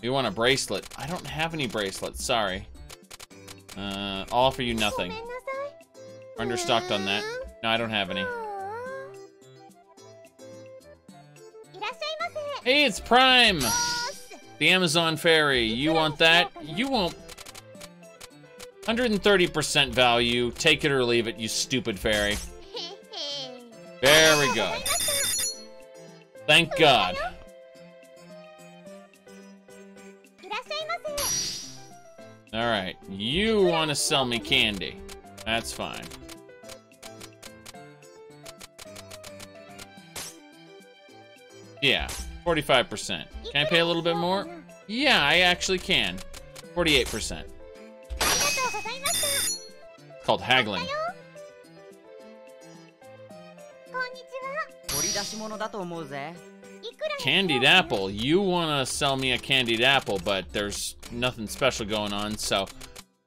We want a bracelet. I don't have any bracelets, sorry. I'll offer you nothing. We're understocked on that. No, I don't have any. Hey, it's Prime! The Amazon Fairy. You want that? You won't. 130% value. Take it or leave it, you stupid fairy. Very good. Thank God. Alright, you want to sell me candy. That's fine. Yeah, 45%. Can I pay a little bit more? Yeah, I actually can. 48%. It's called haggling. Candied apple. You want to sell me a candied apple, but there's nothing special going on, so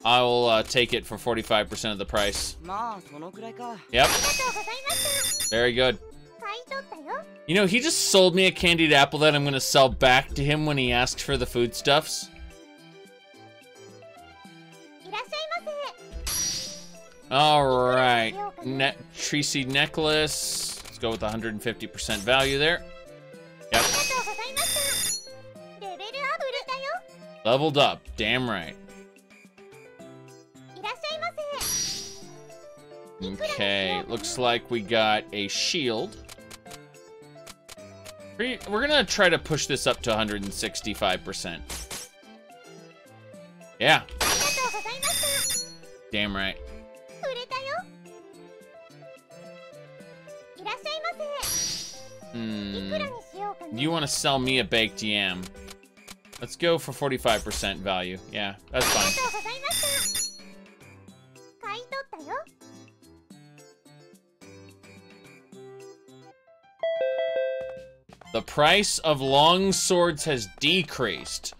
I'll take it for 45% of the price. Yep. Very good. You know, he just sold me a candied apple that I'm going to sell back to him when he asks for the foodstuffs. Alright. Tree seed necklace. Let's go with 150% value there. Yep. Leveled up. Damn right. Okay, looks like we got a shield. We're gonna try to push this up to 165%. Yeah. Damn right. You want to sell me a baked yam. Let's go for 45% value. Yeah, that's fine. The price of long swords has decreased.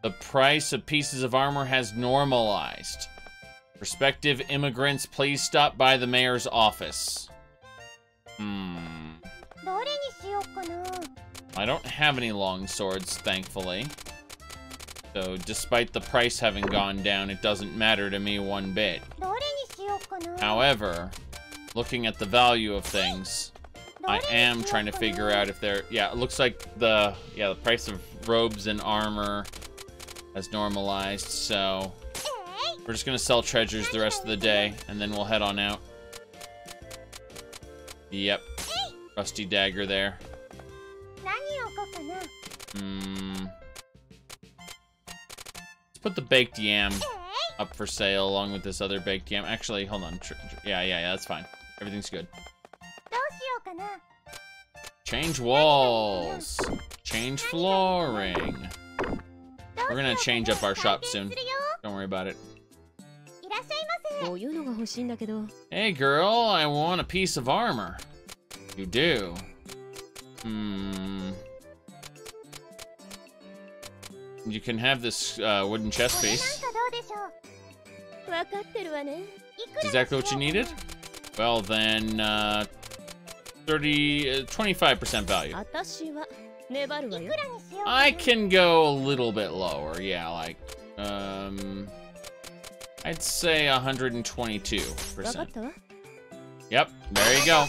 The price of pieces of armor has normalized. Prospective immigrants, please stop by the mayor's office. I don't have any long swords, thankfully. So, despite the price having gone down, it doesn't matter to me one bit. However, looking at the value of things, I am trying to figure out if they're... Yeah, it looks like the price of robes and armor has normalized, so... We're just gonna sell treasures the rest of the day, and then we'll head on out. Yep. Rusty dagger there. Let's put the baked yam up for sale along with this other baked yam. Actually, hold on. Yeah, that's fine. Everything's good. Change walls. Change flooring. We're gonna change up our shop soon. Don't worry about it. Hey girl, I want a piece of armor. You do. You can have this wooden chest piece. Exactly what you needed? Well then, 25% value. I can go a little bit lower, yeah, like, I'd say 122%. Yep, there you go.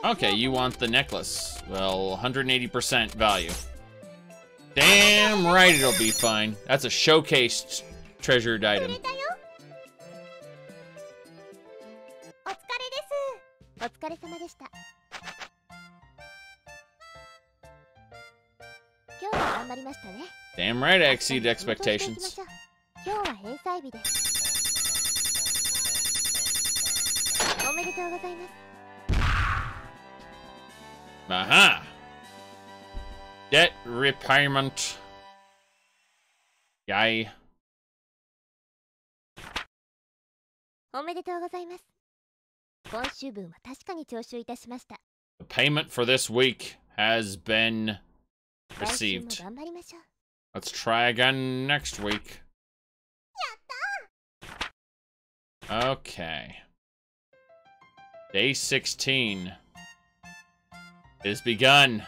Okay, you want the necklace. Well, 180% value. Damn right it'll be fine. That's a showcased treasured item. Damn right I exceeded expectations. Aha! Debt repayment. Yay. The payment for this week has been received. Let's try again next week. Okay. Day 16 is begun.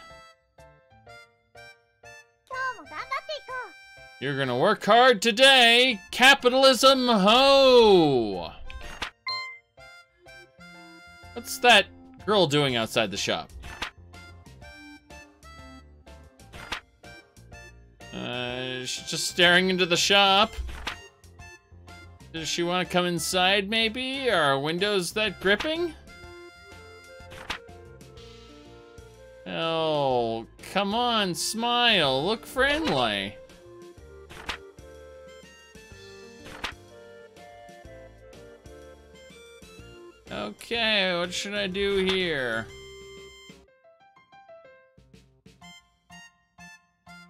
You're gonna work hard today. Capitalism Ho! What's that girl doing outside the shop? She's just staring into the shop. Does she want to come inside, maybe? Are windows that gripping? Oh, come on, smile. Look friendly. Okay, what should I do here?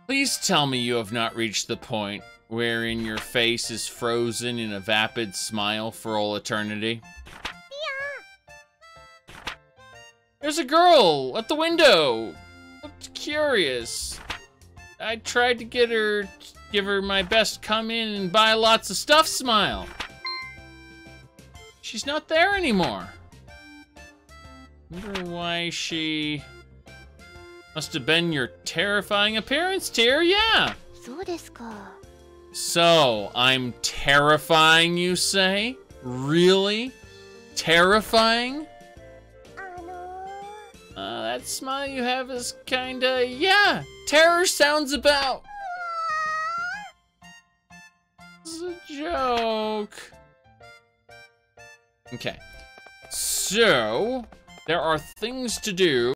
Please tell me you have not reached the point wherein your face is frozen in a vapid smile for all eternity. There's a girl at the window. Looked curious. I tried to give her my best come in and buy lots of stuff smile. She's not there anymore. Wonder why she... Must have been your terrifying appearance, Tear, yeah. So, I'm terrifying, you say? Really? Terrifying? That smile you have is kinda... Yeah, terror sounds about... It's a joke. Okay. So, there are things to do.